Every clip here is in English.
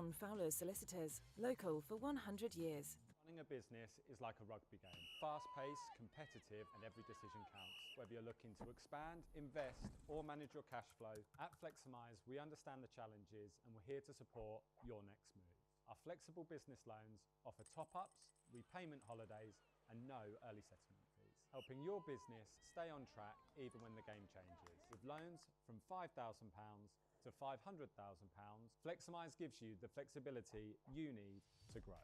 John Fowler's Solicitors, local for 100 years. Running a business is like a rugby game. Fast-paced, competitive, and every decision counts. Whether you're looking to expand, invest, or manage your cash flow, at Fleximize we understand the challenges and we're here to support your next move. Our flexible business loans offer top-ups, repayment holidays, and no early settlement fees, helping your business stay on track even when the game changes. With loans from £5,000 to £500,000, Fleximize gives you the flexibility you need to grow.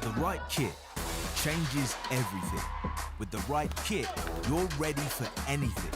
The right kit changes everything. With the right kit, you're ready for anything.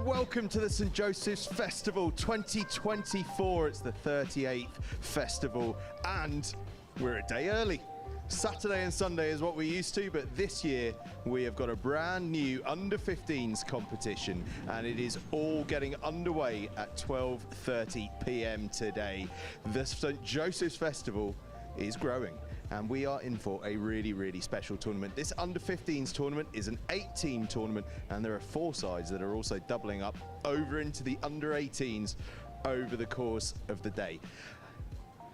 Welcome to the St Joseph's Festival 2024. It's the 38th festival and we're a day early. Saturday and Sunday is what we're used to, but this year we have got a brand new under-15s competition and it is all getting underway at 12:30 p.m. today. The St Joseph's Festival is growing and we are in for a really special tournament. This under-15s tournament is an 8-team tournament and there are 4 sides that are also doubling up over into the under-18s over the course of the day.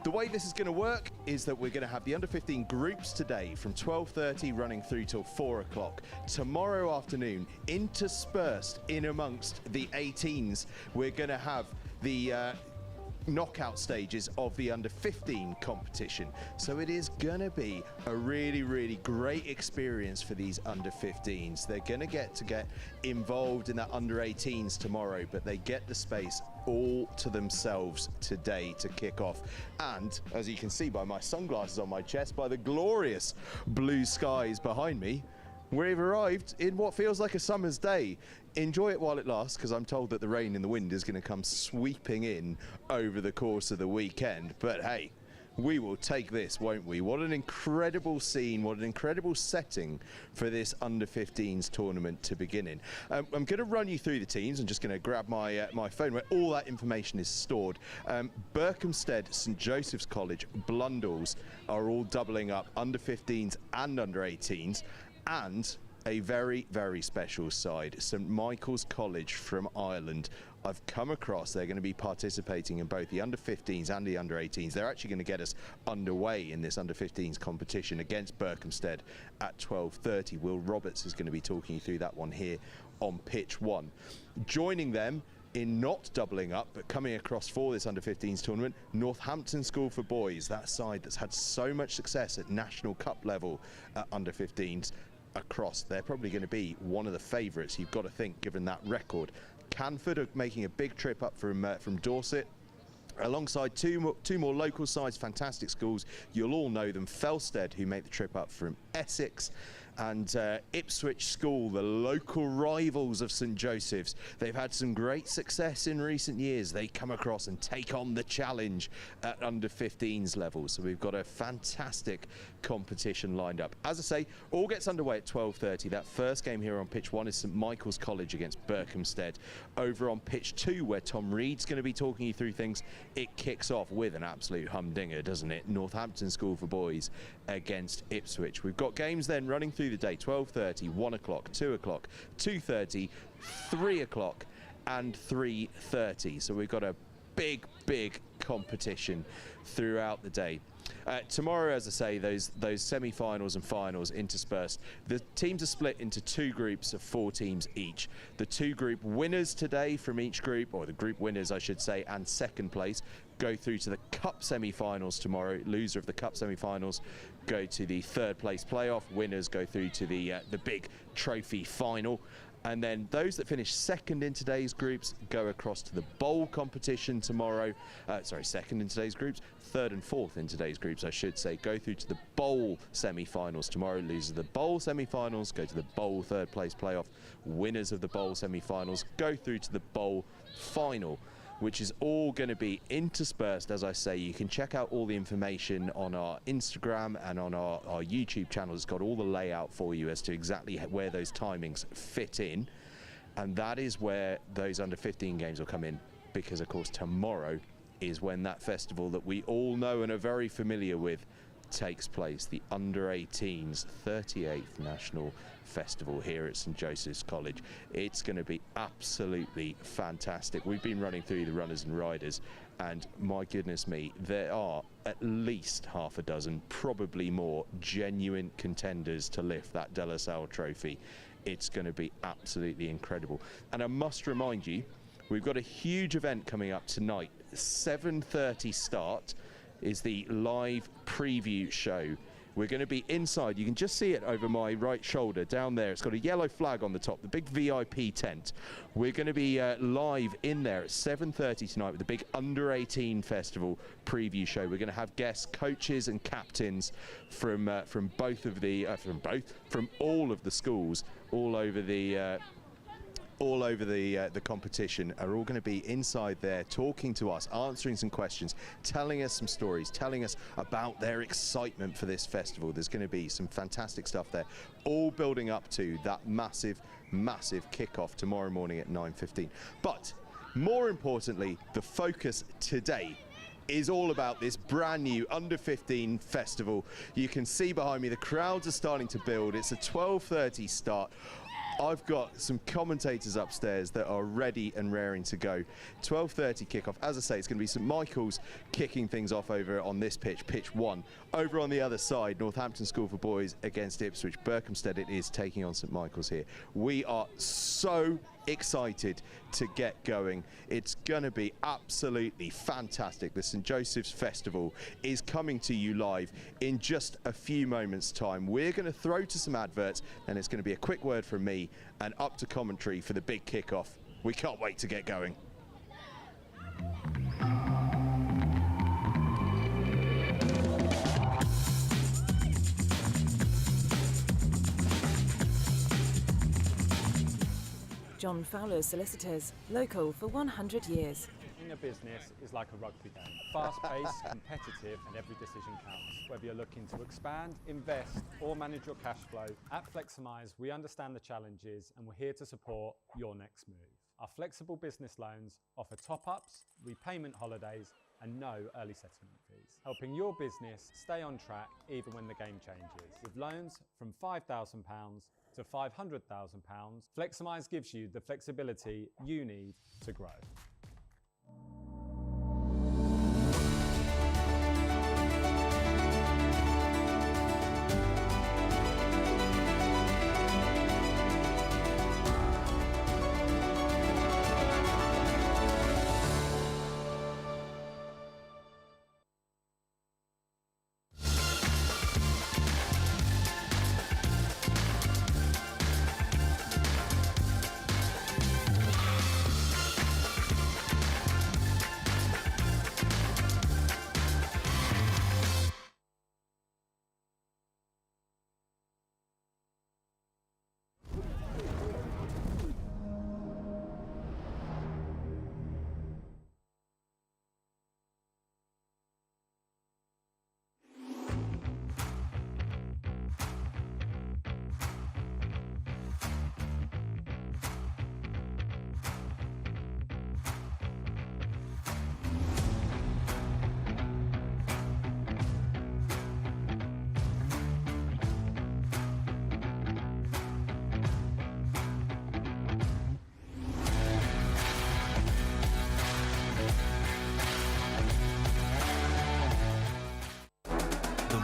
The way this is going to work is that we're going to have the under-15 groups today from 12:30 running through till 4 o'clock. Tomorrow afternoon, interspersed in amongst the 18s, we're going to have the knockout stages of the under-15 competition. So it is going to be a really great experience for these under-15s. They're going to get involved in that under-18s tomorrow, but they get the space all to themselves today to kick off. And as you can see by my sunglasses on my chest, by the glorious blue skies behind me, we've arrived in what feels like a summer's day. Enjoy it while it lasts, because I'm told that the rain and the wind is going to come sweeping in over the course of the weekend. But hey, we will take this, won't we? What an incredible scene, what an incredible setting for this under-15s tournament to begin in. I'm going to run you through the teams. I'm just going to grab my my phone where all that information is stored. Berkhamsted, St Joseph's College, Blundells are all doubling up under-15s and under-18s, and a very, very special side, St Michael's College from Ireland. I've come across, they're going to be participating in both the under-15s and the under-18s. They're actually going to get us underway in this under-15s competition against Berkhamsted at 12:30. Will Roberts is going to be talking you through that one here on pitch 1. Joining them in not doubling up, but coming across for this under-15s tournament, Northampton School for Boys, that side that's had so much success at National Cup level at under-15s across. They're probably going to be one of the favourites, you've got to think, given that record. Canford are making a big trip up from Dorset, alongside two more local sides, fantastic schools. You'll all know them. Felsted, who make the trip up from Essex, and Ipswich School, the local rivals of St Joseph's. They've had some great success in recent years. They come across and take on the challenge at under-15s level. So we've got a fantastic competition lined up. As I say, all gets underway at 12:30. That first game here on pitch 1 is St Michael's College against Berkhamsted. Over on pitch 2, where Tom Reed's going to be talking you through things, it kicks off with an absolute humdinger, doesn't it? Northampton School for Boys against Ipswich. We've got games then running through the day: 12:30, 1 o'clock, 2 o'clock, 2:30, 3 o'clock and 3:30. So we've got a big competition throughout the day. Tomorrow, as I say, those semi-finals and finals interspersed. The teams are split into 2 groups of 4 teams each. The 2 group winners today from each group, or the group winners I should say, and second place, go through to the Cup semi-finals tomorrow. Loser of the Cup semi-finals go to the 3rd place playoff. Winners go through to the big trophy final. And then those that finish second in today's groups go across to the bowl competition tomorrow. Second in today's groups, 3rd and 4th in today's groups, I should say, go through to the bowl semi-finals tomorrow. Losers of the bowl semi-finals go to the bowl 3rd place playoff. Winners of the bowl semi-finals go through to the bowl final, which is all going to be interspersed. As I say, you can check out all the information on our Instagram and on our YouTube channel. It's got all the layout for you as to exactly where those timings fit in, and that is where those under-15 games will come in, because of course tomorrow is when that festival that we all know and are very familiar with takes place, the under-18s 38th National Festival here at St Joseph's College. It's going to be absolutely fantastic. We've been running through the runners and riders, and my goodness me, there are at least half a dozen, probably more, genuine contenders to lift that De La Salle trophy. It's going to be absolutely incredible. And I must remind you, we've got a huge event coming up tonight. 7:30 start is the live preview show. We're going to be inside. You can just see it over my right shoulder down there. It's got a yellow flag on the top, the big VIP tent. We're going to be live in there at 7:30 tonight with the big under-18 festival preview show. We're going to have guests, coaches and captains from all of the schools all over the competition are all going to be inside there talking to us, answering some questions, telling us some stories, telling us about their excitement for this festival. There's going to be some fantastic stuff there, all building up to that massive kickoff tomorrow morning at 9:15. But more importantly, the focus today is all about this brand new under-15 festival. You can see behind me the crowds are starting to build. It's a 12:30 start. I've got some commentators upstairs that are ready and raring to go. 12:30 kickoff. As I say, it's going to be St Michael's kicking things off over on this pitch, pitch 1. Over on the other side, Northampton School for Boys against Ipswich. Berkhamsted it is taking on St Michael's here. We are so excited to get going. It's going to be absolutely fantastic. The St Joseph's Festival is coming to you live in just a few moments time. We're going to throw to some adverts, and it's going to be a quick word from me and up to commentary for the big kickoff. We can't wait to get going. John Fowler's Solicitors, local for 100 years. Running a business is like a rugby game. Fast-paced, competitive, and every decision counts. Whether you're looking to expand, invest, or manage your cash flow, at Fleximize, we understand the challenges and we're here to support your next move. Our flexible business loans offer top-ups, repayment holidays, and no early settlement fees, helping your business stay on track even when the game changes. With loans from £5,000 to £500,000, Fleximize gives you the flexibility you need to grow.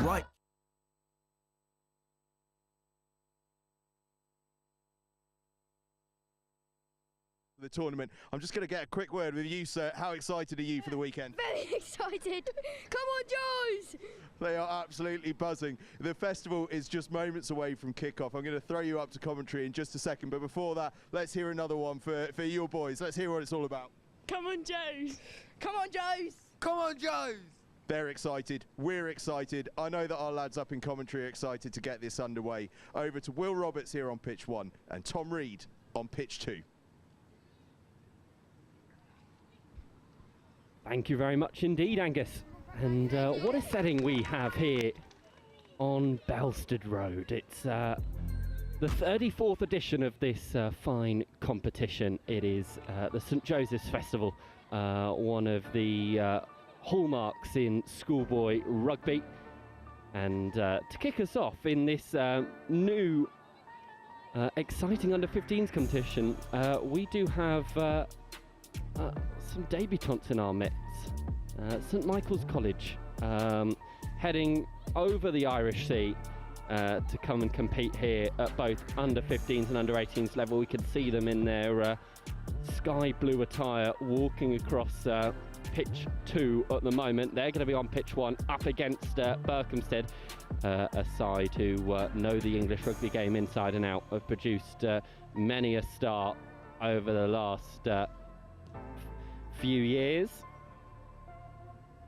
Right. The tournament. I'm just going to get a quick word with you, sir. How excited are you for the weekend? Very excited. Come on, Joes! They are absolutely buzzing. The festival is just moments away from kickoff. I'm going to throw you up to commentary in just a second, but before that, let's hear another one for your boys. Let's hear what it's all about. Come on, Joes! Come on, Joes! Come on, Joes! They're excited. We're excited. I know that our lads up in commentary are excited to get this underway. Over to Will Roberts here on pitch 1 and Tom Reed on pitch 2. Thank you very much indeed, Angus. And what a setting we have here on Felsted Road. It's the 34th edition of this fine competition. It is the St Joseph's Festival, one of the hallmarks in schoolboy rugby. And to kick us off in this new exciting under-15s competition, we do have some debutants in our midst. St Michael's College heading over the Irish Sea to come and compete here at both under-15s and under-18s level. We can see them in their sky blue attire walking across pitch 2 at the moment. They're going to be on pitch 1 up against Berkhamsted, a side who know the English rugby game inside and out, have produced many a star over the last few years.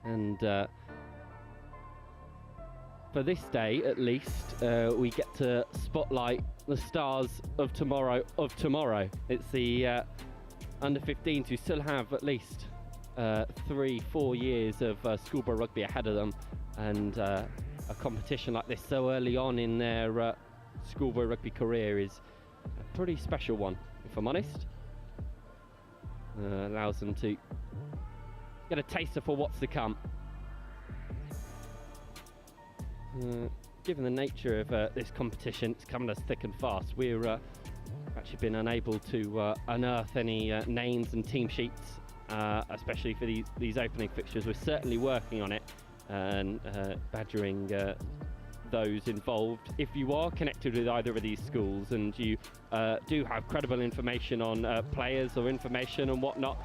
And for this day at least, we get to spotlight the stars of tomorrow. It's the under-15s who still have at least 3-4 years of schoolboy rugby ahead of them, and a competition like this so early on in their schoolboy rugby career is a pretty special one, if I'm honest. Allows them to get a taster for what's to come. Given the nature of this competition, it's coming us thick and fast. We're actually been unable to unearth any names and team sheets, especially for these opening fixtures. We're certainly working on it and badgering those involved. If you are connected with either of these schools and you do have credible information on players or information and whatnot,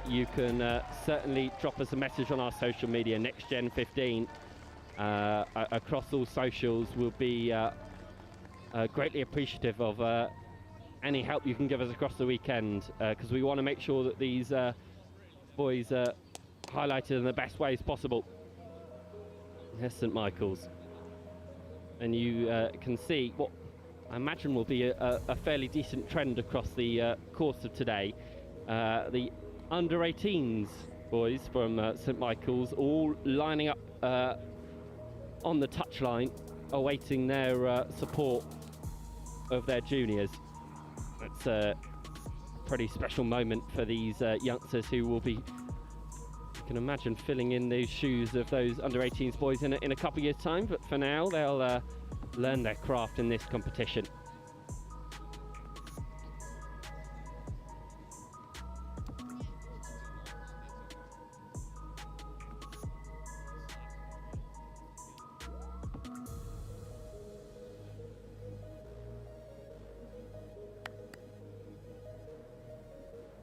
you can certainly drop us a message on our social media, NextGen15, across all socials. We'll be greatly appreciative of any help you can give us across the weekend, because we want to make sure that these boys are highlighted in the best ways possible. Here's St Michael's, and you can see what I imagine will be a fairly decent trend across the course of today. The under-18s boys from St Michael's all lining up on the touchline, awaiting their support of their juniors. That's a pretty special moment for these youngsters who will be, you can imagine, filling in those shoes of those under-18s boys in a couple of years' time. But for now, they'll learn their craft in this competition.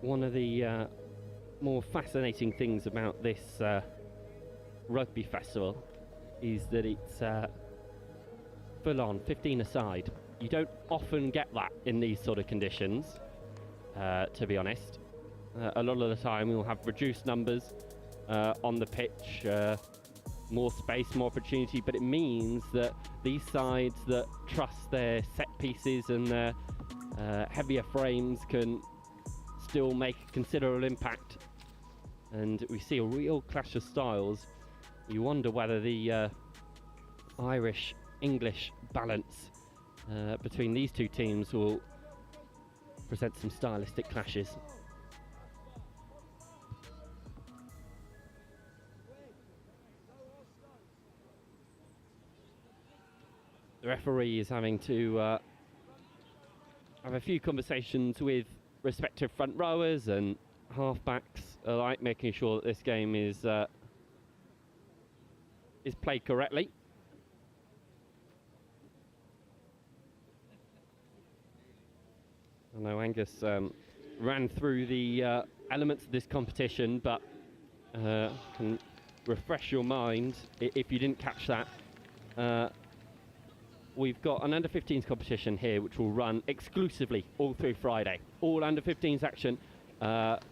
One of the more fascinating things about this rugby festival is that it's full on, 15 aside. You don't often get that in these sort of conditions, to be honest. A lot of the time we'll have reduced numbers on the pitch, more space, more opportunity, but it means that these sides that trust their set pieces and their heavier frames can still make a considerable impact, and we see a real clash of styles. You wonder whether the Irish-English balance between these two teams will present some stylistic clashes. The referee is having to have a few conversations with respective front rowers and halfbacks alike, making sure that this game is played correctly. I know Angus ran through the elements of this competition, but can refresh your mind if you didn't catch that. We've got an under-15s competition here which will run exclusively all through Friday. All under-15s action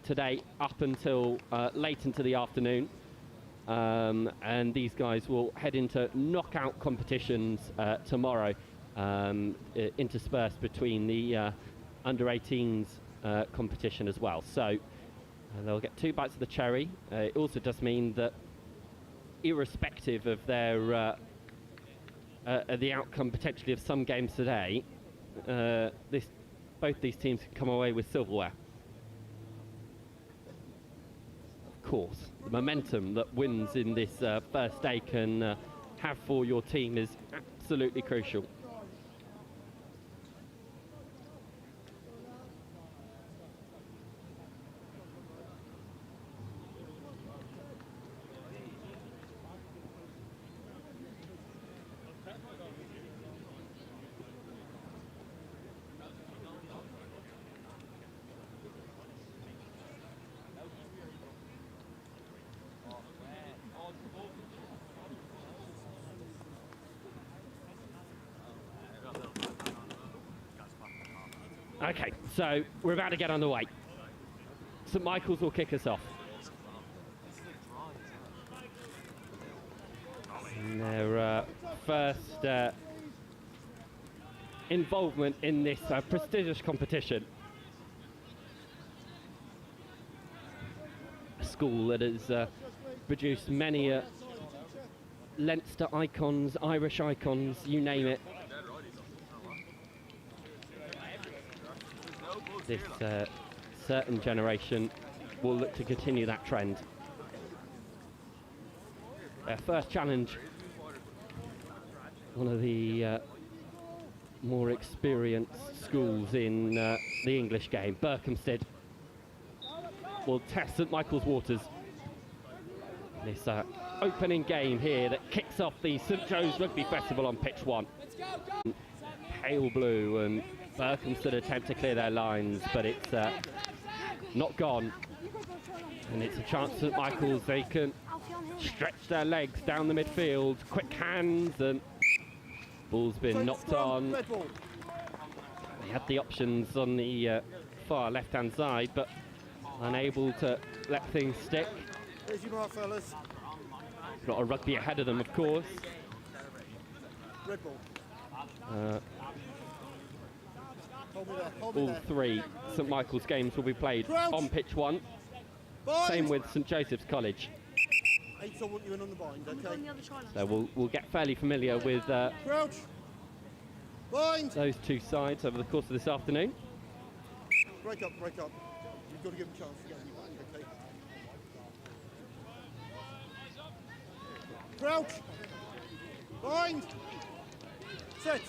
today up until late into the afternoon. And these guys will head into knockout competitions tomorrow, interspersed between the under-18s competition as well. So they'll get 2 bites of the cherry. It also does mean that irrespective of their the outcome potentially of some games today, both these teams can come away with silverware. Of course, the momentum that wins in this first day can have for your team is absolutely crucial. Okay, so we're about to get underway. St Michael's will kick us off. And their first involvement in this prestigious competition. A school that has produced many Leinster icons, Irish icons, you name it. This certain generation will look to continue that trend. Their first challenge, one of the more experienced schools in the English game, Berkhamsted, will test St Michael's waters. This opening game here that kicks off the St Joe's Rugby Festival on pitch 1. Pale blue, and Berkhamsted attempt to clear their lines, but it's not gone. And it's a chance for St Michael's. They can stretch their legs down the midfield, quick hands, and ball's been knocked on. They had the options on the far left-hand side, but unable to let things stick. Got a rugby ahead of them, of course. All three St Michael's games will be played on pitch 1. Same with St Joseph's College. I want you in on the bind, okay? So we'll get fairly familiar with those two sides over the course of this afternoon. Break up. You've got to give them a chance to get on your bind, okay? Crouch! Bind! Set!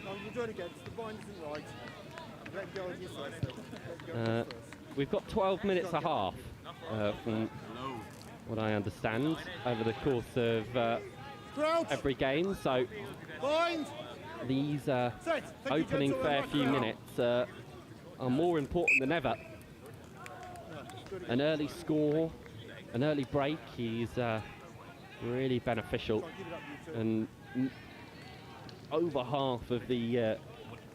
No, we'll do it again. The bind isn't right. Let go of your first. We've got 12 minutes a half from what I understand over the course of every game. So these opening fair few minutes are more important than ever. An early score, an early break is really beneficial, and over half of the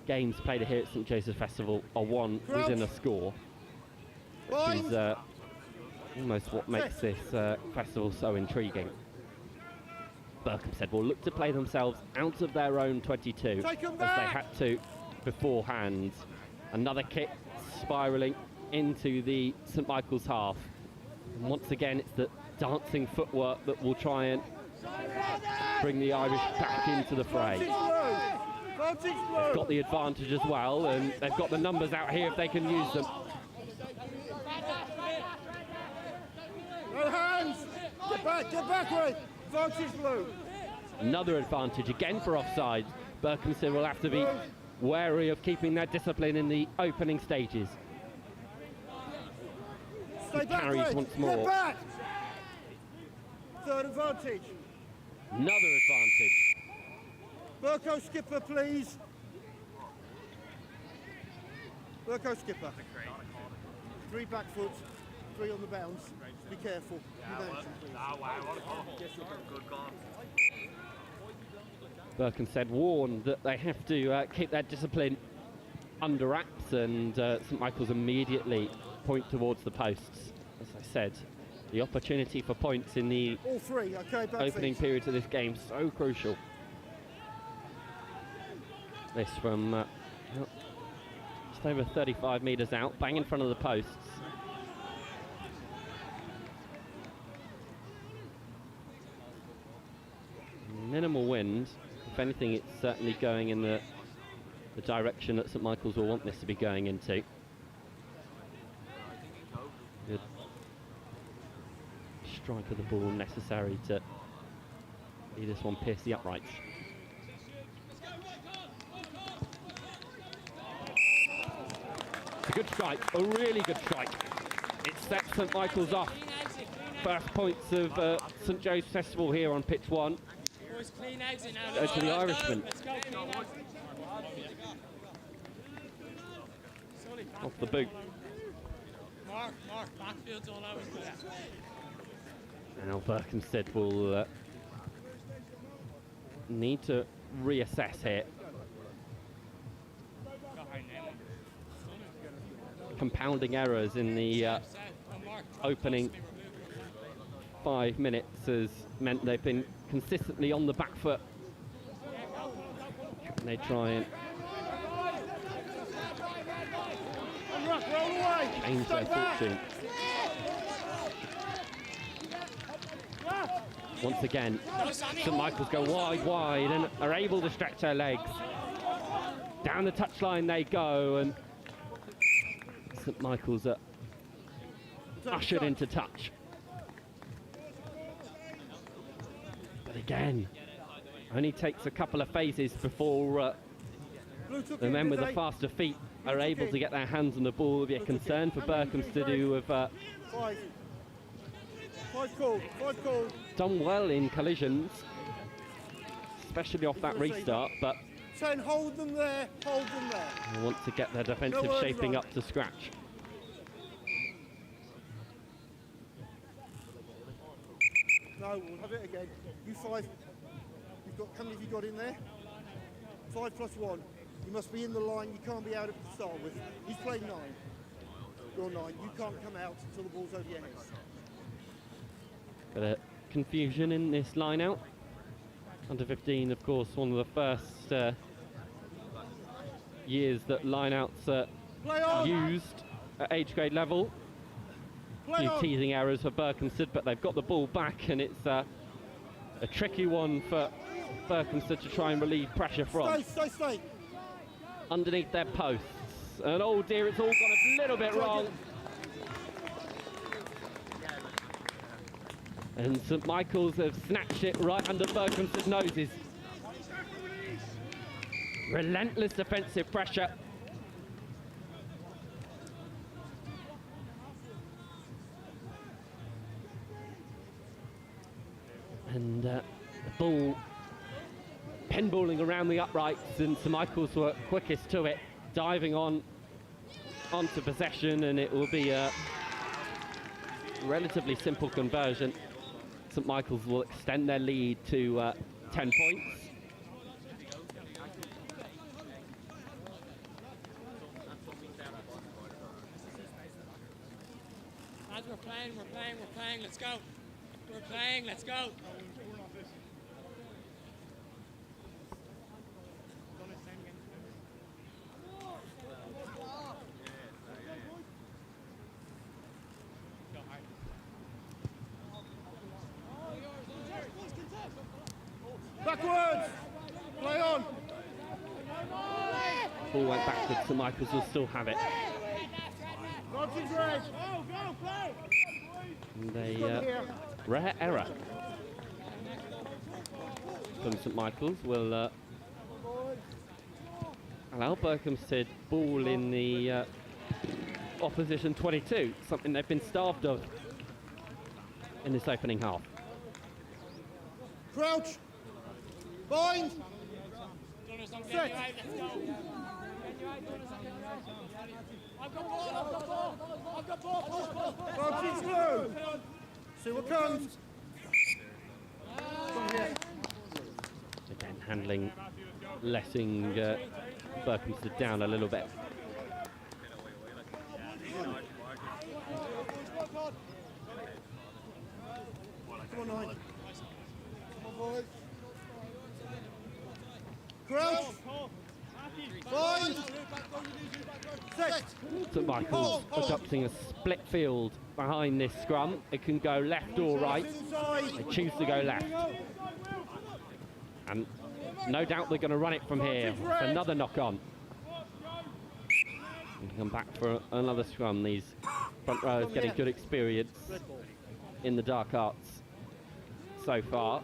games played here at St Joseph's Festival are won within a score, which is almost what makes this festival so intriguing. Berkhamsted will look to play themselves out of their own 22 as they had to beforehand. Another kick spiralling into the St Michael's half. And once again, it's the dancing footwork that will try and bring the Irish back into the fray. They've got the advantage as well, and they've got the numbers out here if they can use them. No hands! Get back, Ray! Advantage blue! Another advantage again for offside. Berkhamsted will have to be wary of keeping their discipline in the opening stages. Stay back, carries Ray. once more. Get back! Third advantage. Another advantage. Berko skipper, please. Berko skipper. 3 back foot, 3 on the bounce. Be careful. Berkhamsted warned that they have to keep their discipline under wraps, and St Michael's immediately point towards the posts. As I said, the opportunity for points in the all 3, okay, opening periods of this game so crucial. This from just over 35 metres out, bang in front of the posts. Minimal wind. If anything, it's certainly going in the direction that St Michael's will want this to be going into. Good strike of the ball necessary to see this one pierce the uprights. It's a good strike, a really good strike. It sets St Michael's off. First points of St Joseph's Festival here on pitch 1. Go to the Irishman. Off the boot. Now Berkhamsted will need to reassess here. Compounding errors in the opening 5 minutes has meant they've been consistently on the back foot. Can they try and change their fortune? Once again, St Michael's go wide and are able to stretch their legs. Down the touchline they go, and St Michael's are ushered into touch. But again, only takes a couple of phases before the men with the faster feet are able to get their hands on the ball. Will be a concern for Berkhamsted, who have done well in collisions, especially off that restart, but hold them there, hold them there. They want to get their defensive shaping up to scratch. No, we'll have it again. You 5. You've got, how many have you got in there? 5 plus 1. You must be in the line. You can't be out of it to start with. He's playing 9. You're 9. You can't come out until the ball's over your head. Bit of confusion in this line out Under 15, of course, one of the first years that lineouts are used at age grade level. A few teething errors for Berkhamsted, but they've got the ball back, and it's a tricky one for Berkhamsted to try and relieve pressure from. Stay. Underneath their posts. And oh dear, it's all gone a little bit wrong. And St Michael's have snatched it right under Berkhamsted's noses. Relentless defensive pressure. And the ball pinballing around the uprights, and St Michael's were quickest to it, diving onto possession, and it will be a relatively simple conversion. St Michael's will extend their lead to 10 points. As we're playing, let's go. We're playing, let's go. Backwards! Play on! Ball went backwards, St Michael's will still have it. And a rare error from St Michael's will allow Berkhamsted ball in the opposition 22, something they've been starved of in this opening half. Crouch! Bind! Set! I've got ball! Crouch through! See what comes! Again, handling, letting Berkhamsted down a little bit. Come on, 9. Come on, boys. Crouch! Bind! Set! St Michael's adopting a split field behind this scrum. It can go left or right. They choose to go left. And no doubt they're going to run it from here. It's another knock on. And come back for another scrum. These front rows getting good experience in the dark arts so far.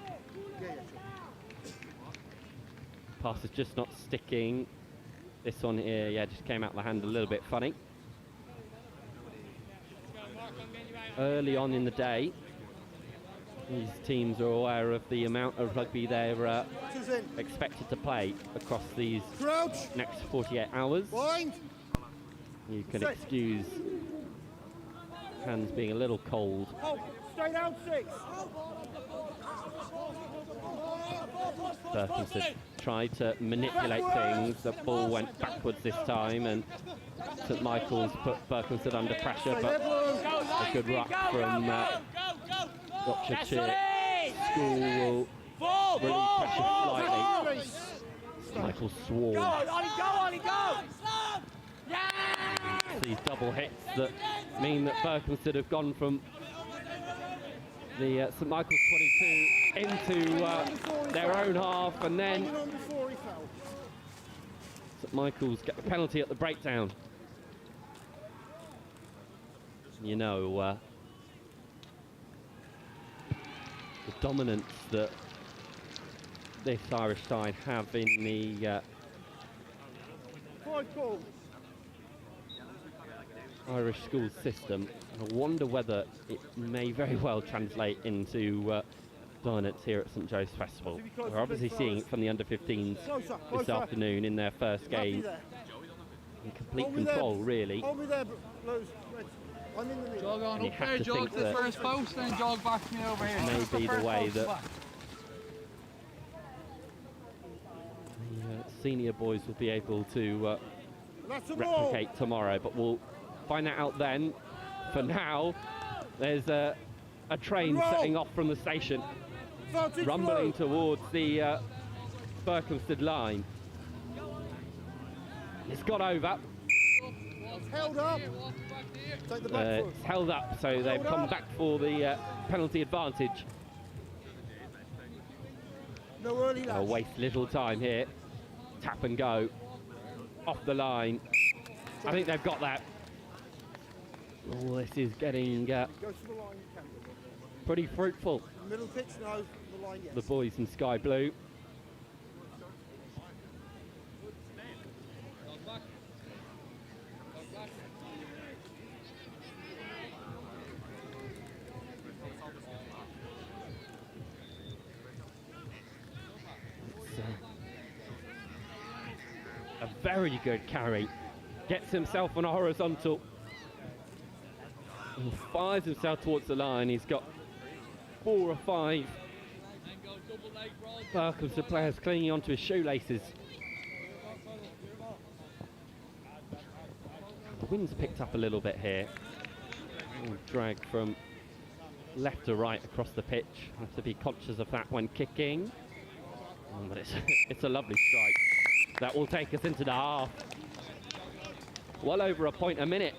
Pass is just not sticking. This one here, yeah, just came out the hand a little bit funny. Early on in the day, these teams are aware of the amount of rugby they're expected to play across these next 48 hours. You can excuse hands being a little cold. Stay down 6. Berkhamsted tried to manipulate things. The ball went backwards this time, and St Michael's put Berkhamsted under pressure, but a good ruck from Dr. Chit. School will relieve pressure slightly. St Michael's swarm. These double hits that mean that Berkhamsted have gone from the St Michael's 22 into their own half, and then St Michael's get the penalty at the breakdown. You know, the dominance that this Irish side have in the Irish school system. I wonder whether it may very well translate into dominance here at St Joe's Festival. We're obviously seeing it from the under-15s this afternoon in their first game. In complete control, really. Jog on And you up have there, to jog think to the that first post, then jog back to me over here. may be the way that the senior boys will be able to replicate tomorrow, but we'll find that out then. For now, there's a train setting off from the station. Advantage rumbling flow. towards the Berkhamsted line. It's got over. Held up. Take the back foot. It's held up, so they've come back for the penalty advantage. No early They'll lash. waste little time here. Tap and go. Off the line. I think they've got that. Oh, this is getting Go to the line, you can. pretty fruitful. Middle pitch, no. The line, yes. The boys in sky blue. A very good carry. Gets himself on a horizontal. And fires himself towards the line. He's got 4 or 5 Berkhamsted players clinging onto his shoelaces. The wind's picked up a little bit here. Drag from left to right across the pitch. Have to be conscious of that when kicking. But it's a lovely strike. That will take us into the half. Well over a point a minute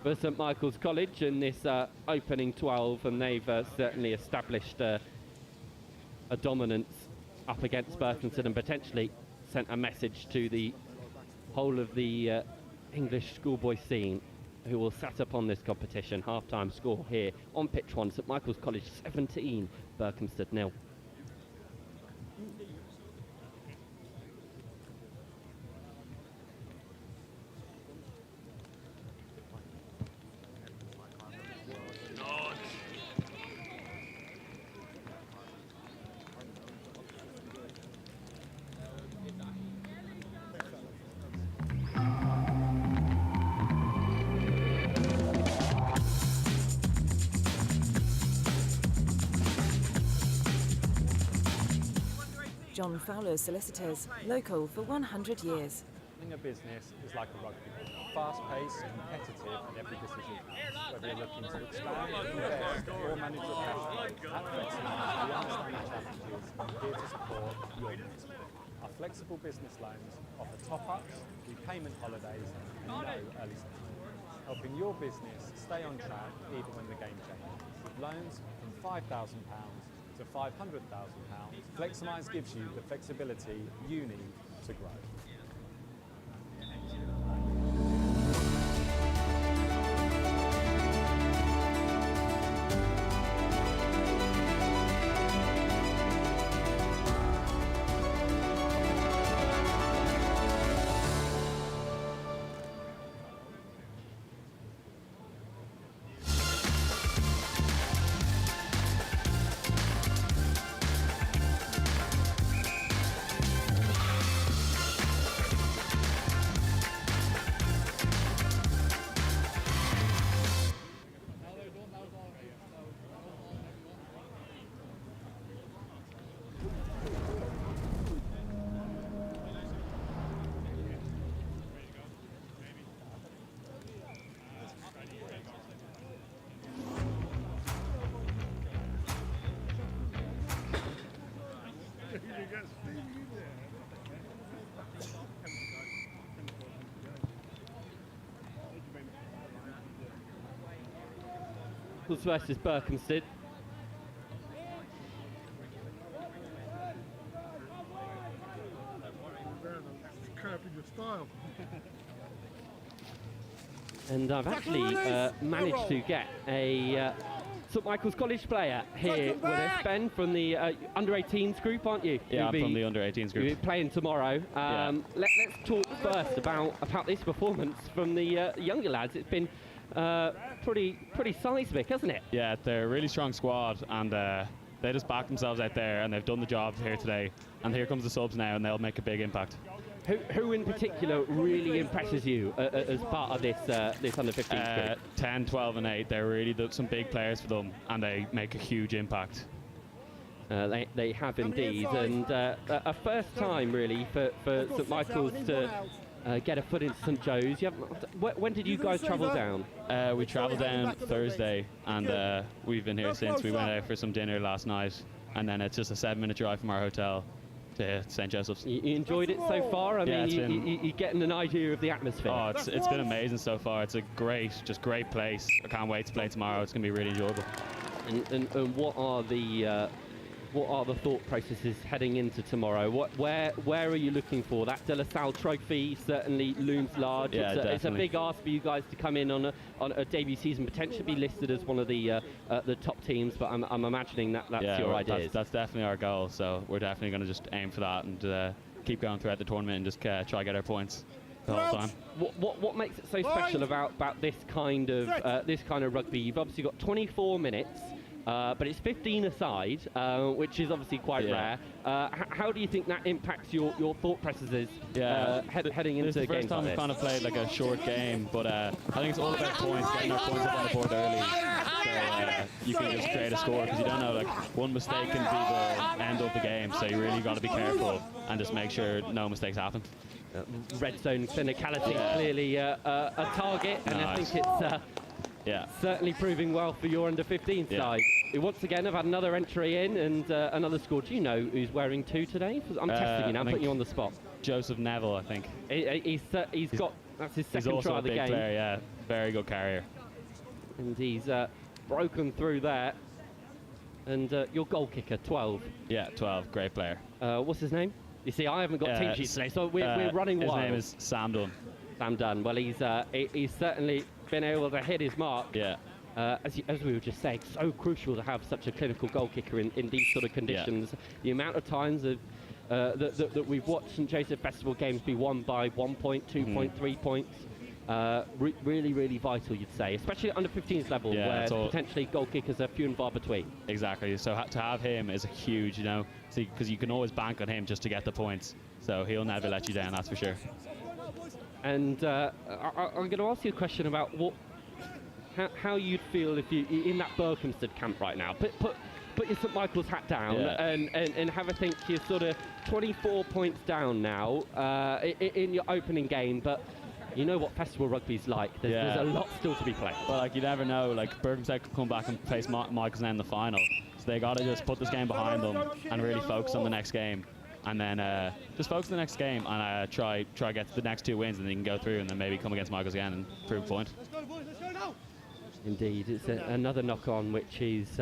for St Michael's College in this opening 12, and they've certainly established a dominance up against Berkhamsted and potentially sent a message to the whole of the English schoolboy scene, who will set up on this competition. Half-time score here on pitch 1, St Michael's College 17, Berkhamsted 0. John Fowler Solicitors, local for 100 years. Running a business is like a rugby game. Fast-paced, competitive, and every decision counts. Whether you're looking to expand, invest, or manage your cash flow, at Felsted, we understand the challenges and we're here to support your needs. Our flexible business loans offer top-ups, repayment holidays, and no early settlement, helping your business stay on track even when the game changes. With loans from £5,000 to £500,000, Fleximize gives you the flexibility you need to grow. Versus Berkhamsted. And I've actually managed to get a St Michael's College player here with us, Ben, from the under-18s group, aren't you? Yeah, I'm from the under-18s group. You'll be playing tomorrow. Let's talk first about this performance from the younger lads. It's been pretty seismic, hasn't it? Yeah, they're a really strong squad, and they just backed themselves out there, and they've done the job here today. And here comes the subs now, and they'll make a big impact. Who in particular really impresses you as part of this under 15s group? 10, 12 and 8, they're really some big players for them, and they make a huge impact. They have indeed, and a first time really for St Michael's to get a foot into St Joe's. When did you guys travel down? We travelled down Thursday, and we've been here since. We went out for some dinner last night, and then it's just a 7-minute drive from our hotel to St. Joseph's. You enjoyed it so far? I Yeah, mean, you're getting an idea of the atmosphere. Oh, it's been amazing so far. It's a great place. I can't wait to play tomorrow. It's going to be really enjoyable. And what are the thought processes heading into tomorrow? Where are you looking for? That De La Salle trophy certainly looms large. Yeah, it's a big ask for you guys to come in on a debut season, potentially be listed as one of the top teams. But I'm imagining that's your idea. That's definitely our goal. So we're definitely going to just aim for that and keep going throughout the tournament and just try to get our points the whole time. What makes it so special about this kind of rugby? You've obviously got 24 minutes. But it's 15 aside, which is obviously quite rare. How do you think that impacts your thought processes heading into the game? It's the first time we've kind of played like a short game, but I think it's all about points, getting our points up on the board early. So you can just create a score, because you don't know, like, one mistake can be the end of the game, so you really got to be careful and just make sure no mistakes happen. Red zone clinicality, clearly a target, and I think it's certainly proving well for your under-15 side. Once again, I've had another entry in and another score. Do you know who's wearing 2 today? I'm testing you now, putting you on the spot. Joseph Neville, I think. He's got, that's his second try of the game. He's also a big player, yeah. Very good carrier. And he's broken through there. And your goal kicker, 12. Yeah, 12. Great player. What's his name? You see, I haven't got team sheets today, so we're running wild. His name is Sam Dunn. Sam Dunn. Well, he's certainly been able to hit his mark. Yeah. As we were just saying, so crucial to have such a clinical goal kicker in these sort of conditions. Yeah. The amount of times that we've watched St. Joseph Festival games be won by 1 point, 2 point, 3 points. Really, really vital, you'd say, especially at under 15s level, where potentially goal kickers are few and far between. Exactly. So to have him is a huge, because you can always bank on him just to get the points. So he'll never let you down, that's for sure. And I'm going to ask you a question about how you'd feel if you're in that Berkhamsted camp right now. Put your St Michael's hat down and have a think. You're sort of 24 points down now in your opening game, but you know what festival rugby's like. There's a lot still to be played. Well, like, you never know. Like, Berkhamsted could come back and face Michael's in the final. So they got to just put this game behind them and really focus on the next game. And then just focus on the next game and try get the next 2 wins, and then you can go through and then maybe come against Michael's again and prove a point. Let's go, boys, let's go now. Indeed, it's another knock-on, which has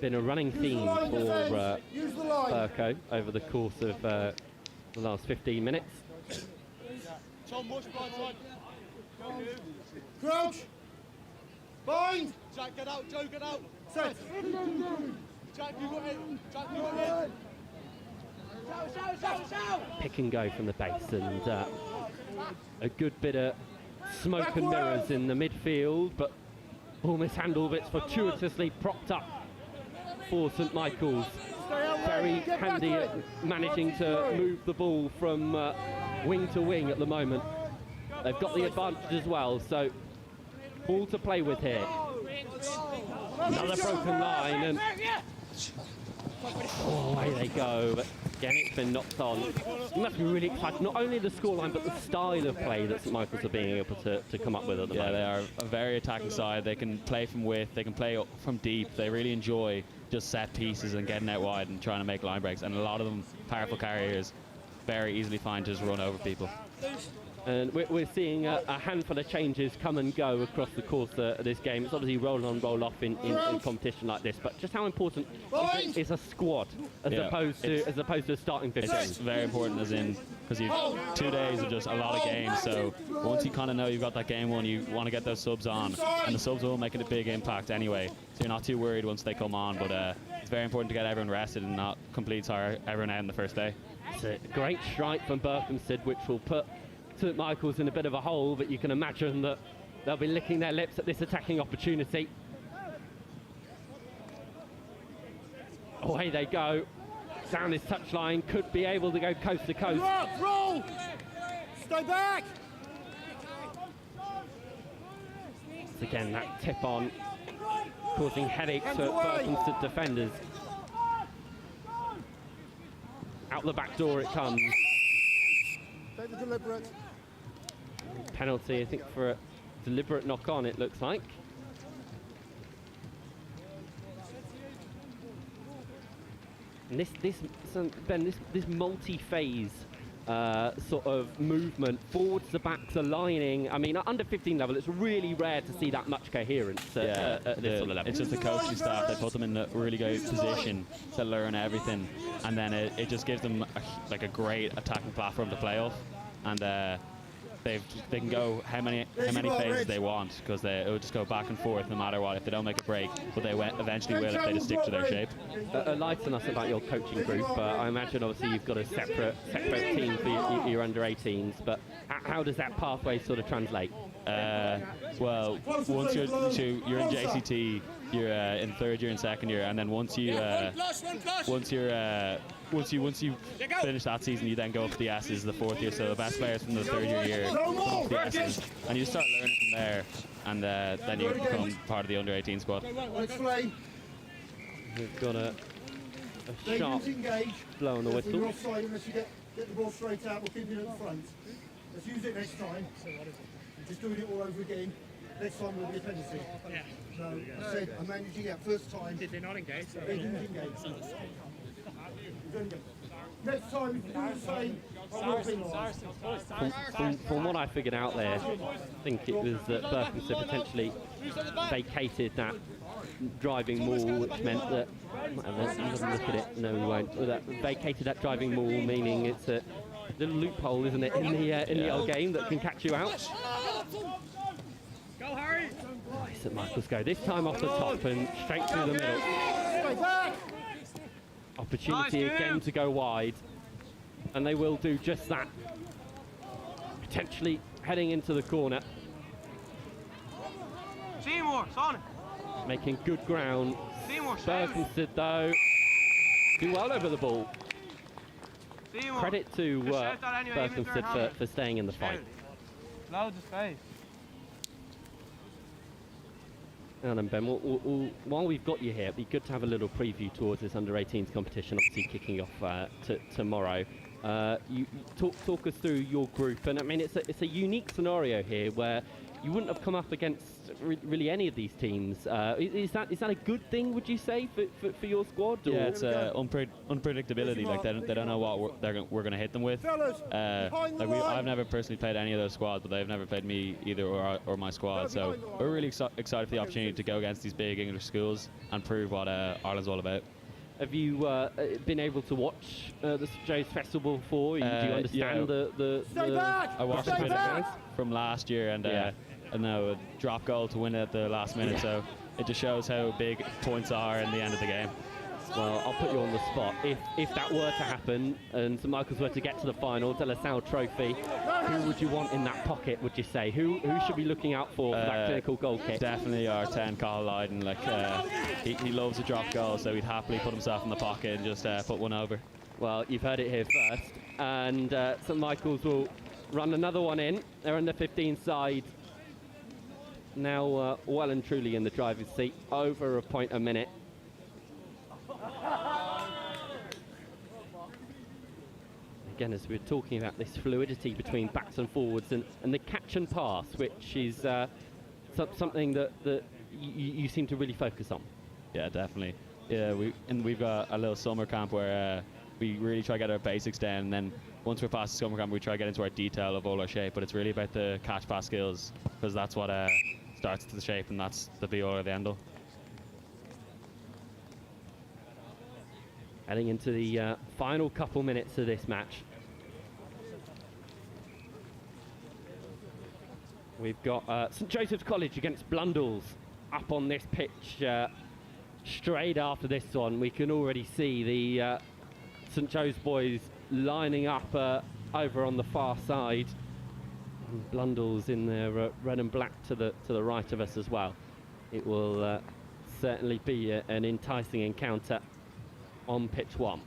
been a running theme for Berko over the course of the last 15 minutes. Crouch! Bind! Jack, get out, Joe, get out! Set! Jack, you got it! Jack, you got it! Shout! Pick and go from the base, and a good bit of smoke and mirrors in the midfield, but ball mishandled, but it's fortuitously propped up for St Michael's. Very handy at managing to move the ball from wing to wing at the moment. They've got the advantage as well, so ball to play with here. Another broken line, and away they go. But again, it's been knocked on. You must be really excited, not only the scoreline, but the style of play that St Michael's are being able to come up with at the moment. They are a very attacking side. They can play from width, they can play from deep. They really enjoy just set pieces and getting out wide and trying to make line breaks. And a lot of them, powerful carriers, very easily find to just run over people. And we're seeing a handful of changes come and go across the course of this game. It's obviously roll on, roll off in competition like this, but just how important is a squad as opposed to starting 15? It's very important, as in, because you've 2 days of just a lot of games, so once you kind of know you've got that game one, you want to get those subs on, and the subs will make a big impact anyway, so you're not too worried once they come on, but it's very important to get everyone rested and not completely tire everyone out in the first day. It's a great strike from Berkhamsted, which will put St Michael's in a bit of a hole, but you can imagine that they'll be licking their lips at this attacking opportunity. Away they go. Down his touchline, could be able to go coast to coast. Roll! Stay back! Once again, that tip on causing headaches for Berkhamsted defenders. Out the back door it comes. Take the deliberate. Penalty, I think, for a deliberate knock-on, it looks like. And this multi-phase sort of movement, forwards to backs aligning. I mean, at under 15 level, it's really rare to see that much coherence at this sort of level. It's just the coaching staff, they put them in a really great position to learn everything, and then it just gives them a great attacking platform to play off, and they can go how many phases they want, because it will just go back and forth no matter what if they don't make a break, but they eventually will if they just stick to their shape. Enlighten us about your coaching group. I imagine obviously you've got a separate team for your under 18s, but how does that pathway sort of translate? Well, once you're in JCT, you're in third year and second year, and then once you finish that season, you then go up to the S's the fourth year. So the best players from the third year come up to the S's, and you start learning from there, and then you become part of the under 18 squad. We've got a sharp blow on the whistle. You're offside unless you get the ball straight out. We'll keep it at the front. Let's use it next time. Just doing it all over again. Next time will be a penalty. Yeah. No, I said I'm managing out first time. Did they not engage? They didn't engage. Next time, if you do the same, From what I figured out there, I think it was that Berkhamsted potentially vacated that driving maul, which meant that, let's look at it, no we won't, that vacated that driving maul, meaning it's a little loophole, isn't it, in the old game that can catch you out. Go, Harry! St Michael's go, this time off the top and straight through the middle. Opportunity again to go wide, and they will do just that. Potentially heading into the corner. Seymour, on it. Making good ground. Berkhamsted though, do well over the ball. Seymour. Credit to Berkhamsted for staying in the fight. Loads of space. Now then, Ben, while we've got you here, it'd be good to have a little preview towards this under-18s competition, obviously kicking off tomorrow. You talk us through your group, and I mean it's a unique scenario here where you wouldn't have come up against really any of these teams. Is that a good thing, would you say, for your squad? Or? Yeah, it's unpredictability. Like they don't know what we're going to hit them with. I've never personally played any of those squads, but they've never played me either or my squad. So we're really excited for the opportunity to go against these big English schools and prove what Ireland's all about. Have you been able to watch the St Joe's Festival before? Do you understand the I watched it from last year, and now a drop goal to win it at the last minute. So it just shows how big points are in the end of the game. Well, I'll put you on the spot. If that were to happen and St Michael's were to get to the final, De La Salle Trophy, who would you want in that pocket, would you say? Who should be looking out for that clinical goal kick? Definitely our 10, Carl Lydon. Like, he loves a drop goal, so he'd happily put himself in the pocket and just put one over. Well, you've heard it here first. And St Michael's will run another one in. They're in the 15 side. Now well and truly in the driver's seat, over a point a minute. Again, as we're talking about this fluidity between backs and forwards and the catch and pass, which is something that you seem to really focus on. Yeah, definitely. Yeah, we've got a little summer camp where we really try to get our basics down, and then once we're past the summer camp, we try to get into our detail of all our shape, but it's really about the catch pass skills, because that's what starts the shape, and that's the be all or the end all. Heading into the final couple minutes of this match. We've got St Joseph's College against Blundells up on this pitch straight after this one. We can already see the St Joe's boys lining up over on the far side. And Blundells in their red and black to the right of us as well. It will certainly be an enticing encounter on pitch one.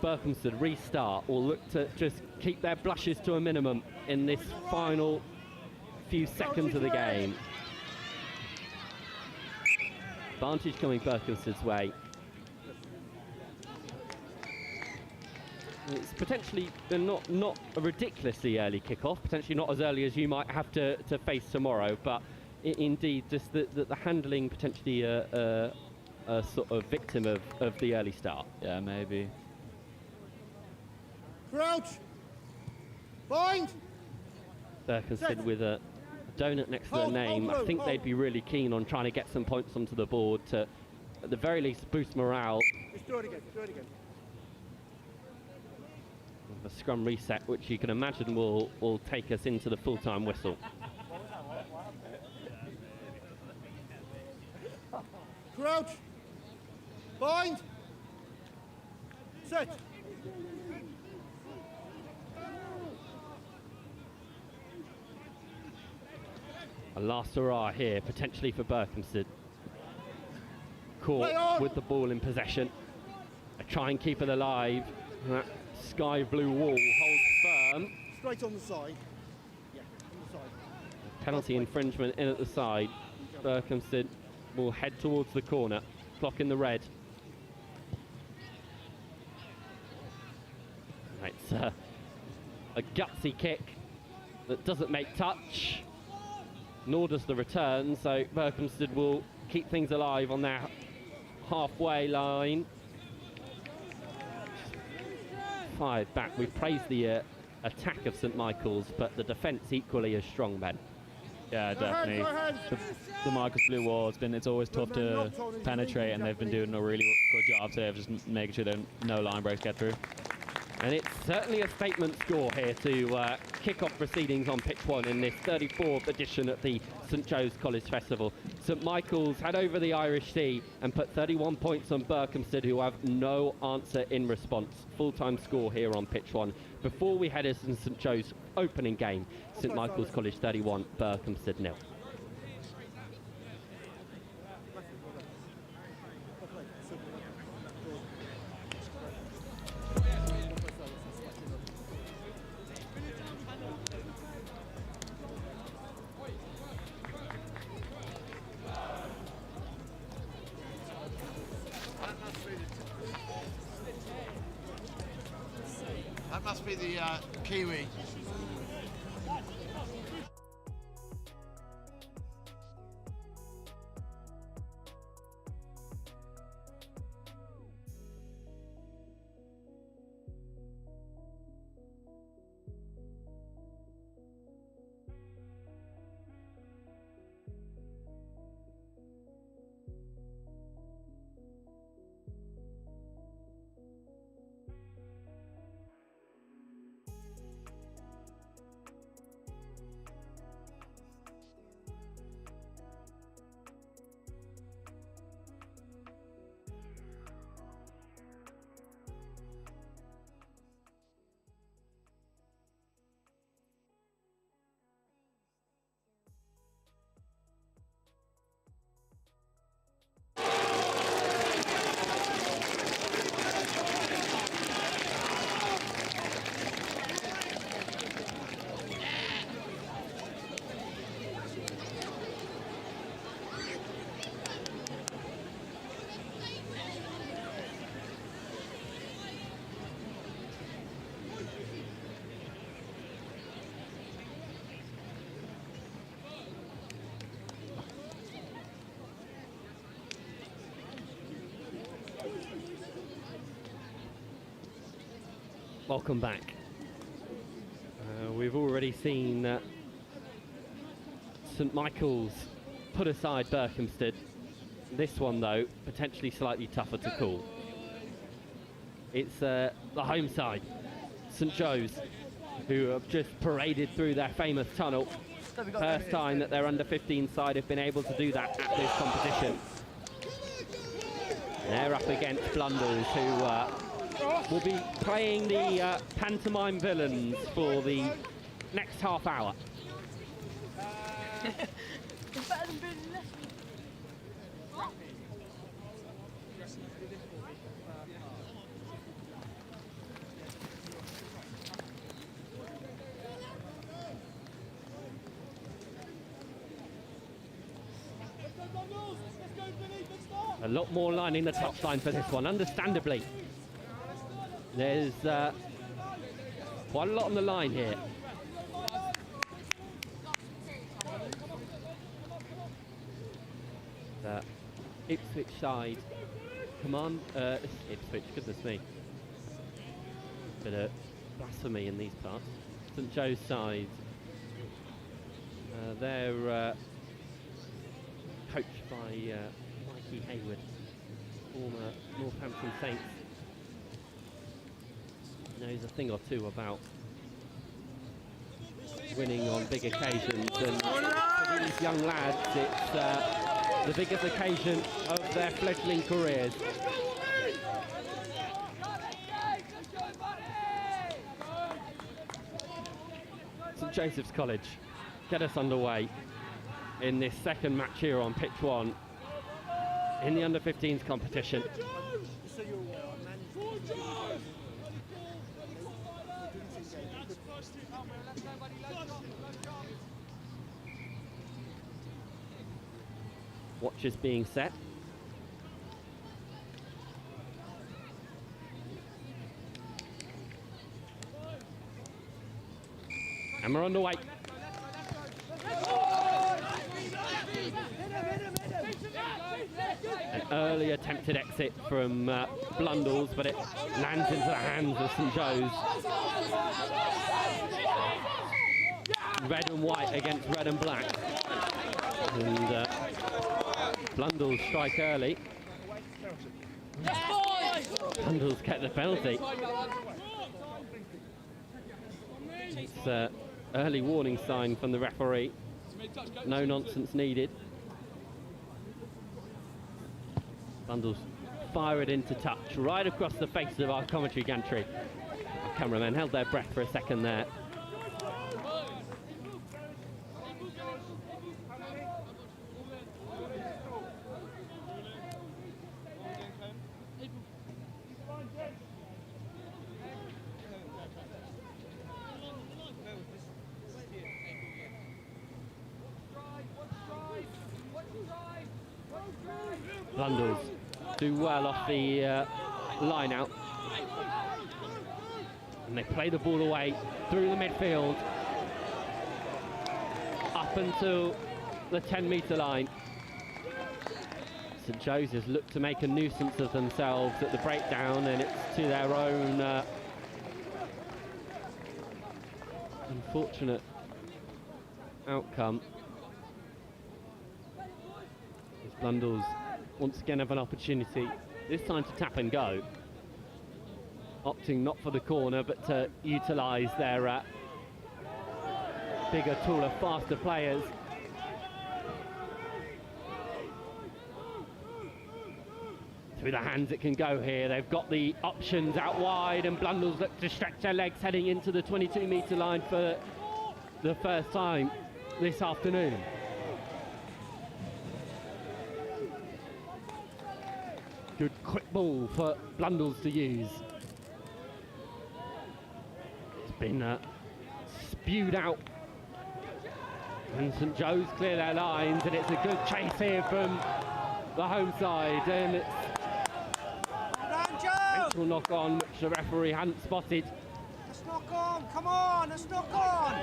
Berkhamsted restart will look to just keep their blushes to a minimum in this final few seconds of the game. Advantage coming Berkhamsted's way. It's potentially not a ridiculously early kick-off, potentially not as early as you might have to face tomorrow, but indeed just the handling potentially a a sort of victim of the early start. Yeah, maybe. Crouch. Bind. Berkhamsted with a donut next to their name. I think they'd be really keen on trying to get some points onto the board to, at the very least, boost morale. Just do it again. Do it again. The scrum reset, which you can imagine will take us into the full-time whistle. Crouch. Bind. Set. A last hurrah here, potentially for Berkhamsted. Caught with the ball in possession. They try and keep it alive. That sky blue wall holds firm. Straight on the side. Yeah, on the side. Penalty infringement in at the side. Berkhamsted will head towards the corner. Clock in the red. It's a gutsy kick that doesn't make touch, nor does the return, so Berkhamsted will keep things alive on their halfway line. Fired back. We've praised the attack of St Michael's, but the defence equally as strong, Ben. Yeah, definitely. The Michael's blue wall, it's always tough to penetrate, and they've been doing a really good job today of just making sure that no line breaks get through. And it's certainly a statement score here to kick off proceedings on pitch one in this 34th edition of the St Joe's College Festival. St Michael's had over the Irish Sea and put 31 points on Berkhamsted, who have no answer in response. Full-time score here on pitch one. Before we head into St Joe's opening game, St Michael's College 31, Berkhamsted 0. That must be the Kiwi. Welcome back. We've already seen St Michael's put aside Berkhamsted. This one, though, potentially slightly tougher to call. It's the home side, St Joe's, who have just paraded through their famous tunnel. First time that their under-15 side have been able to do that at this competition. They're up against Blundells, who will be playing the pantomime villains for the next half hour. It's better than being less. A lot more lining the touchline for this one, understandably. There's quite a lot on the line here. The Ipswich side Ipswich, goodness me. Bit of blasphemy in these parts. St Joe's side. They're coached by Mikey Hayward, former Northampton Saints. Knows a thing or two about winning on big occasions, and for these young lads it's the biggest occasion of their fledgling careers. St Joseph's College get us underway in this second match here on pitch 1 in the under-15s competition. Watch is being set. And we're underway. An early attempted exit from Blundells, but it lands into the hands of St Joe's. Red and white against red and black. And Blundells strike early. Blundells get the penalty. It's early warning sign from the referee. No nonsense needed. Blundells fire it into touch right across the face of our commentary gantry. Our cameramen held their breath for a second there. Blundells do well off the line out, and they play the ball away through the midfield up until the 10-metre line. St Joseph's look to make a nuisance of themselves at the breakdown, and it's to their own unfortunate outcome. As Blundells once again have an opportunity, this time to tap and go. Opting not for the corner, but to utilise their bigger, taller, faster players. Through the hands it can go here. They've got the options out wide, and Blundells look to stretch their legs heading into the 22-metre line for the first time this afternoon. Good quick ball for Blundells to use. It's been spewed out. And St Joe's clear their lines, and it's a good chase here from the home side. And it's ankle knock on, which the referee hadn't spotted. Let's knock on, come on, let's knock on.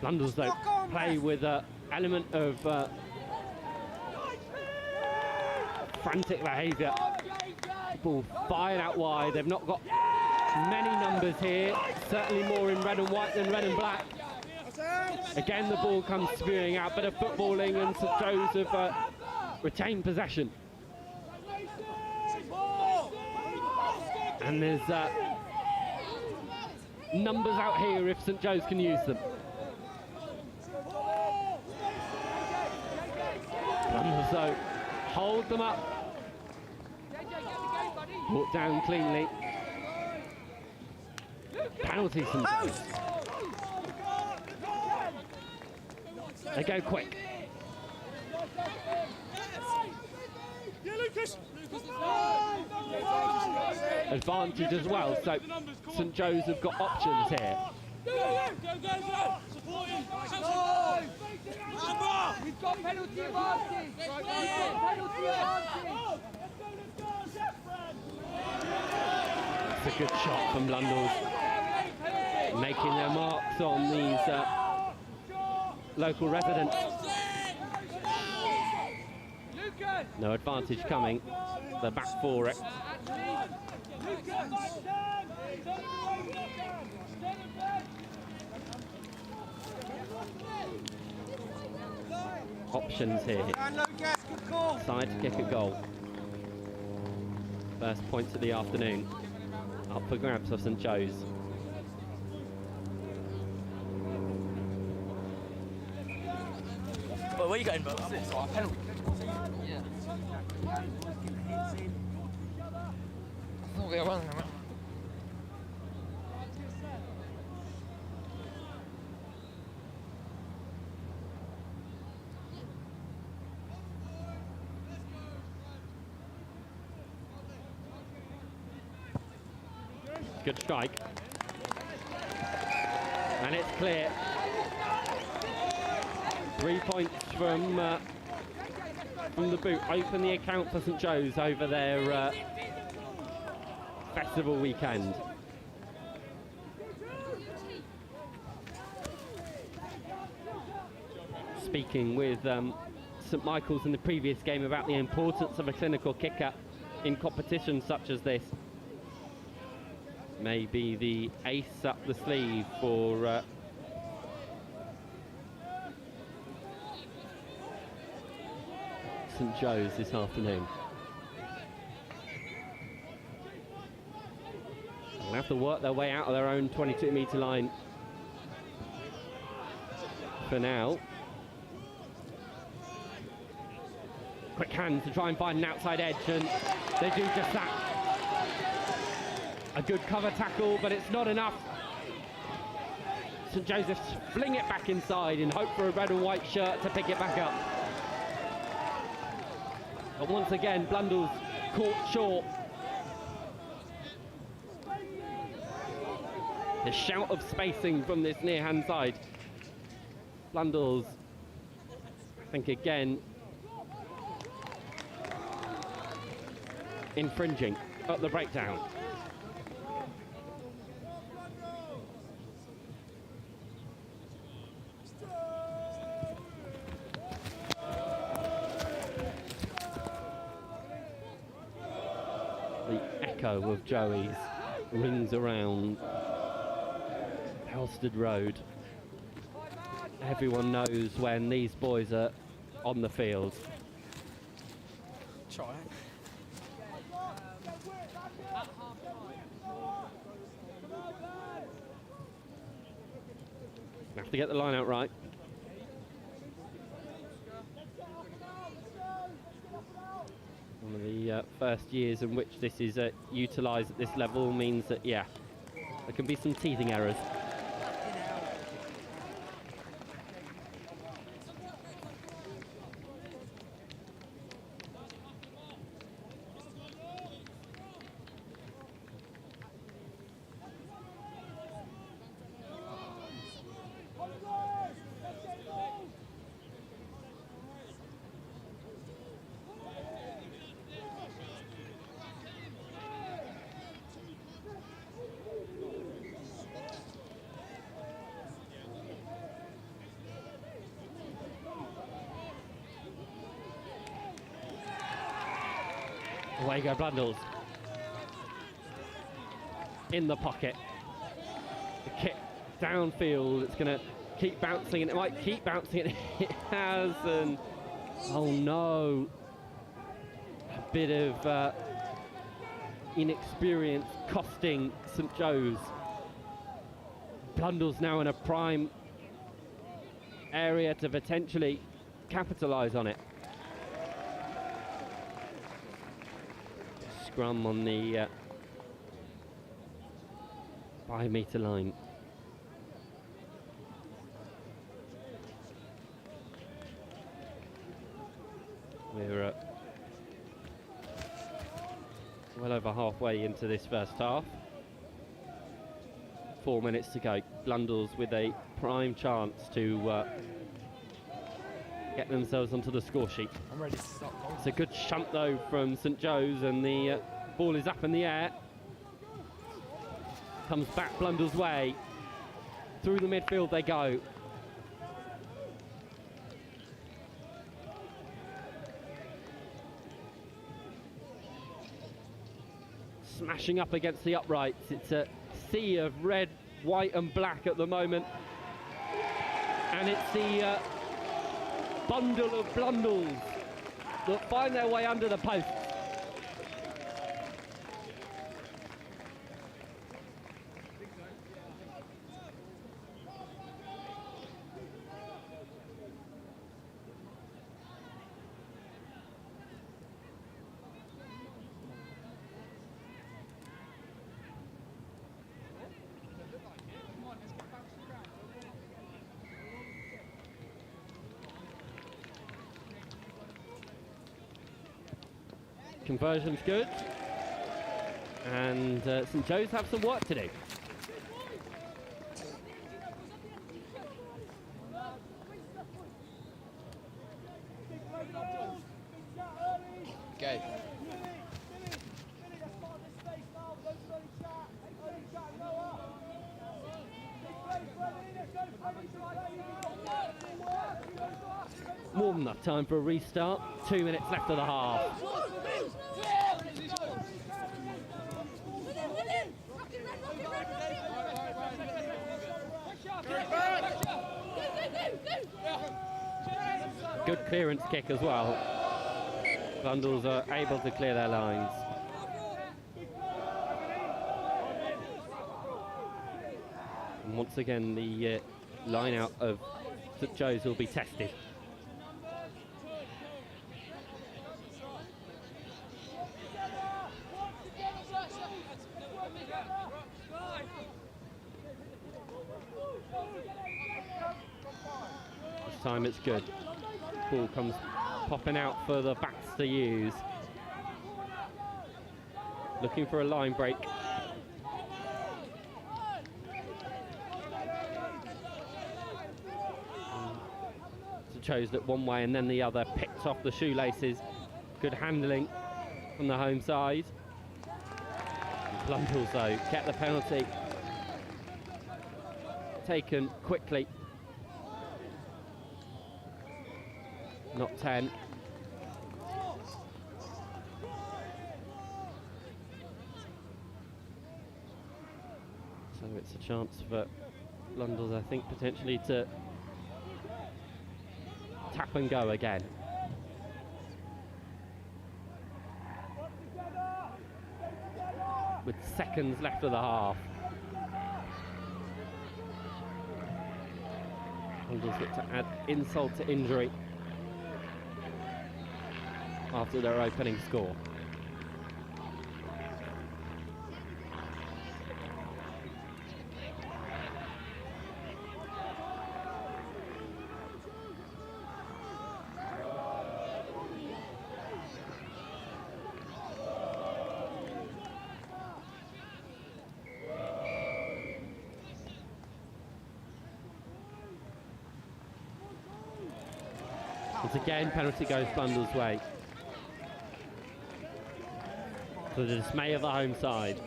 Blundells though play with an element of frantic behaviour. Ball fired out wide. They've not got many numbers here, certainly more in red and white than red and black. Again, the ball comes spewing out, bit of footballing, and St Joe's have retained possession. And there's numbers out here if St Joe's can use them. Blundells though hold them up. Brought down cleanly. Penalty St Joe's. They go quick. Advantage as well, so St Joe's have got options here. We've got penalty advantage. Penalty advantage. It's a good shot from Blundells, making their marks on these local residents. No advantage coming. They're back for it. Options here. Side to kick a goal. First points of the afternoon. Up for grabs for St Joe's. Well, where are you going, bro? Penalty. Yeah. Oh, we're running around. Good strike. And it's clear. 3 points from the boot. Open the account for St Joe's over their festival weekend. Speaking with St Michael's in the previous game about the importance of a clinical kicker in competitions such as this. Maybe the ace up the sleeve for St Joe's this afternoon. They'll have to work their way out of their own 22-metre line for now. Quick hands to try and find an outside edge, and they do just that. A good cover tackle, but it's not enough. St Joseph's fling it back inside in hope for a red and white shirt to pick it back up. But once again, Blundells caught short. A shout of spacing from this near-hand side. Blundells, I think again, infringing at the breakdown. Of Joey's rings around Felsted Road. Everyone knows when these boys are on the field. Try it. Have to get the line out right. One of the first years in which this is utilised at this level means that, yeah, there can be some teething errors. Away go Blundells. In the pocket. The kick downfield. It's going to keep bouncing, and it might keep bouncing. And it has, and oh no. A bit of inexperience costing St Joe's. Blundells now in a prime area to potentially capitalise on it. Scrum on the 5 metre line. We're well over halfway into this first half. 4 minutes to go. Blundells with a prime chance to get themselves onto the score sheet. I'm ready to stop. It's a good shunt though from St Joe's, and the ball is up in the air. Comes back Blundells' way. Through the midfield they go. smashing up against the uprights. It's a sea of red, white and black at the moment. And it's the bundle of Blundells that find their way under the posts. Conversion's good, and St Joe's have some work to do. Okay. More than enough time for a restart. 2 minutes left of the half. Good clearance kick as well. Blundells are able to clear their lines. And once again, the line out of St Joe's will be tested. This time it's good. Ball comes popping out for the backs to use. Looking for a line break. Chose that one way and then the other, picked off the shoelaces. Good handling from the home side. Blundells though kept the penalty. Taken quickly. Not 10. So it's a chance for Blundells, I think, potentially to tap and go again. With seconds left of the half. Blundells look to add insult to injury after their opening score. Once again, penalty goes Blundells' way. To the dismay of the home side.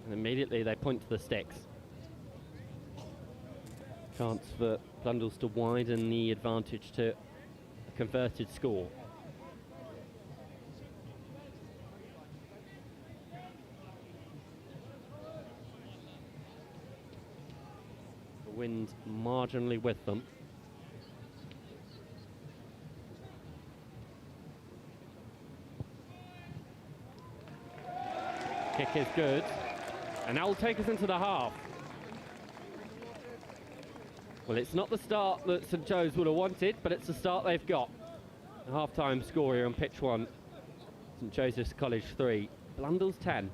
And immediately they point to the sticks. Chance for Blundells to widen the advantage to a converted score. The wind marginally with them. Kick is good, and that will take us into the half. Well, it's not the start that St Joe's would have wanted, but it's the start they've got. A half-time score here on pitch 1. St Joseph's College 3, Blundells 10.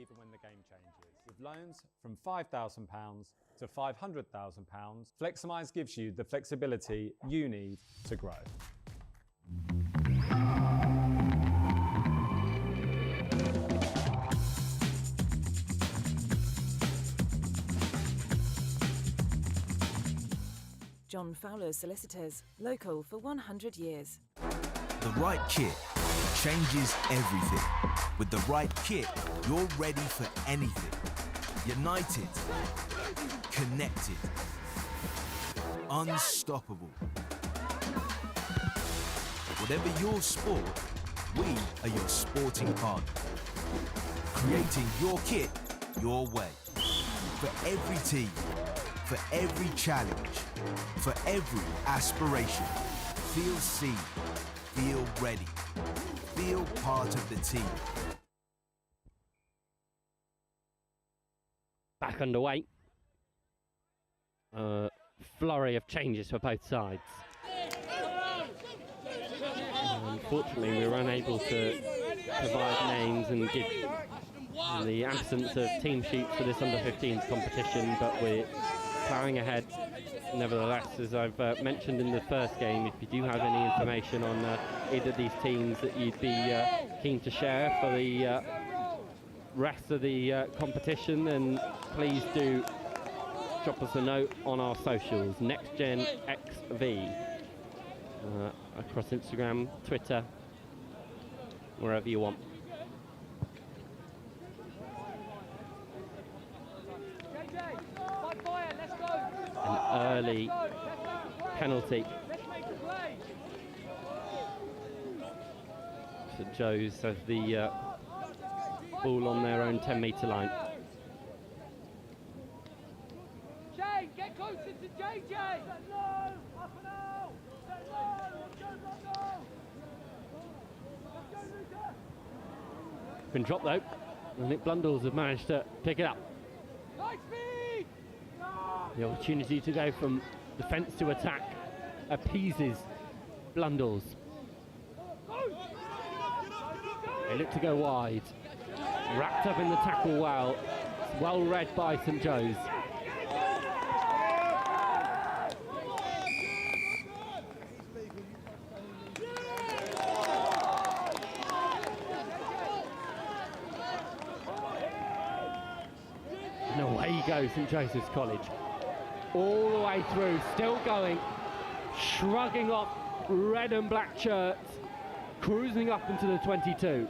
even when the game changes. With loans from £5,000 to £500,000, Fleximize gives you the flexibility you need to grow. John Fowler Solicitors, local for 100 years. The right kit changes everything. With the right kit, you're ready for anything. United, connected, unstoppable. Whatever your sport, we are your sporting partner. Creating your kit your way. For every team, for every challenge, for every aspiration. Feel seen, feel ready, feel part of the team. Back underway. Flurry of changes for both sides. Unfortunately, we were unable to provide names and give the absence of team sheets for this under-15s competition, but we're plowing ahead. Nevertheless, as I've mentioned in the first game, if you do have any information on either of these teams that you'd be keen to share for the rest of the competition, then please do drop us a note on our socials, NextGenXV, across Instagram, Twitter, wherever you want. An early penalty. St Joe's have the ball on their own 10-metre line. Jay, get closer to JJ! Been dropped though. I think Blundells have managed to pick it up. The opportunity to go from defence to attack appeases Blundells. They look to go wide. Wrapped up in the tackle well. It's well read by St Joe's. And away goes St Joseph's College. All the way through, still going, shrugging off red and black shirts, cruising up into the 22.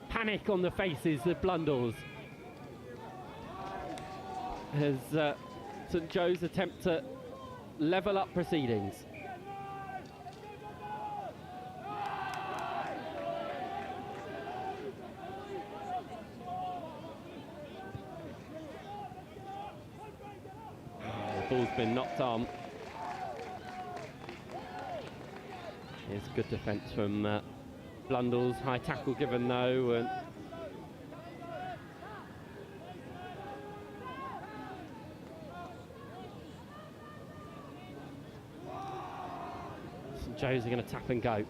Panic on the faces of Blundells as St Joe's attempt to level up proceedings. Ball's been knocked on. Here's good defence from Blundells. High tackle given though. And St Joe's are going to tap and go.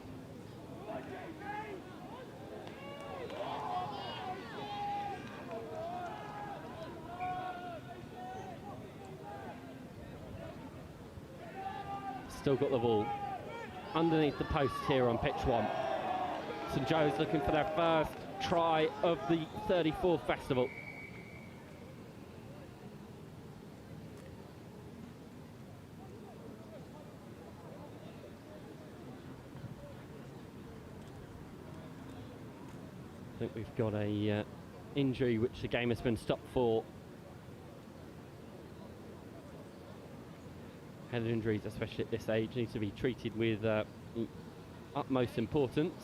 Still got the ball underneath the post here on pitch 1. St Joe's looking for their first try of the 34th festival. I think we've got a injury which the game has been stopped for. Head injuries, especially at this age, need to be treated with utmost importance.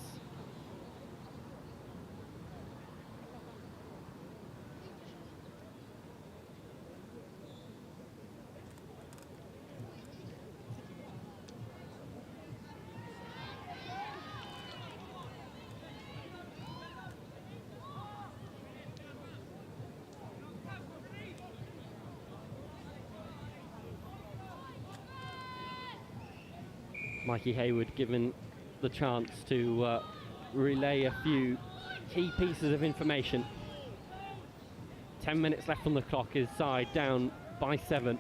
Mikey Hayward given the chance to relay a few key pieces of information. 10 minutes left on the clock. His side down by 7.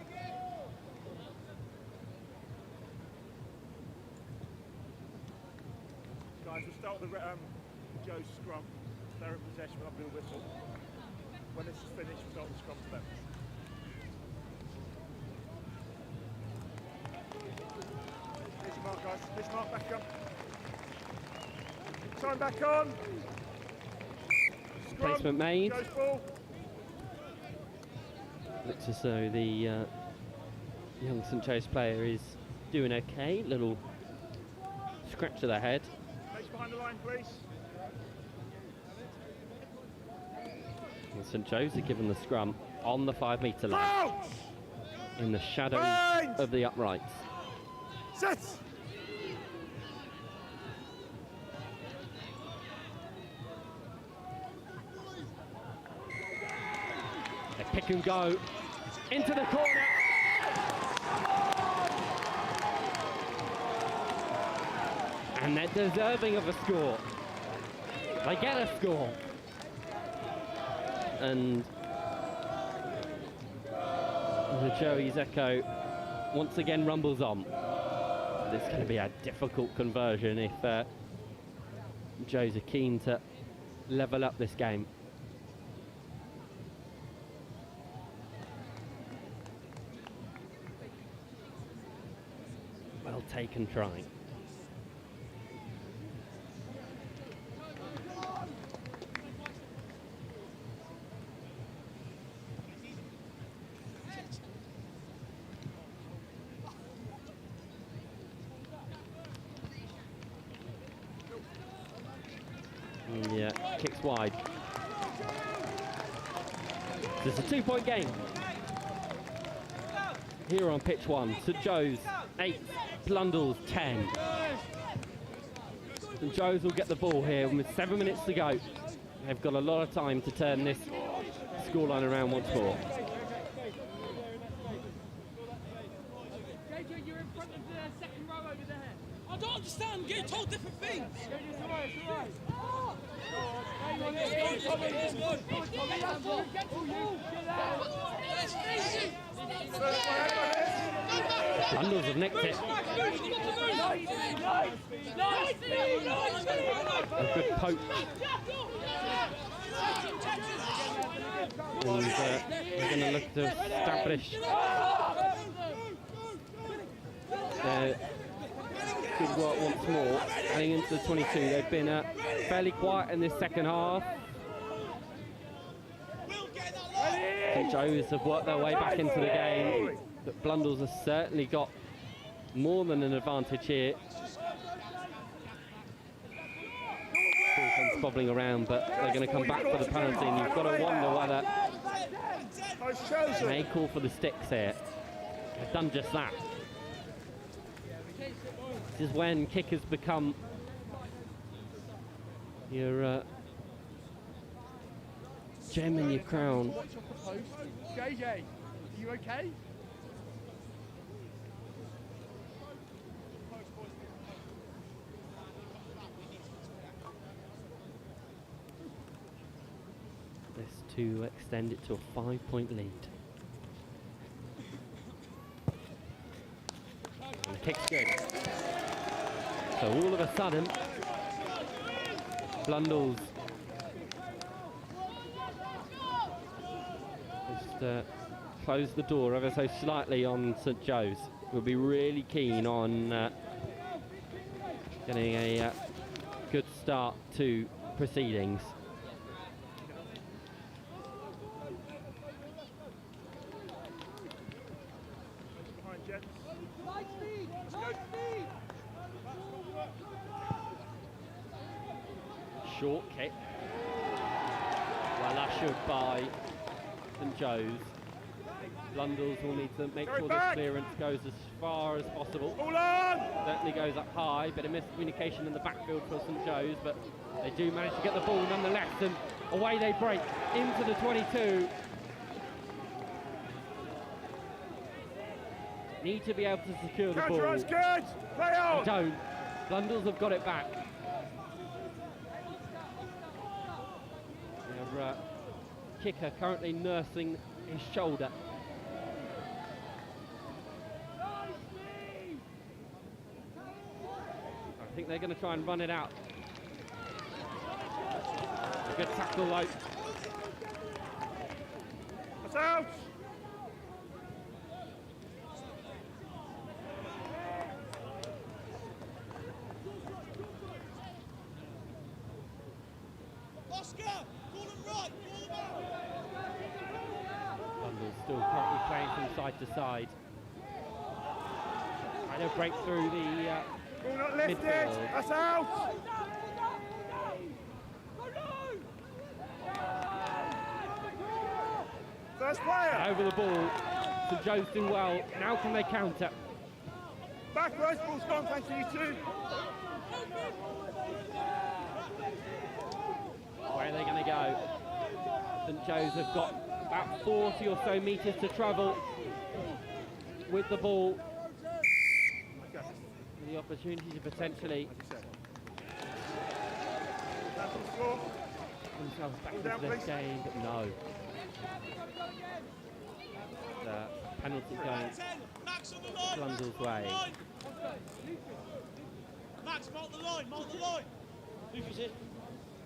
Guys, we'll start with the Joe's scrum. They're in possession, we'll do a whistle. When this is finished, we'll start the scrum for them. Here's your mark, guys. This mark, back up. Time back on. Scrum. Placement made. Joe's ball. Looks as though the young St Joe's player is doing okay. Little scratch to the head. Legs behind the line, please. And St Joe's are given the scrum on the 5 metre line. Out! In the shadow of the uprights. Set! They pick and go into the corner. And they're deserving of a score. They get a score. And the Joey's echo once again rumbles on. This is going to be a difficult conversion if Joes are keen to level up this game. Well taken try. Yeah, kicks wide. It's a 2-point game. Here on pitch 1, St Joe's 8, Blundells 10. St Joe's will get the ball here with 7 minutes to go. They've got a lot of time to turn this scoreline around once more. JJ, you're in front of the second row over there. I don't understand. I'm getting told different things. It's alright, it's alright. Blundells have nicked it. A good poke. And we're going to look to establish good work once more. Heading into the 22, they've been fairly quiet in this second half. St Joe's have worked their way back into the game, but Blundells have certainly got more than an advantage here. Ball's bobbling around, but they're going to come back for the penalty, and you've got to wonder whether they may call for the sticks here. They've done just that. This is when kickers become your gem in your crown. JJ, are you okay? This to extend it to a 5-point lead. And the kick's good. So all of a sudden, Blundells just close the door ever so slightly on St Joe's. We'll be really keen on getting a good start to proceedings. Short kick. Well ushered by St Joe's. Blundells will need to make sure this clearance goes as far as possible. Certainly goes up high, bit of miscommunication in the backfield for St Joe's, but they do manage to get the ball nonetheless, and away they break into the 22. Need to be able to secure the ball. Good. Play on. They don't. Blundells have got it back. They're kicker currently nursing his shoulder. I think they're going to try and run it out. A good tackle though. That's out! Blundell's still currently playing from side to side. Trying to break through the Ball not lifted! midfield. That's out! First player! Over the ball. St Joe's do well. Now can they counter? Backwards, ball's gone, thanks to you two. Where are they going to go? St Joe's have got about 40 or so metres to travel with the ball. The opportunity to potentially themselves back into this game, but no. The penalty going Blundell's way. Max, mark the line, mark the line. Who's it?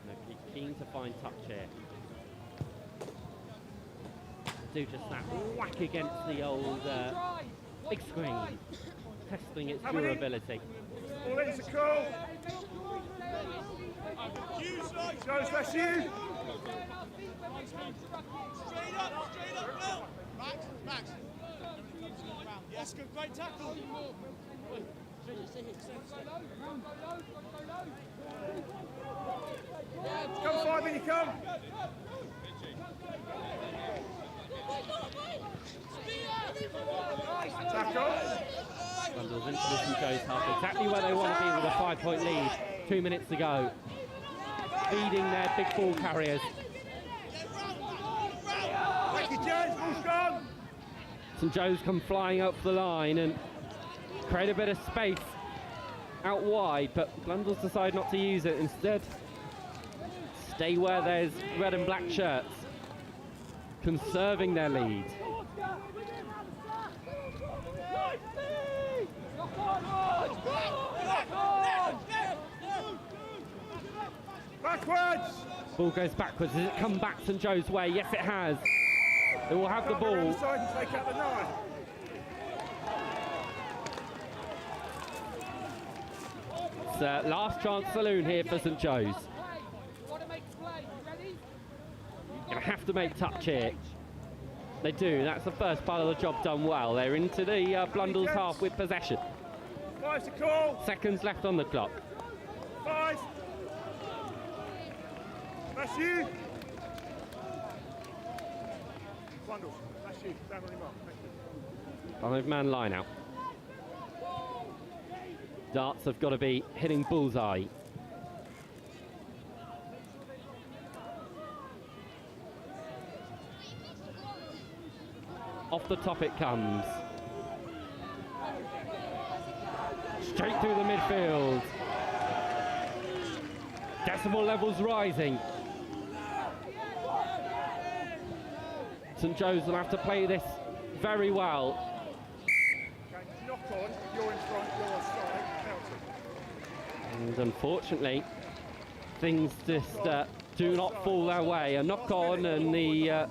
Nobody keen to find touch here. Do just that whack against the old big screen, testing its durability. All in, it's a call. Joe, that's you. Straight up, Will. Max. Yes, good, great tackle. Come five when you come. Tackle. Blundell's into the St Joe's half, exactly where they want to be with a 5-point lead. 2 minutes to go. Feeding their big ball carriers. Thank you, James. Ball's gone. St Joe's come flying up the line and create a bit of space out wide, but Blundell's decide not to use it. Instead, stay where there's red and black shirts, conserving their lead. Backwards! Ball goes backwards. Has it come back St Joe's way? Yes, it has. They will have the ball. Inside and take out the nine. It's last chance saloon here for St Joe's. Going to have to make touch here. They do. That's the first part of the job done well. They're into the Blundells half with possession. 5's to call. Seconds left on the clock. 5. That's you. Blundell, that's you. Stand on your mark. Thank you. 5-man line out. Darts have got to be hitting bullseye. Off the top it comes. Straight through the midfield. Decimal levels rising. St Joe's will have to play this very well. Okay, knock on. You're in front, you're offside. Penalty. And unfortunately, things just do not fall their way. A knock on and the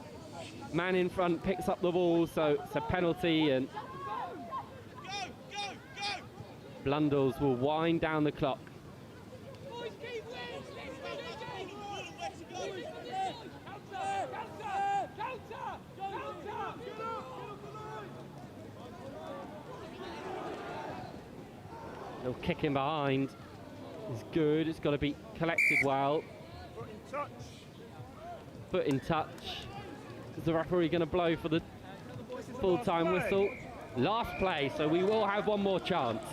man in front picks up the ball, so it's a penalty, and Blundells will wind down the clock. Little kick in behind is good. It's got to be collected well. Foot in touch. Foot in touch. Is the referee going to blow for the full-time whistle? Last play, so we will have one more chance.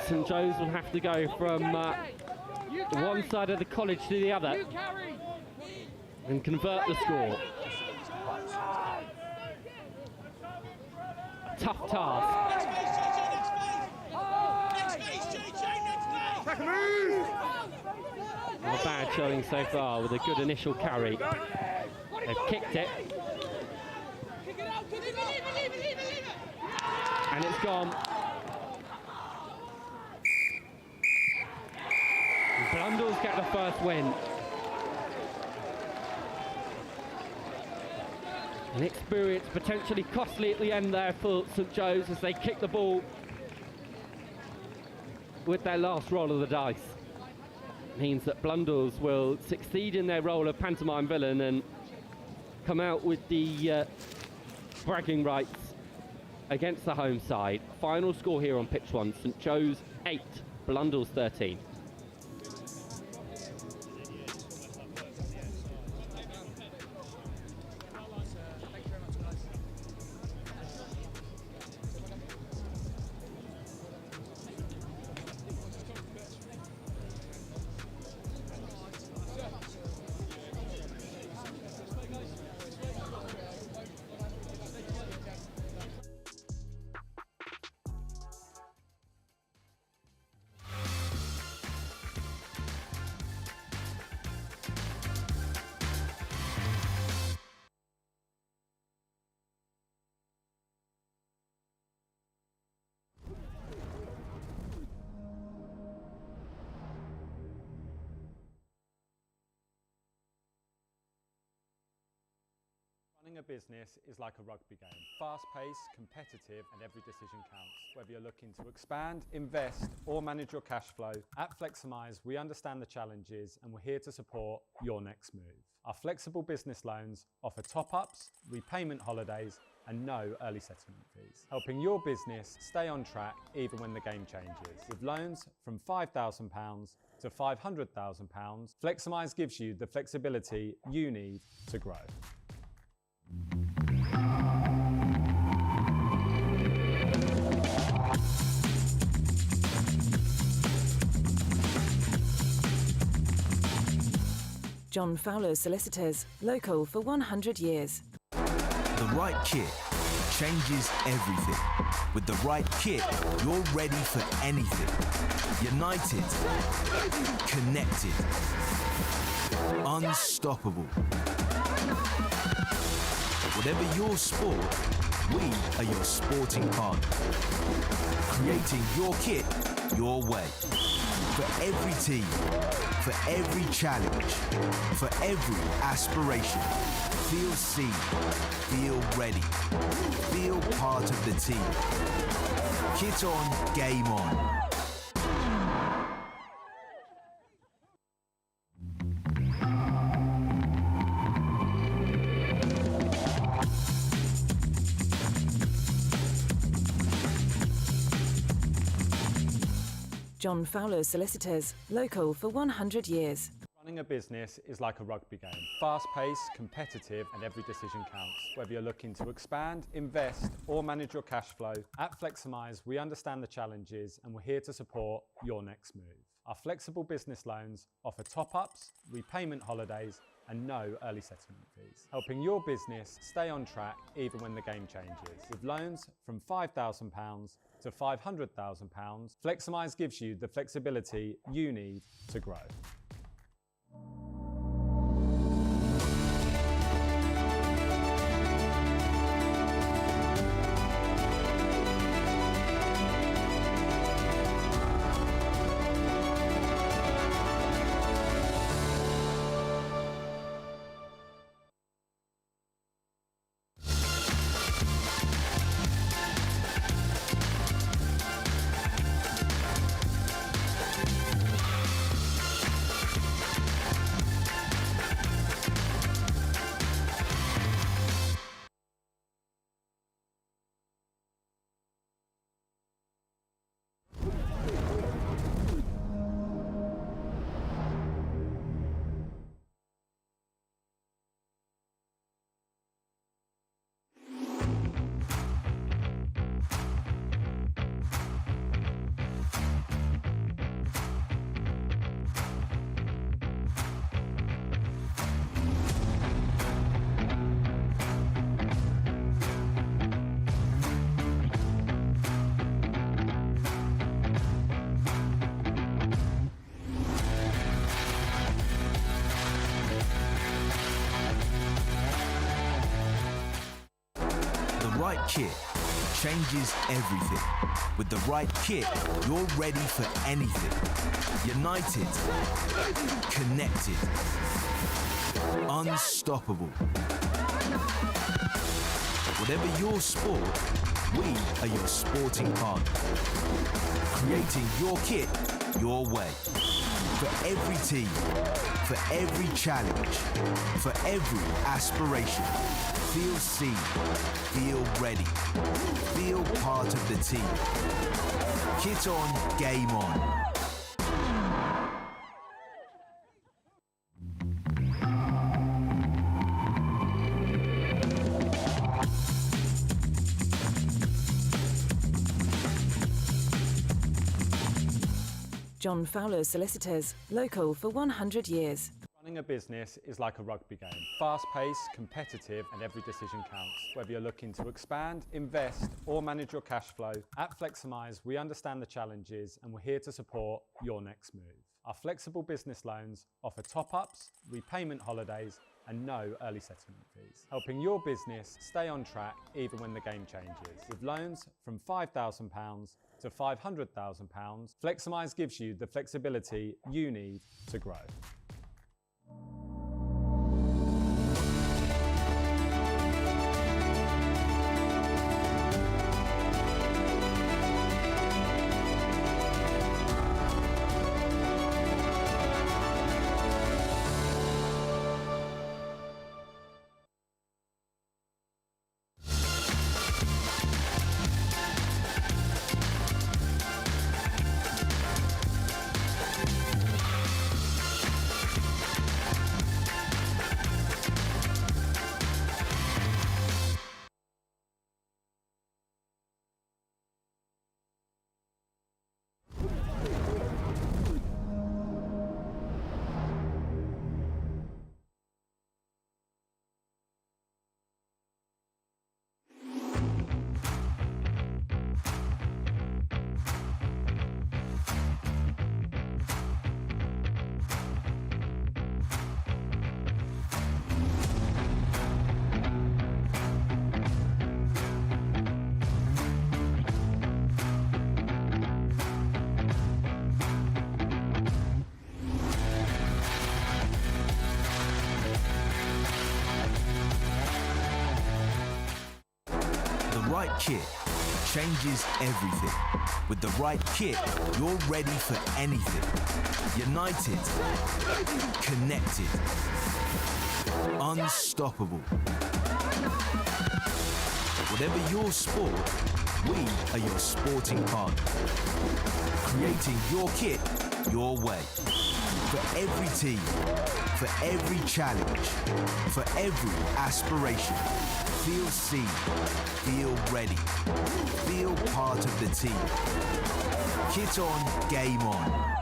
St Joe's will have to go from one side of the college to the other and convert the score. Tough task. Not a bad showing so far with a good initial carry. They've kicked it. And it's gone. Blundells get the first win. An experience potentially costly at the end there for St Joe's as they kick the ball with their last roll of the dice. Means that Blundells will succeed in their role of pantomime villain and come out with the bragging rights against the home side. Final score here on pitch 1, St Joe's 8, Blundells 13. Running a business is like a rugby game. Fast-paced, competitive, and every decision counts. Whether you're looking to expand, invest, or manage your cash flow, at Fleximize, we understand the challenges and we're here to support your next move. Our flexible business loans offer top-ups, repayment holidays, and no early settlement fees, helping your business stay on track even when the game changes. With loans from £5,000 to £500,000, Fleximize gives you the flexibility you need to grow. John Fowler Solicitors, local for 100 years. The right kit changes everything. With the right kit, you're ready for anything. United, connected, unstoppable. Whatever your sport, we are your sporting partner. Creating your kit your way. For every team, for every challenge, for every aspiration. Feel seen, feel ready, feel part of the team. Kit on, game on. John Fowler Solicitors, local for 100 years. Running a business is like a rugby game. Fast-paced, competitive, and every decision counts. Whether you're looking to expand, invest, or manage your cash flow, at Fleximize, we understand the challenges and we're here to support your next move. Our flexible business loans offer top-ups, repayment holidays, and no early settlement fees, helping your business stay on track even when the game changes. With loans from £5,000 to £500,000, Fleximize gives you the flexibility you need to grow. kit changes everything. With the right kit, you're ready for anything. United, connected, unstoppable. Whatever your sport, we are your sporting partner. Creating your kit, your way. For every team, for every challenge, for every aspiration. Feel seen, feel ready, feel part of the team. Kit on, game on. John Fowler Solicitors, local for 100 years. Running a business is like a rugby game. Fast-paced, competitive, and every decision counts. Whether you're looking to expand, invest, or manage your cash flow, at Fleximize, we understand the challenges and we're here to support your next move. Our flexible business loans offer top-ups, repayment holidays, and no early settlement fees, helping your business stay on track even when the game changes. With loans from £5,000 to £500,000, Fleximize gives you the flexibility you need to grow. Right kit changes everything. With the right kit, you're ready for anything. United, connected, unstoppable. Whatever your sport, we are your sporting partner. Creating your kit, your way. For every team, for every challenge, for every aspiration. Feel seen, feel ready, feel part of the team. Kit on, game on.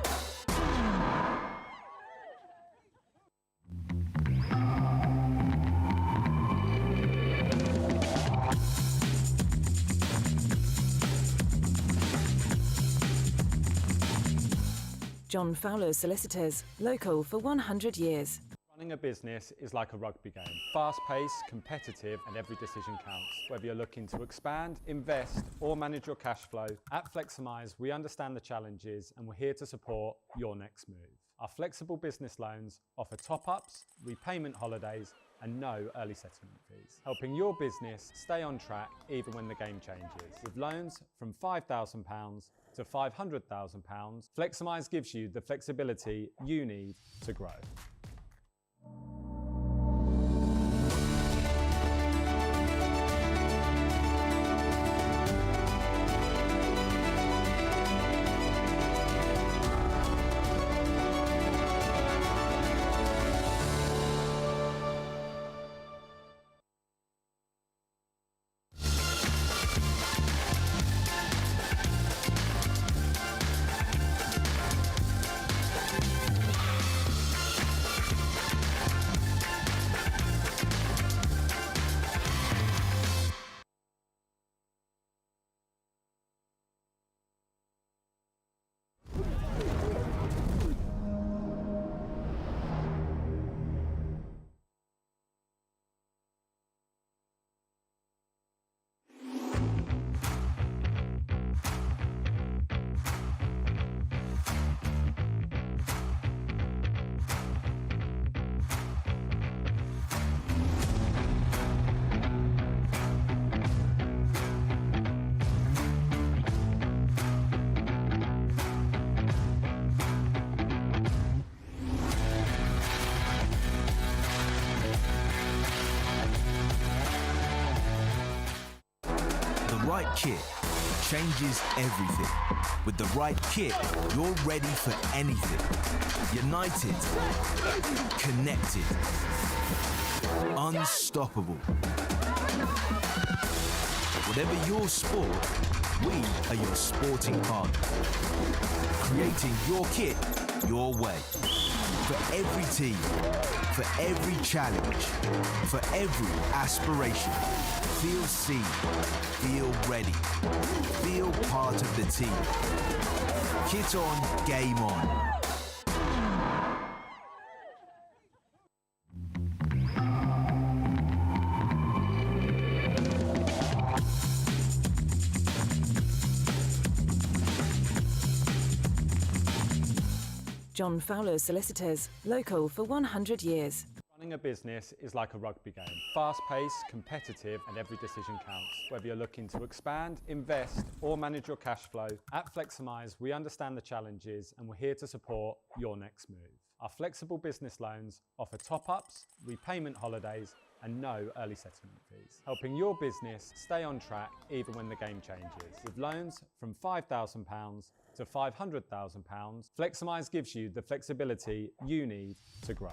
John Fowler Solicitors, local for 100 years. Running a business is like a rugby game. Fast-paced, competitive, and every decision counts. Whether you're looking to expand, invest, or manage your cash flow, at Fleximize, we understand the challenges and we're here to support your next move. Our flexible business loans offer top-ups, repayment holidays, and no early settlement fees, helping your business stay on track even when the game changes. With loans from £5,000 to £500,000, Fleximize gives you the flexibility you need to grow. right kit changes everything. With the right kit, you're ready for anything. United, connected, unstoppable. Whatever your sport, we are your sporting partner. Creating your kit, your way. For every team, for every challenge, for every aspiration. Feel seen, feel ready, feel part of the team. Kit on, game on. John Fowler Solicitors, local for 100 years. Running a business is like a rugby game. Fast-paced, competitive, and every decision counts. Whether you're looking to expand, invest, or manage your cash flow, at Fleximize, we understand the challenges and we're here to support your next move. Our flexible business loans offer top-ups, repayment holidays, and no early settlement fees, helping your business stay on track even when the game changes. With loans from £5,000 to £500,000, Fleximize gives you the flexibility you need to grow.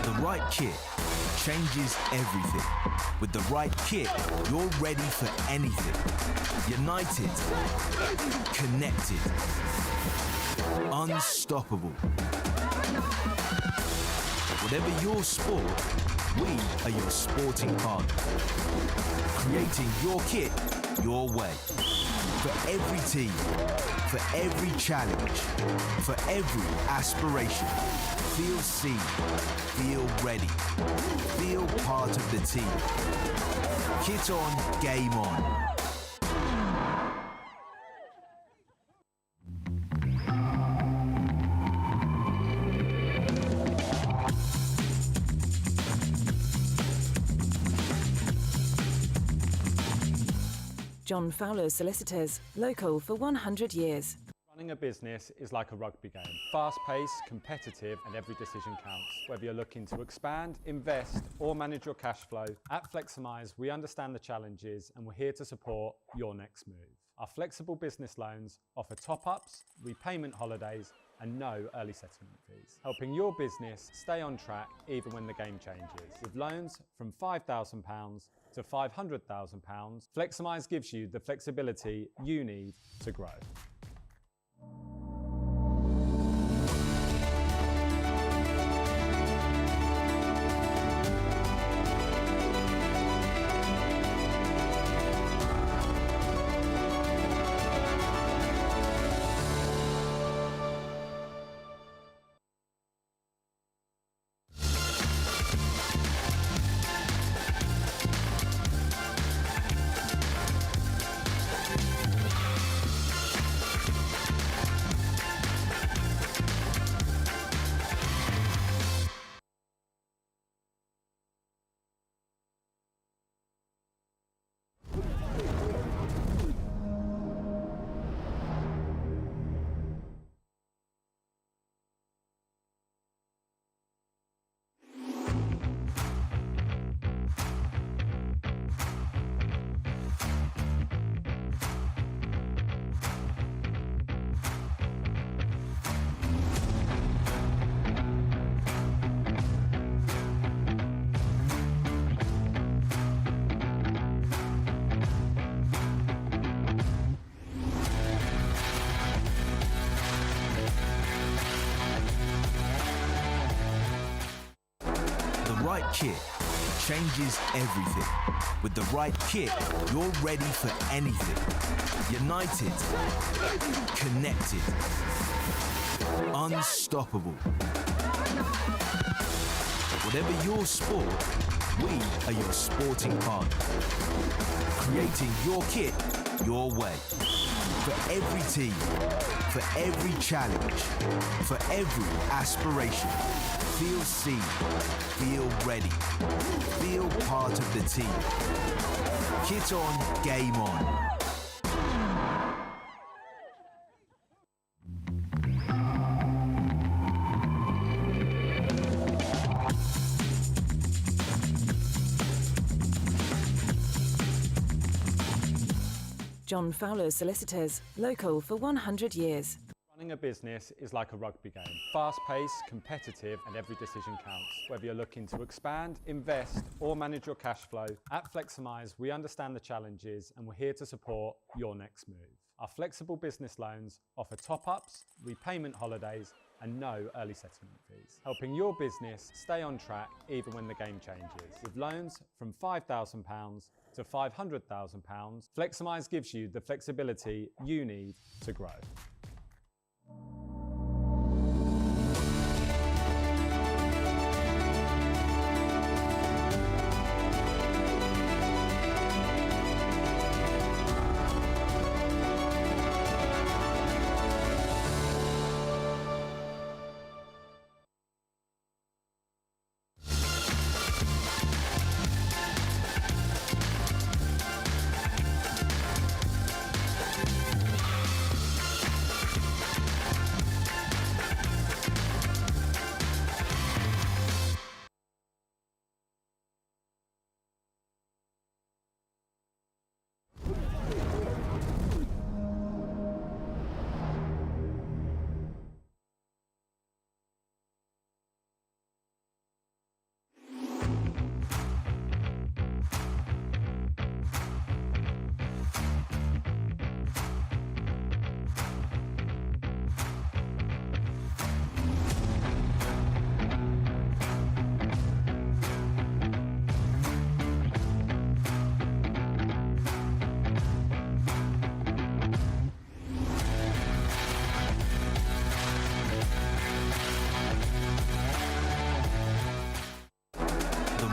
The right kit changes everything. With the right kit, you're ready for anything. United, connected, unstoppable. Whatever your sport, we are your sporting partner. Creating your kit, your way. For every team, for every challenge, for every aspiration. Feel seen, feel ready, feel part of the team. Kit on, game on. John Fowler Solicitors, local for 100 years. Running a business is like a rugby game. Fast-paced, competitive, and every decision counts. Whether you're looking to expand, invest, or manage your cash flow, at Fleximize, we understand the challenges and we're here to support your next move. Our flexible business loans offer top-ups, repayment holidays, and no early settlement fees, helping your business stay on track even when the game changes. With loans from £5,000 to £500,000, Fleximize gives you the flexibility you need to grow. right kit changes everything. With the right kit, you're ready for anything. United, connected, unstoppable. Whatever your sport, we are your sporting partner. Creating your kit, your way. For every team, for every challenge, for every aspiration. Feel seen, feel ready, feel part of the team. Kit on, game on. John Fowler Solicitors, local for 100 years. Running a business is like a rugby game. Fast-paced, competitive, and every decision counts. Whether you're looking to expand, invest, or manage your cash flow, at Fleximize, we understand the challenges and we're here to support your next move. Our flexible business loans offer top-ups, repayment holidays, and no early settlement fees, helping your business stay on track even when the game changes. With loans from £5,000 to £500,000, Fleximize gives you the flexibility you need to grow.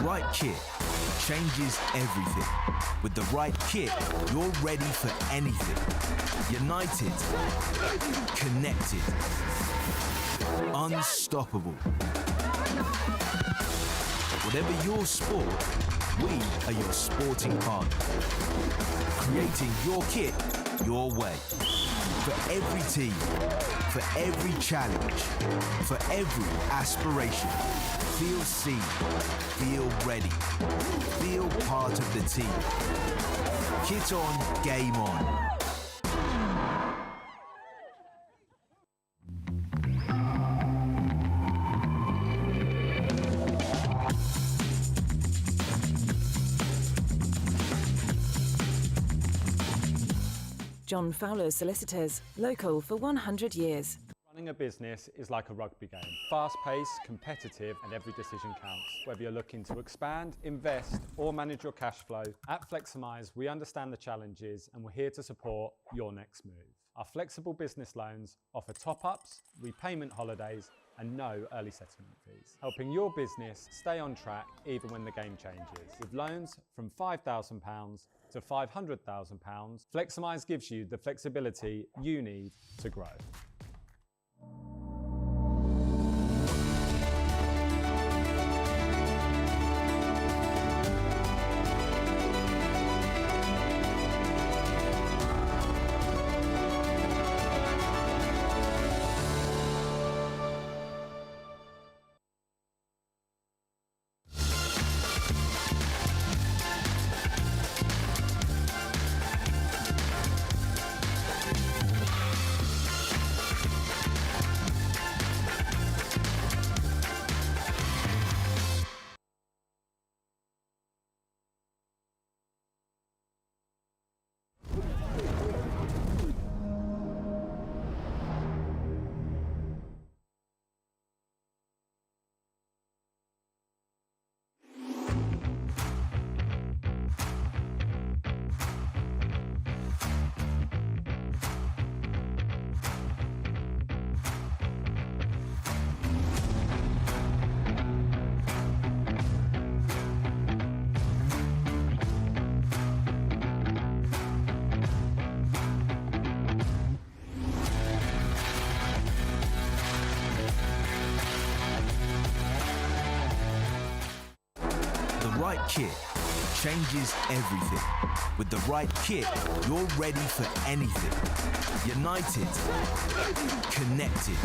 Right kit changes everything. With the right kit, you're ready for anything. United, connected, unstoppable. Whatever your sport, we are your sporting partner. Creating your kit, your way. For every team, for every challenge, for every aspiration. Feel seen, feel ready, feel part of the team. Kit on, game on. John Fowler Solicitors, local for 100 years. Running a business is like a rugby game. Fast-paced, competitive, and every decision counts. Whether you're looking to expand, invest, or manage your cash flow, at Fleximize, we understand the challenges and we're here to support your next move. Our flexible business loans offer top-ups, repayment holidays, and no early settlement fees, helping your business stay on track even when the game changes. With loans from £5,000 to £500,000, Fleximize gives you the flexibility you need to grow. right kit changes everything. With the right kit, you're ready for anything. United, connected,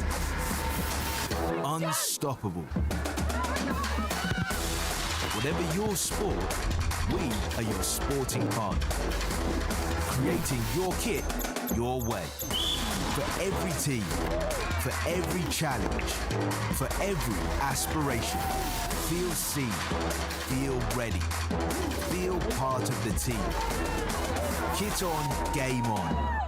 unstoppable. Whatever your sport, we are your sporting partner. Creating your kit your way. For every team, for every challenge, for every aspiration. Feel seen, feel ready, feel part of the team. Kit on, game on.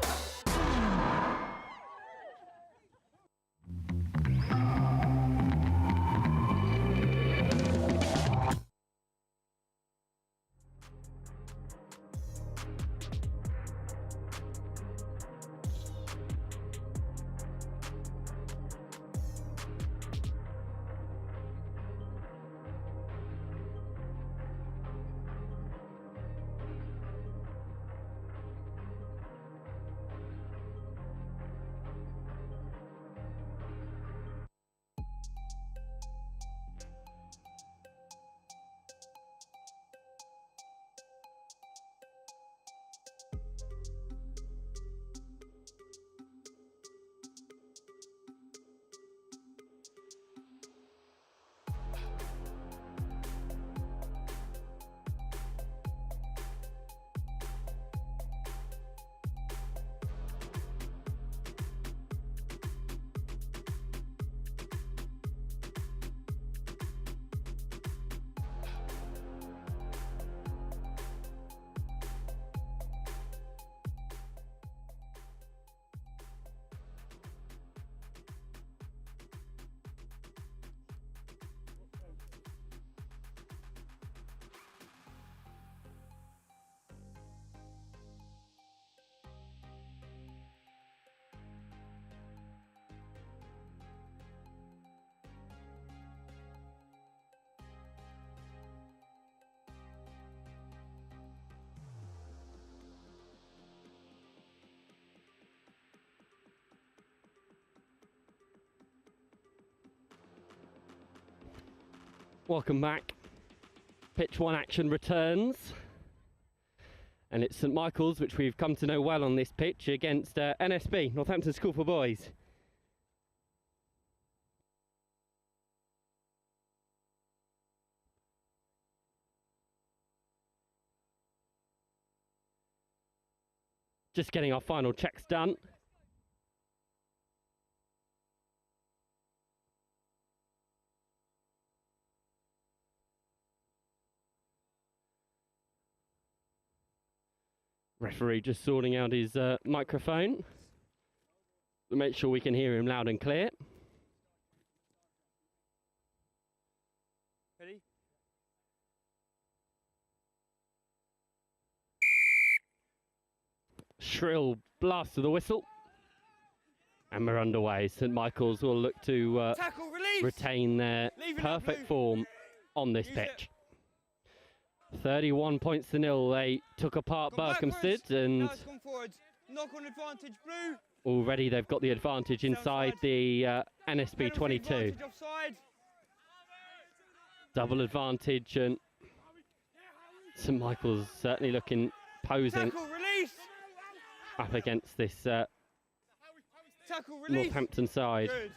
Welcome back. Pitch 1 action returns. And it's St Michael's, which we've come to know well on this pitch, against NSB, Northampton School for Boys. Just getting our final checks done. Referee just sorting out his microphone to make sure we can hear him loud and clear. Ready? Shrill blast of the whistle. And we're underway. St Michael's will look to retain their perfect form on this pitch. 31 points to 0. They took apart Berkhamsted, and knock on advantage, blue. Already they've got the advantage inside the NSB 22. Double advantage, and St Michael's certainly looking posing up against this Northampton side. Good.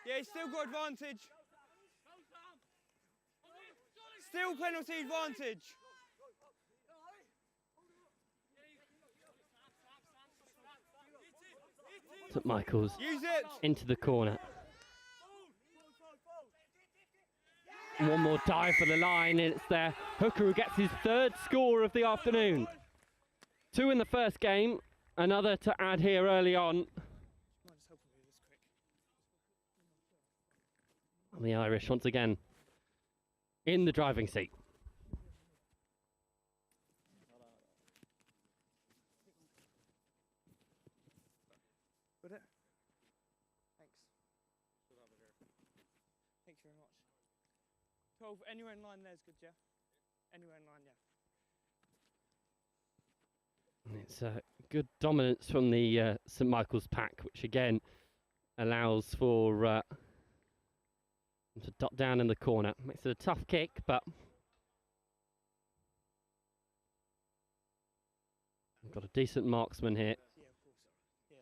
Yeah, he's still got advantage. Still penalty advantage. St Michael's into the corner. One more dive for the line, and it's their hooker who gets his third score of the afternoon. 2 in the first game, another to add here early on. And the Irish once again in the driving seat. Got it? Thanks. Thanks very much. 12, anywhere in line there's good, yeah? Anywhere in line, yeah. And it's good dominance from the St Michael's pack, which again allows for To dot down in the corner. Makes it a tough kick, but we've got a decent marksman here. Yeah, of course. Yeah.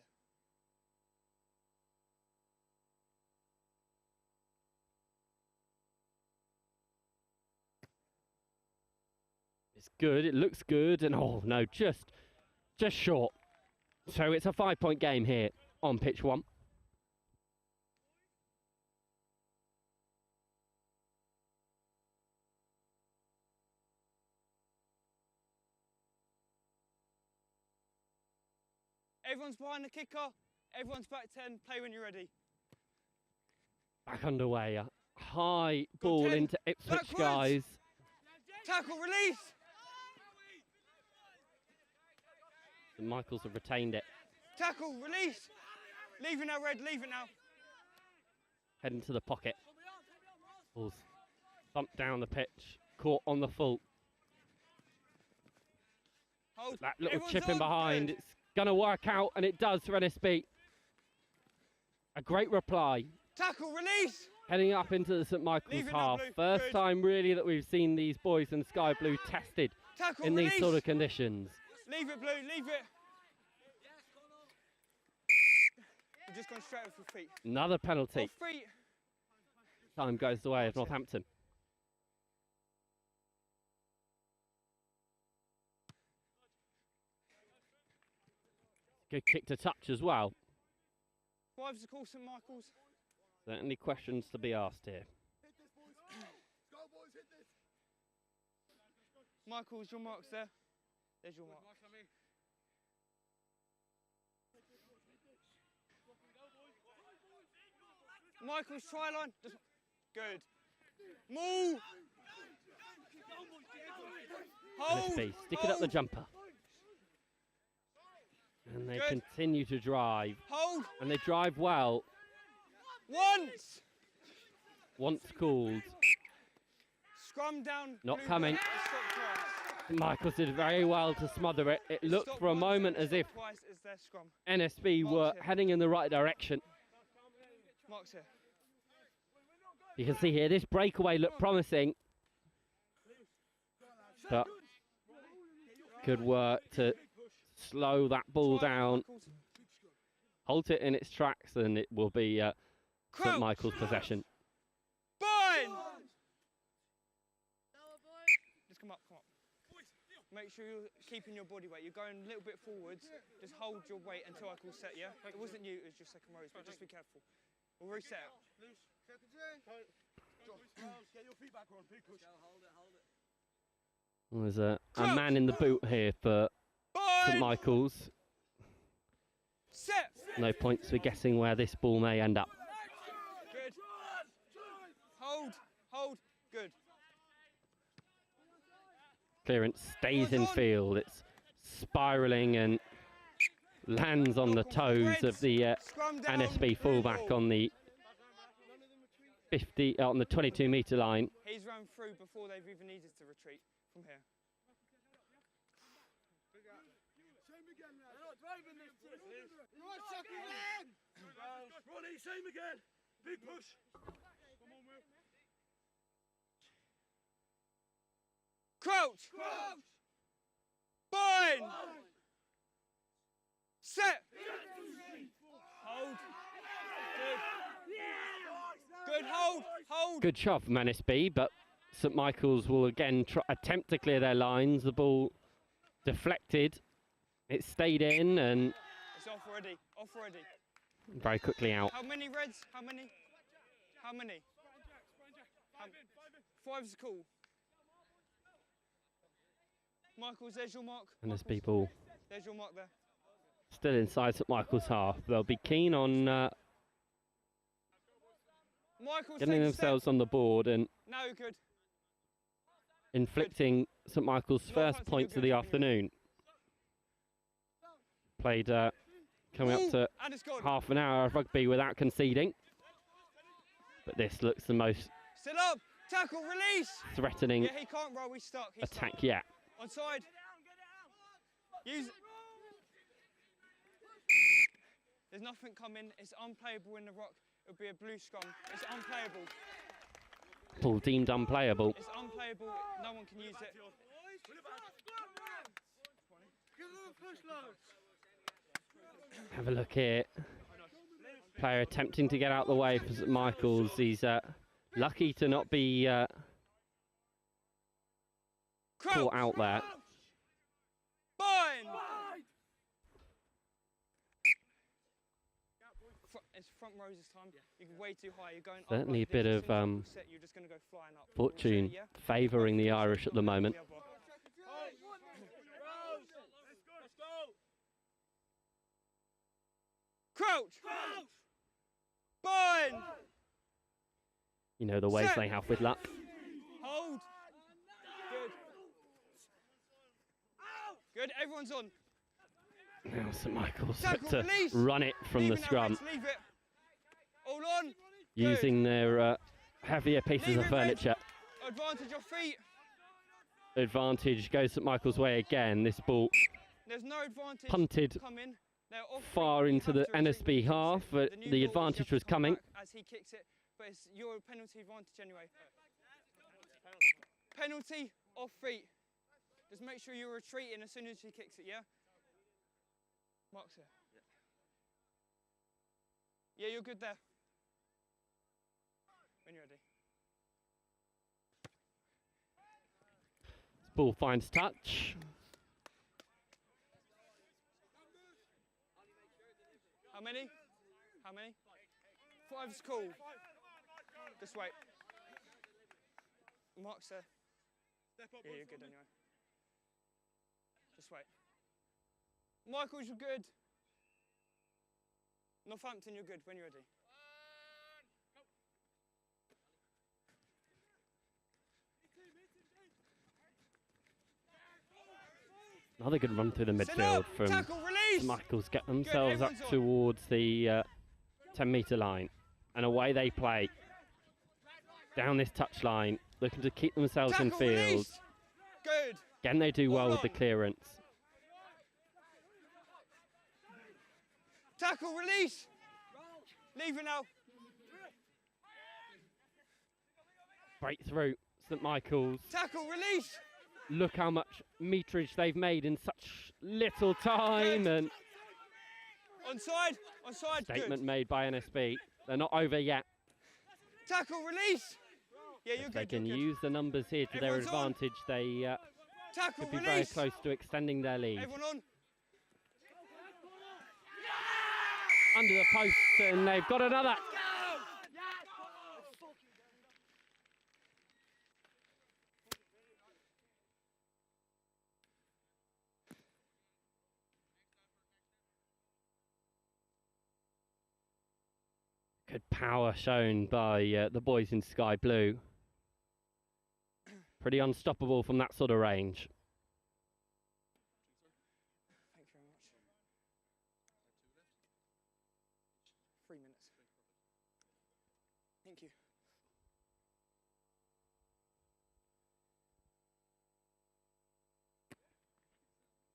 It's good, it looks good, and oh no, just short. So it's a 5-point game here on pitch 1. Everyone's behind the kicker. Everyone's back 10. Play when you're ready. Back underway. A high ball 10. into Ipswich, Backwards. guys. Tackle, release. St Michael's have retained it. Tackle, release. Leave it now, Red. Leave it now. Head into the pocket. Ball's bumped down the pitch. Caught on the full. Hold. That little Everyone's chip in on. behind. Good. It's going to work out, and it does for NSB. A great reply. Tackle, release. Heading up into the St Michael's Leave it now, half. Blue. First Good. time really that we've seen these boys in sky blue tested Tackle, in release. these sort of conditions. Leave it, Blue. Leave it. You're just going straight off your feet. Another penalty. Off feet. Time goes the way of Northampton. Good kick to touch as well. 5's the call, St Michael's. Certainly questions to be asked here. Michael's, your mark's there. There's your mark. Michael's try line. Just good. Move. Hold. NSB sticking up the jumper. And they continue to drive. Hold. And they drive well. Once. Once called. Scrum down. Not Blue coming. line, and stop twice. St Michael's did very well to smother it. It looked Stop for a once moment and as stop if twice is their scrum. NSB Mark's were here. heading in the right direction. Mark's here. You can see here, this breakaway looked promising. But good work to slow that ball down. Halt it in its tracks and it will be St Michael's possession. Bind! Just come up, come up. Make sure you're keeping your body weight. You're going a little bit forwards. Just hold your weight until I call set, yeah? It wasn't you, it was your second rows, but just be careful. We'll reset it. Get your feet back on, big push. There's a man in the boot here for St Michael's. Set! No points for guessing where this ball may end up. Good. Hold, hold, good. Clearance stays in field. It's spiralling and lands on the toes of the NSB fullback on the 22-metre line. He's run through before they've even needed to retreat from here. Ronnie, same again. Big push. Crouch. Bind. Set. Hold. Good. Good, hold, hold. Good shot from NSB, but St Michael's will again attempt to clear their lines. The ball deflected. It stayed in and It's off already, off already. very quickly out. How many reds? How many? How many? 5's cool. Michael's, there's your mark. NSB ball There's your mark there. still inside St Michael's half. They'll be keen on Michael's getting themselves on the board and No, good. inflicting St Michael's first points of the afternoon. Played coming up to And it's gone. half an hour of rugby without conceding. But this looks the most Still up. Tackle, release. threatening Yeah, he can't roll. He's stuck. He's attack stuck. yet. Onside. Use it. There's nothing coming. It's unplayable in the rock. It'll be a blue scrum. It's unplayable. Ball deemed unplayable. It's unplayable. No one can use it. Have a look here. Player attempting to get out the way for St Michael's. He's lucky to not be caught out there. It's front rows this time. You're way too high. You're going Certainly up a bit of you're just going to go flying up. fortune favouring the Irish at the moment. Crouch! Bind! You know the ways they have with luck. Hold! Good. Good, everyone's on. Now St Michael's Tackle, set to release. run it from Leave the it now, scrum, Rex, leave it. All on. using their heavier pieces Leave of it, Rex. furniture. Advantage of feet. Advantage goes St Michael's way again. This ball There's no advantage punted coming. They're off far feet. You into have the to retreat. NSB half, but new the ball, you advantage have to was come coming. back as he kicks it, but it's your penalty advantage anyway. Penalty off feet. Just make sure you're retreating as soon as he kicks it, yeah? Mark's here. Yeah, you're good there. When you're ready. This ball finds touch. How many? How many? Five's cool. Just wait. Mark's there. Yeah, you're good anyway. Just wait. Michaels, you're good. Northampton, you're good when you're ready. Another good run through the midfield from St Michael's. Get themselves up towards the 10-metre line. And away they play. Down this touchline, looking to keep themselves in field. Good. Again, they do well with the clearance. Tackle, release. Leave it now. Breakthrough, St Michael's. Tackle, release. Look how much meterage they've made in such little time. Good. And Onside, onside, statement good. made by NSB. They're not over yet. Tackle, release. Yeah, you're If good. they can you're use the numbers here to Everyone's their on. advantage, they Tackle, could be release. very close to extending their lead. Everyone on. Under the post, and they've got another. Good power shown by the boys in sky blue. Pretty unstoppable from that sort of range. Thank you very much. 3 minutes. Thank you.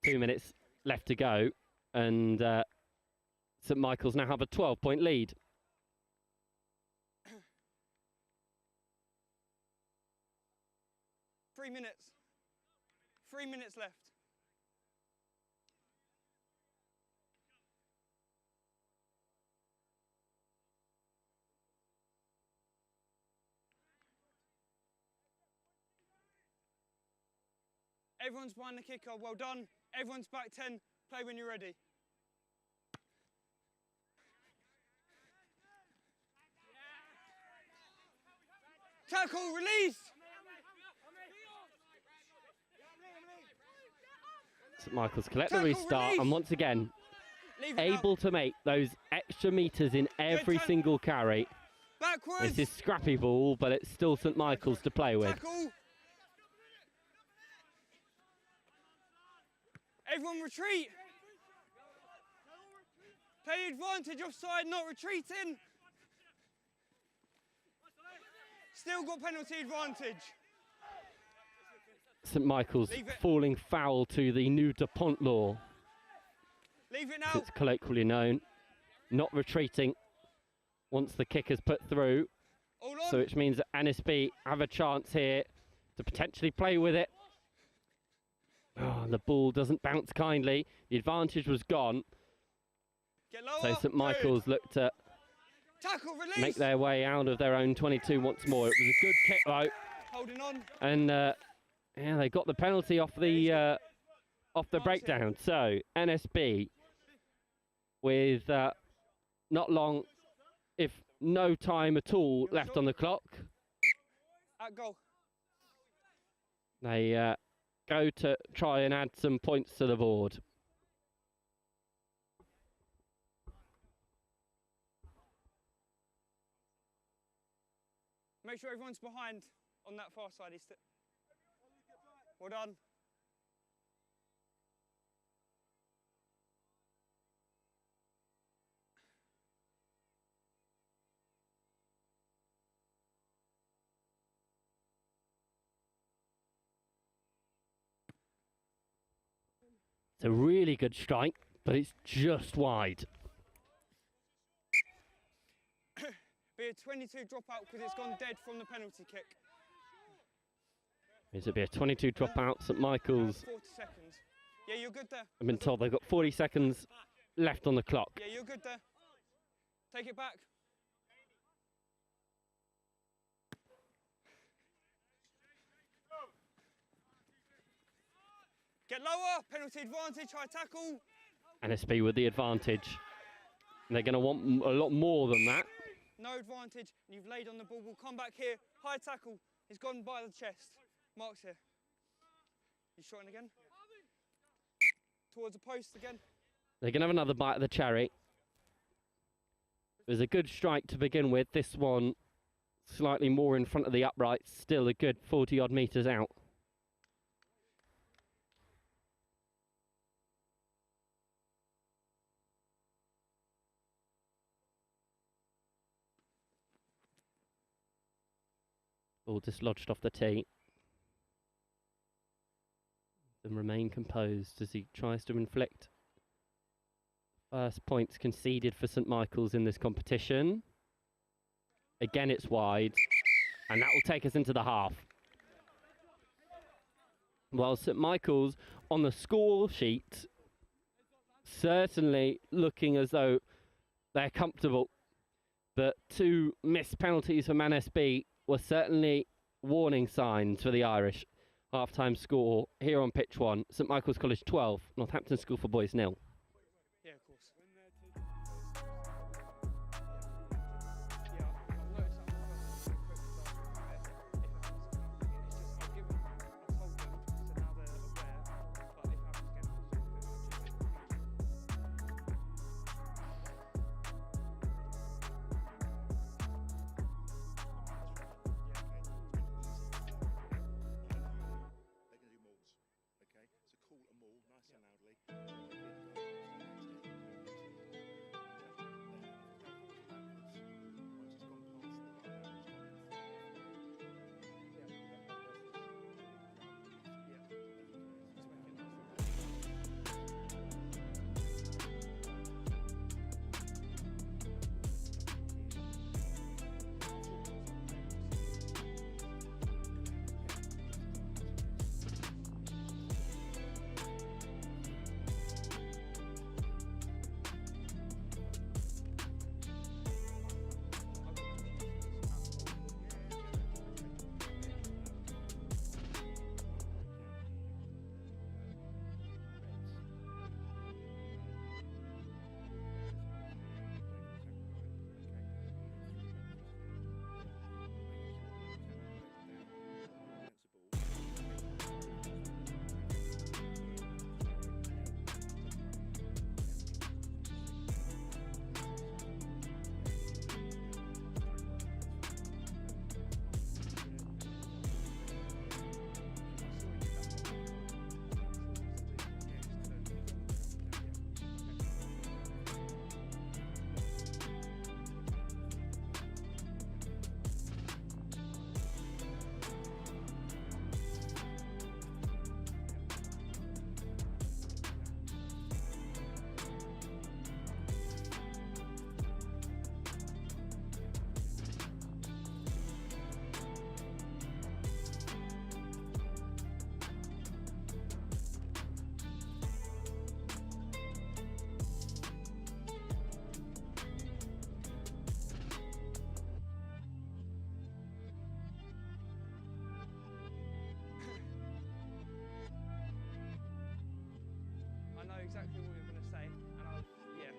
Two minutes left to go, and St Michael's now have a 12-point lead. Three minutes. 3 minutes left. Everyone's behind the kicker. Well done. Everyone's back 10. Play when you're ready. Tackle, release. St Michael's collect the Tackle, restart, release. and once again, Leave it able to make those extra meters in every turn. single carry. Backwards. This is scrappy ball, but it's still St Michael's to play with. Tackle. Everyone retreat. Play advantage offside, not retreating. Still got penalty advantage. St Michael's Leave it. falling foul to the new DuPont law, Leave it as now. it's colloquially known. Not retreating once the kick is put through. All so which means that NSB have a chance here to potentially play with it. Oh, the ball doesn't bounce kindly. The advantage was gone. So St Michael's looked to make their way out of their own 22 once more. It was a good kick though. Holding on. And yeah, they got the penalty off the breakdown. So NSB with not long, if no time at all left on the clock. At goal. They go to try and add some points to the board. Make sure everyone's behind on that far side. Well done. It's a really good strike, but it's just wide. Be a 22 dropout because it's gone dead from the penalty kick. It'll be a 22 dropout. St Michael's. 40 seconds. Yeah, you're good there. I've been told they've got 40 seconds left on the clock. Yeah, you're good there. Take it back. Get lower, penalty advantage, high tackle. NSB with the advantage. And they're going to want a lot more than that. No advantage, and you've laid on the ball. We'll come back here, high tackle. He's gone by the chest. Mark's here. You shotting again? Towards the post again. They're going to have another bite of the cherry. It was a good strike to begin with. This one slightly more in front of the uprights. Still a good 40 odd metres out. Ball dislodged off the tee. And remain composed as he tries to inflict first points conceded for St Michael's in this competition. Again, it's wide, and that will take us into the half. While St Michael's on the score sheet certainly looking as though they're comfortable. But two missed penalties from NSB were certainly warning signs for the Irish. Half-time score here on pitch 1. St Michael's College 12, Northampton School for Boys 0. Yeah, of course. exactly what you're going to say, and yeah.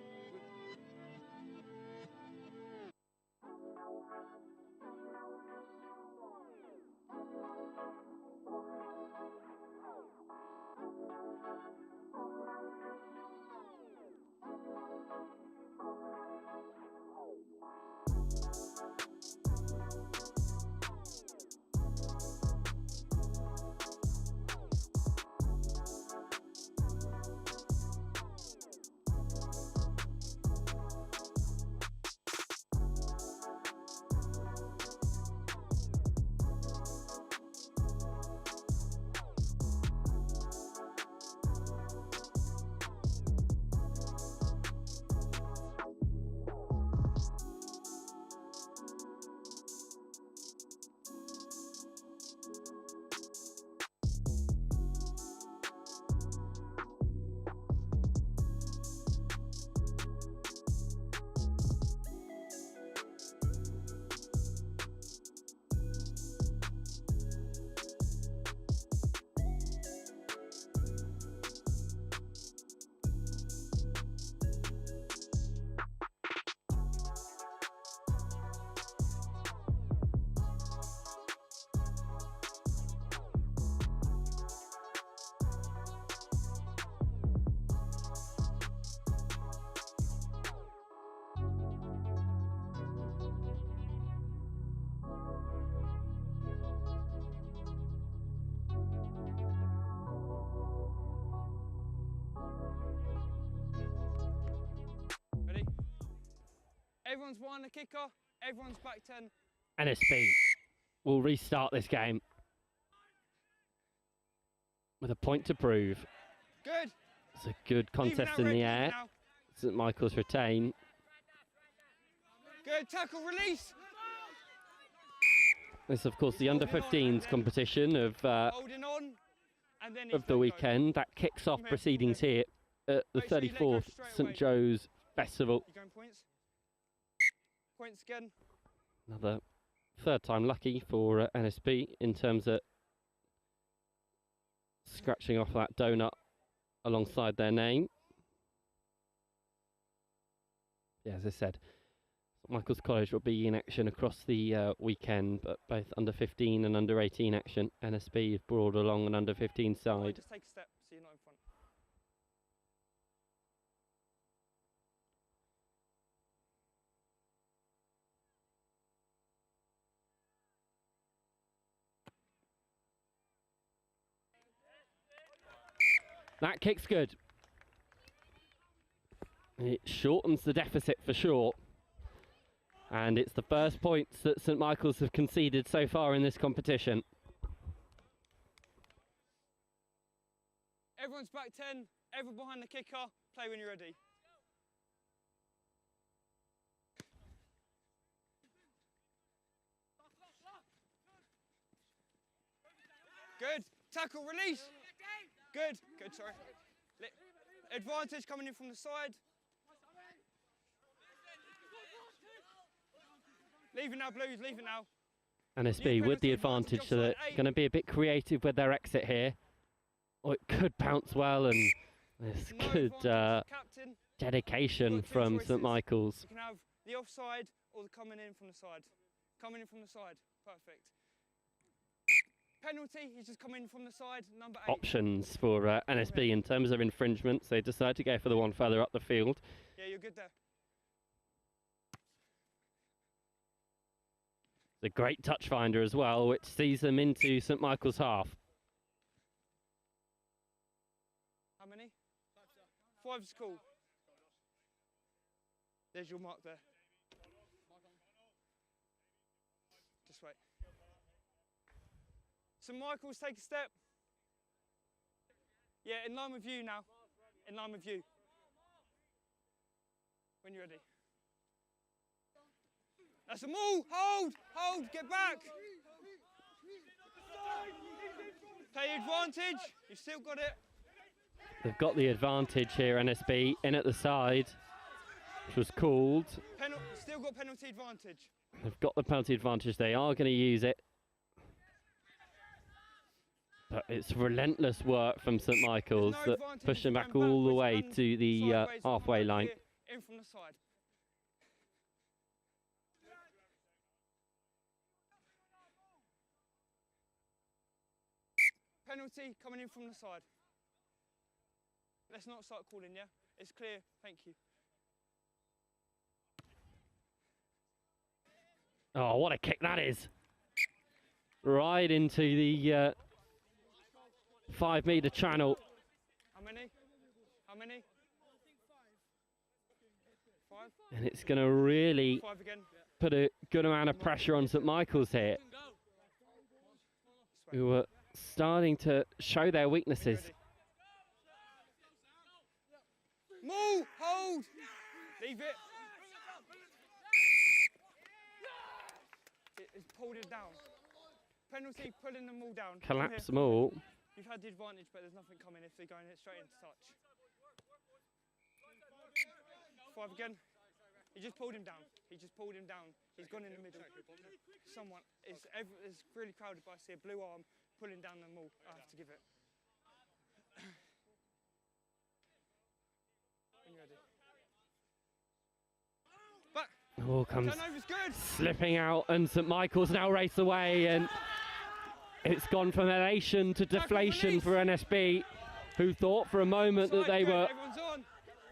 Everyone's behind the kicker, everyone's back 10. NSB will restart this game with a point to prove. Good. It's a good contest in the air. St Michael's retain. Good, tackle, release. This, of course, the under-15s competition of Holding on, and then the weekend. That kicks off proceedings here at the 34th St Joe's Festival. You're going points. Points again. Another third time lucky for NSB in terms of scratching off that donut alongside their name. Yeah, as I said, St Michael's College will be in action across the weekend, but both under 15 and under 18 action. NSB is brought along an under 15 side. Just take a step so you're not in front. That kick's good. It shortens the deficit for sure. And it's the first points that St Michael's have conceded so far in this competition. Everyone's back 10, everyone behind the kicker, play when you're ready. Good, tackle, release. Good, good, sorry. Advantage coming in from the side. Leave it now, Blues, leave it now. NSB with the advantage, so they're going to be a bit creative with their exit here. Or it could bounce well, and there's good dedication from St Michael's. You can have the offside or the coming in from the side. Coming in from the side, perfect. Penalty, he's just coming in from the side, number 8. Options for NSB in terms of infringements. They decide to go for the one further up the field. Yeah, you're good there. It's a great touch finder as well, which sees them into St Michael's half. How many? 5's cool. There's your mark there. Just wait. St Michael's, take a step. Yeah, in line with you now. In line with you. When you're ready. That's a move. Hold, get back. Play advantage. You've still got it. They've got the advantage here, NSB, in at the side, which was called. Still got penalty advantage. They've got the penalty advantage. They are going to use it. But it's relentless work from St Michael's No that advantage push them going back all the backwards way and to the sideways or halfway back line. here, in from the side. Penalty coming in from the side. Let's not start calling, yeah? It's clear, thank you. Oh, what a kick that is. Right into the 5-metre channel. How many? How many? 5? And it's going to really 5 again. put a good amount of pressure on St Michael's here, who are starting to show their weaknesses. Move, hold, leave it. It's pulled it down. Penalty, pulling them all down. Collapse them all. You've had the advantage, but there's nothing coming if they're going straight into touch. 5 again. He just pulled him down. He just pulled him down. He's gone in the middle. Someone, it's really crowded, but I see a blue arm pulling down them all. I have to give it. When you're ready. Back. All comes Turnover's good. slipping out, and St Michael's now race away, and it's gone from elation to deflation for NSB, who thought for a moment that they were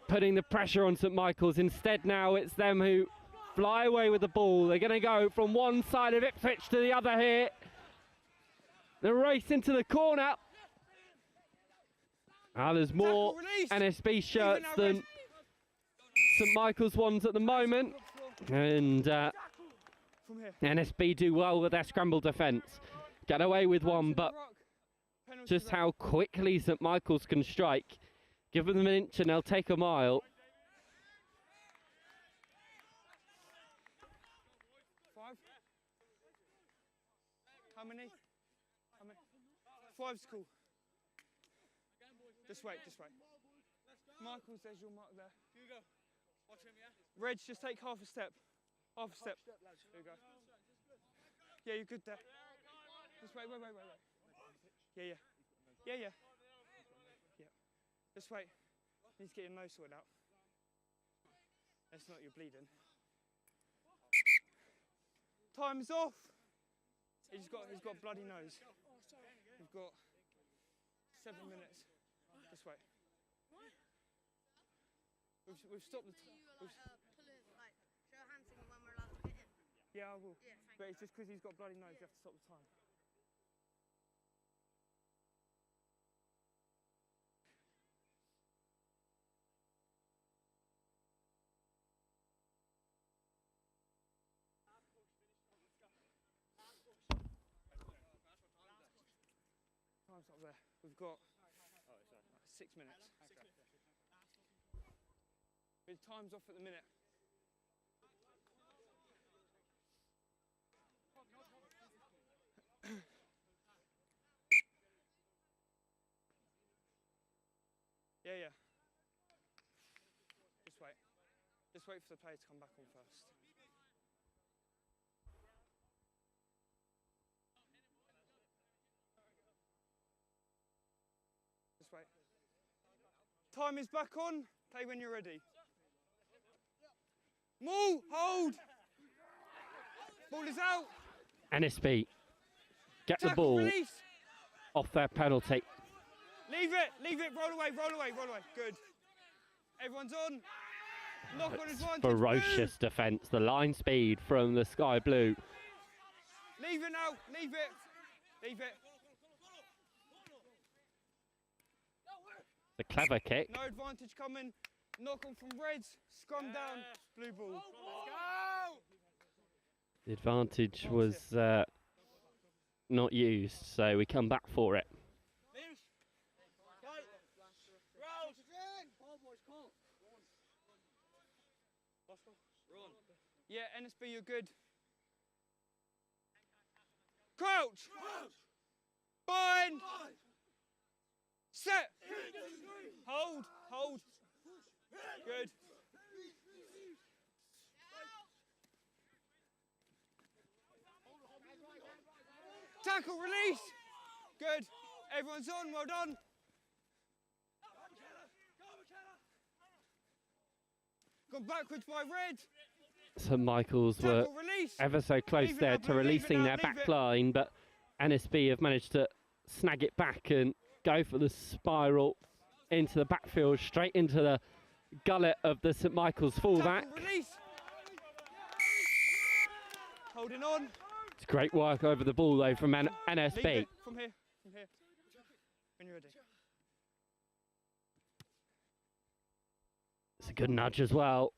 putting the pressure on St Michael's. Instead now it's them who fly away with the ball. They're going to go from one side of Ipswich to the other here. The race into the corner. There's more NSB shirts than St Michael's ones at the moment. And NSB do well with their scramble defence. Get away with one, but just how quickly St Michael's can strike. Give them an inch and they'll take a mile. 5. How many? 5's cool. Just wait, just wait. Michael's, there's your mark there. Hugo, watch him, yeah? Reg, just take half a step. Half a step. There you go. Yeah, you're good there. Just wait. Yeah. Yeah. Just wait. Need to get your nose sorted out. That's not, you're bleeding. Time's off. He's got bloody nose. We've got 7 minutes. Just wait. We've stopped the yeah, I will. Yeah, but it's just because he's got bloody nose, you have to stop the time. Time's up there. We've got 6 minutes. His time's off at the minute. Yeah. Just wait. Just wait for the player to come back on first. Just wait. Time is back on. Play when you're ready. Move! Hold! Ball is out! NSB get Tackle, the ball release. off their penalty. Leave it, roll away. Good. Everyone's on. Knock on advantage. Ferocious defence, the line speed from the sky blue. Leave it now, leave it. The clever kick. No advantage coming. Knock on from Reds. Scrum down. Blue ball. The advantage was not used, so we come back for it. Yeah, NSB, you're good. Crouch. Bind. Set. Hold. Good. Tackle, release. Good. Everyone's on, well done. Gone backwards by Red. St Michael's were ever so close there to releasing their back line, but NSB have managed to snag it back and go for the spiral into the backfield, straight into the gullet of the St Michael's fullback. Holding on. It's great work over the ball though from NSB. From here, when you're ready. It's a good nudge as well.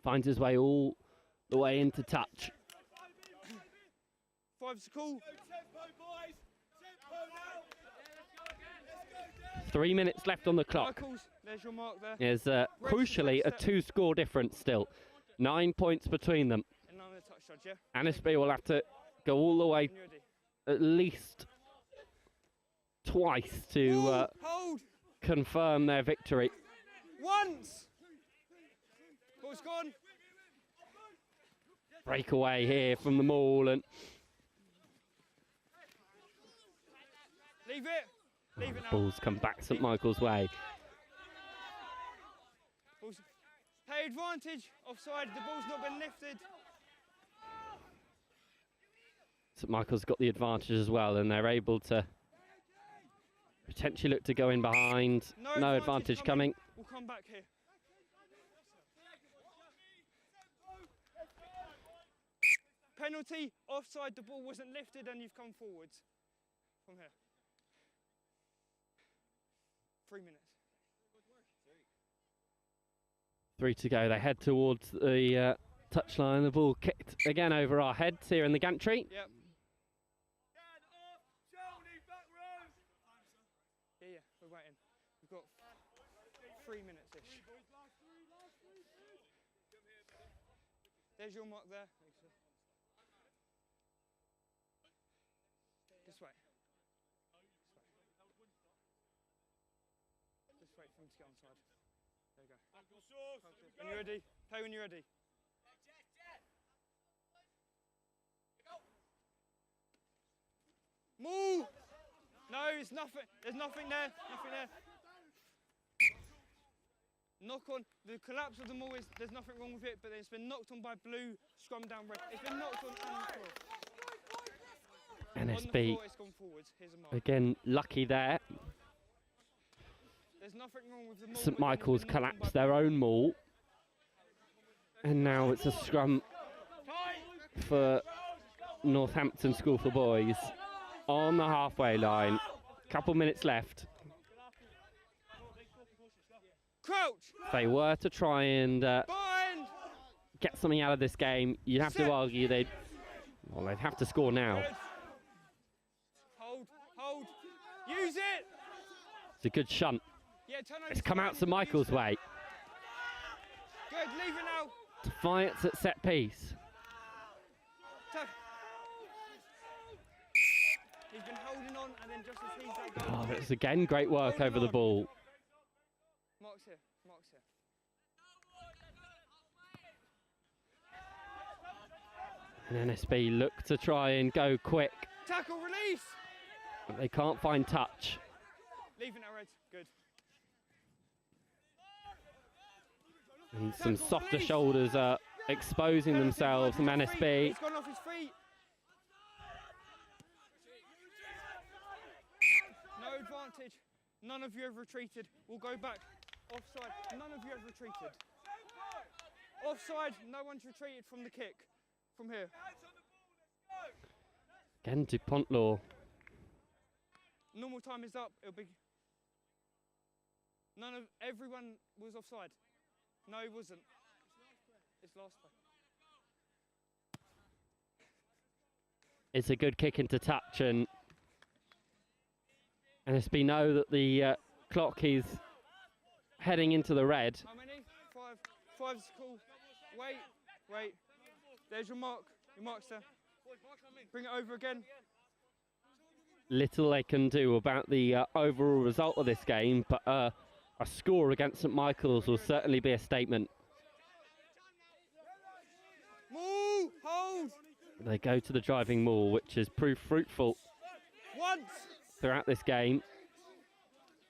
Finds his way all the way into touch. 5's cool. 3 minutes left on the clock. There's your mark there. There's crucially a 2-score difference still. 9 points between them. NSB will have to go all the way at least twice to confirm their victory. Once. Ball's gone. Breakaway here from the maul and leave it. Leave it now. Balls come back St Michael's way. Balls. Hey, advantage. Offside. The ball's not been lifted. St Michael's got the advantage as well, and they're able to potentially look to go in behind. No advantage coming. We'll come back here. Penalty, offside, the ball wasn't lifted and you've come forwards from here. 3 minutes. 3 to go. They head towards the touchline. The ball kicked again over our heads here in the gantry. Yep. Yeah, we're waiting. We've got 3 minutes-ish. There's your mark there. This way. Just wait for him to get on side. There you go. When you're ready, play when you're ready. Move! No, it's nothing. There's nothing there. Nothing there. Knock on. The collapse of the maul is there's nothing wrong with it, but it's been knocked on by blue, scrum down red. It's been knocked on and the floor. NSB it's gone forwards. Here's a mark. again lucky there. There's nothing wrong with the maul. St Michael's collapsed their own maul, and now it's a scrum for Northampton School for Boys on the halfway line. Couple minutes left. Crouch. If they were to try and get something out of this game, you'd have to argue they'd have to score now. Hold. Use it. It's a good shunt. Yeah, It's come out St Michael's way. Good, leave it now. Defiance at set piece. He's been holding on, and then just as he's let go. Oh, it's again great work over the ball. Mark's here. Mark's here. And NSB look to try and go quick, Tackle, release. but they can't find touch. Leaving it, Reds. Good. And some softer shoulders are exposing themselves from NSB. He's gone off his feet. No advantage. None of you have retreated. We'll go back. Offside. None of you have retreated. Offside. No one's retreated from the kick. From here. Again, DuPont Law. Normal time is up. It'll be. Everyone was offside. No, it wasn't. It's last play. It's a good kick into touch, and NSB know that the clock is heading into the red. How many? 5. 5's cool. Wait. There's your mark. Your mark's there. Bring it over again. Little they can do about the overall result of this game, but a score against St Michael's will certainly be a statement. Move! Hold! They go to the driving maul, which has proved fruitful throughout this game.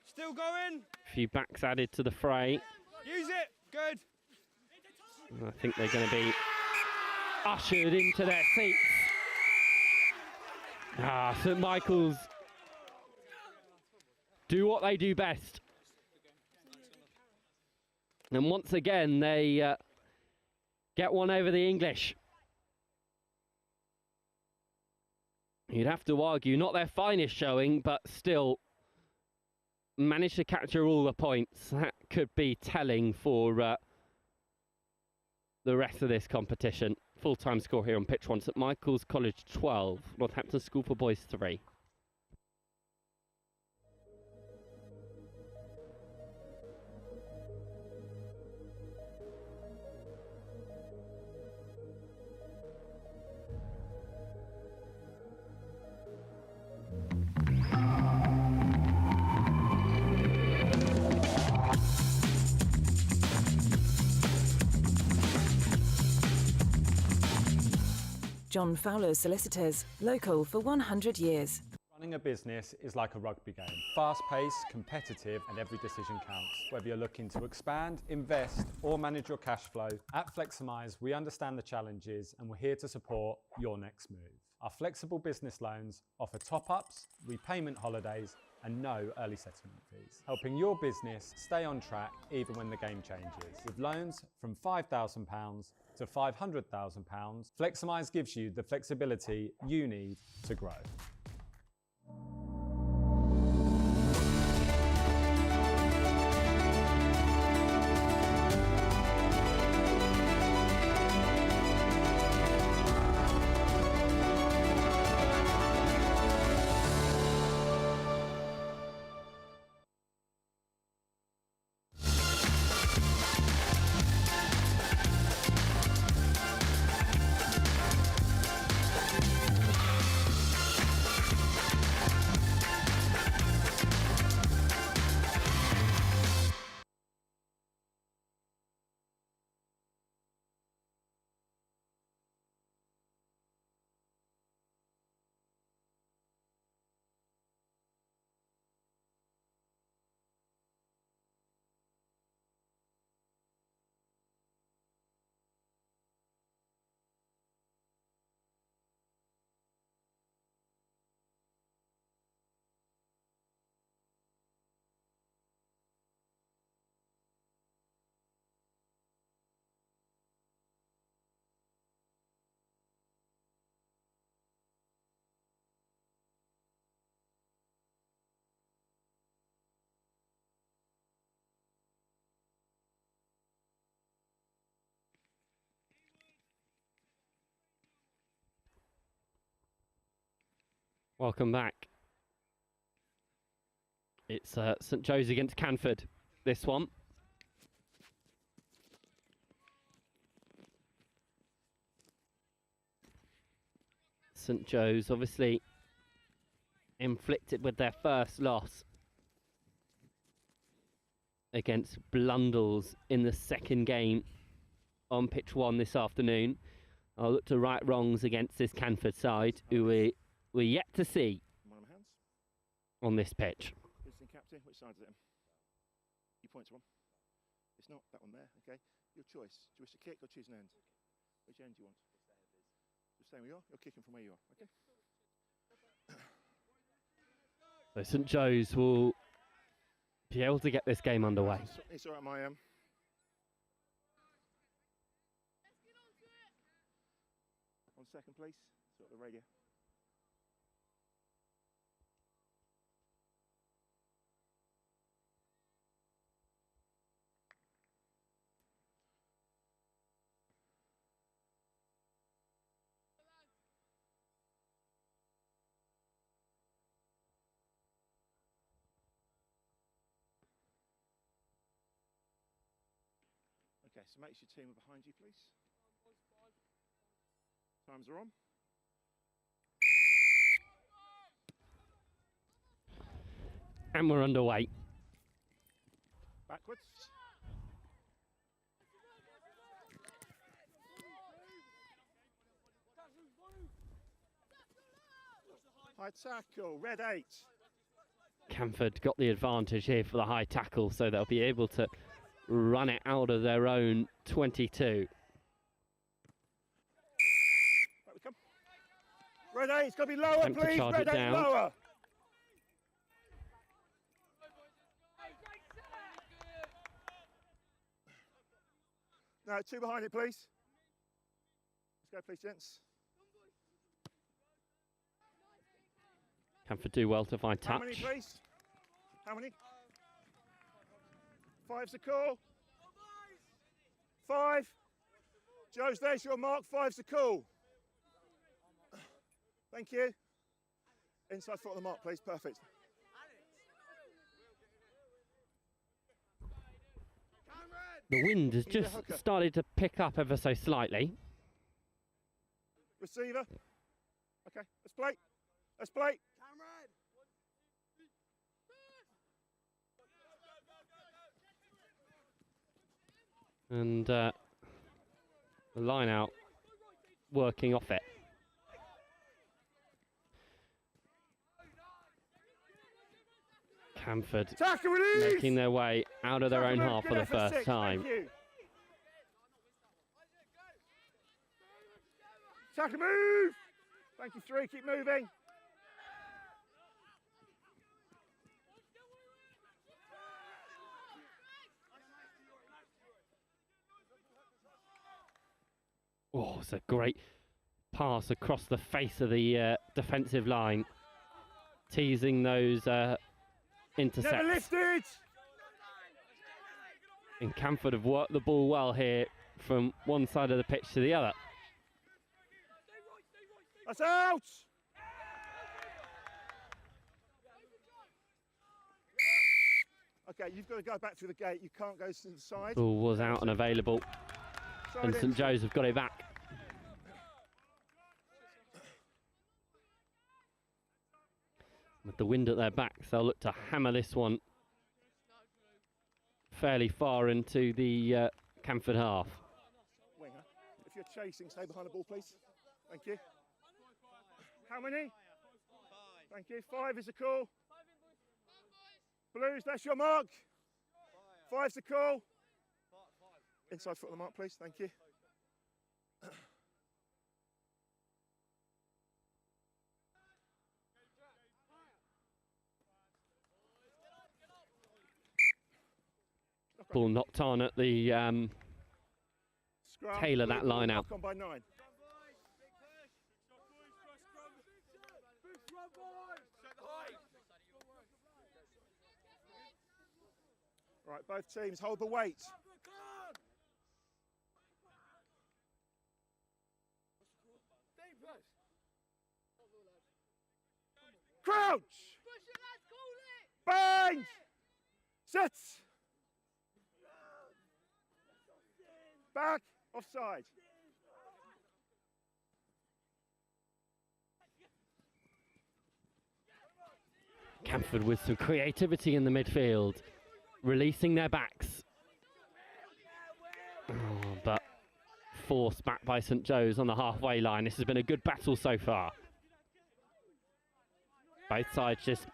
Still going. A few backs added to the fray. Use it. Good. And I think they're going to be ushered into their seats. St Michael's do what they do best. And once again, they get one over the English. You'd have to argue, not their finest showing, but still managed to capture all the points. That could be telling for the rest of this competition. Full-time score here on pitch 1. St Michael's College 12, Northampton School for Boys 3. John Fowler Solicitors, local for 100 years. Running a business is like a rugby game. Fast-paced, competitive, and every decision counts. Whether you're looking to expand, invest, or manage your cash flow, at Fleximize, we understand the challenges and we're here to support your next move. Our flexible business loans offer top-ups, repayment holidays, and no early settlement fees, helping your business stay on track even when the game changes. With loans from £5,000 to £500,000, Fleximize gives you the flexibility you need to grow. Welcome back. It's St Joe's against Canford, this one. St Joe's obviously inflicted with their first loss against Blundells in the second game on pitch 1 this afternoon. I'll look to right wrongs against this Canford side, who we're yet to see on this pitch. Captain, which side is it in? You point to one. It's not that one there, okay? Your choice. Do you wish to kick or choose an end? Which end do you want? Just stay where you are. You're kicking from where you are, okay? So St Joe's will be able to get this game underway. It's all right, my One second, please. Sort the radio. Okay, so make sure your team are behind you, please. Times are on. And we're underway. Backwards. High tackle, red 8. Canford got the advantage here for the high tackle, so they'll be able to run it out of their own 22. Right, we come. Red 8, it's got to be lower, Attempt to please. charge Red it 8, down. lower. No, 2 behind it, please. Let's go, please, gents. Canford do well to find How touch. many, please? How many? 5's the call. 5. Joe's, there's your mark. 5's the call. Thank you. Inside foot on the mark, please. Perfect. The wind has just started to pick up ever so slightly. Receiver. Okay, let's play. Let's play. And the line out working off it. Canford making their way out of their own half for the first time. Tackle move! Thank you, 3, keep moving. Oh, it's a great pass across the face of the defensive line, teasing those intercepts. Never lifted! And Canford have worked the ball well here from one side of the pitch to the other. That's out! Okay, you've got to go back through the gate. You can't go to the side. Ball was out and available. And St Joe's have got it back. With the wind at their backs, they'll look to hammer this one fairly far into the Canford half. Winger, if you're chasing, stay behind the ball, please. Thank you. How many? 5. Thank you. 5 is the call. Blues, that's your mark. 5's the call. Inside foot on the mark, please. Thank you. Ball knocked on at the tail of that line out. On by 9. Right, both teams hold the weight. Crouch! Bind! Sit! Back, offside. Canford with some creativity in the midfield, releasing their backs. Oh, but forced back by St Joe's on the halfway line. This has been a good battle so far. Both sides just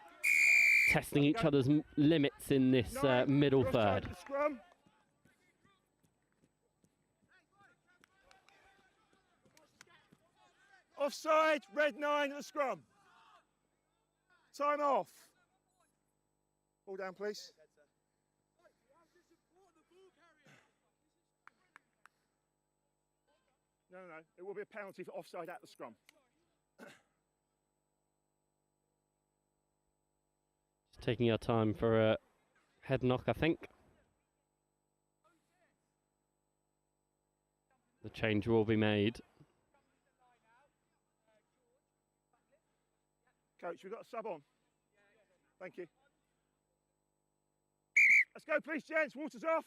testing each other's limits in this middle third. Offside, red 9 at the scrum. Time off. Ball down, please. No. It will be a penalty for offside at the scrum. Just taking our time for a head knock, I think. The change will be made. Coach, we've got a sub on. Thank you. Let's go, please, gents. Water's off.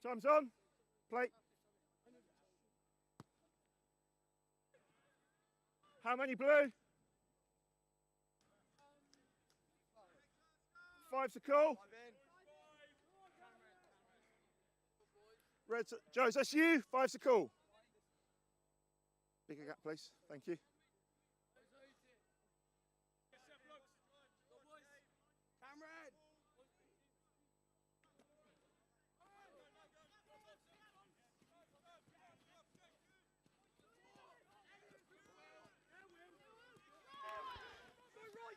Time's on. Play. How many blue? 5's the call. Red, Joe's, that's you. 5's the call. Bigger gap, please. Thank you.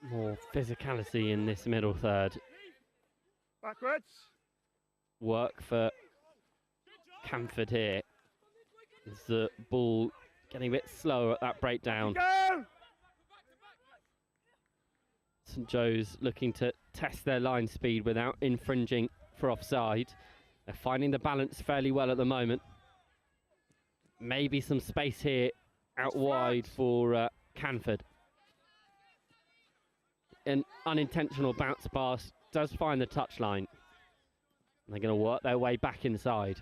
More physicality in this middle third. Backwards. Work for Canford here. Is the ball getting a bit slower at that breakdown? St Joe's looking to test their line speed without infringing for offside. They're finding the balance fairly well at the moment. Maybe some space here out wide for Canford. An unintentional bounce pass does find the touchline. They're going to work their way back inside.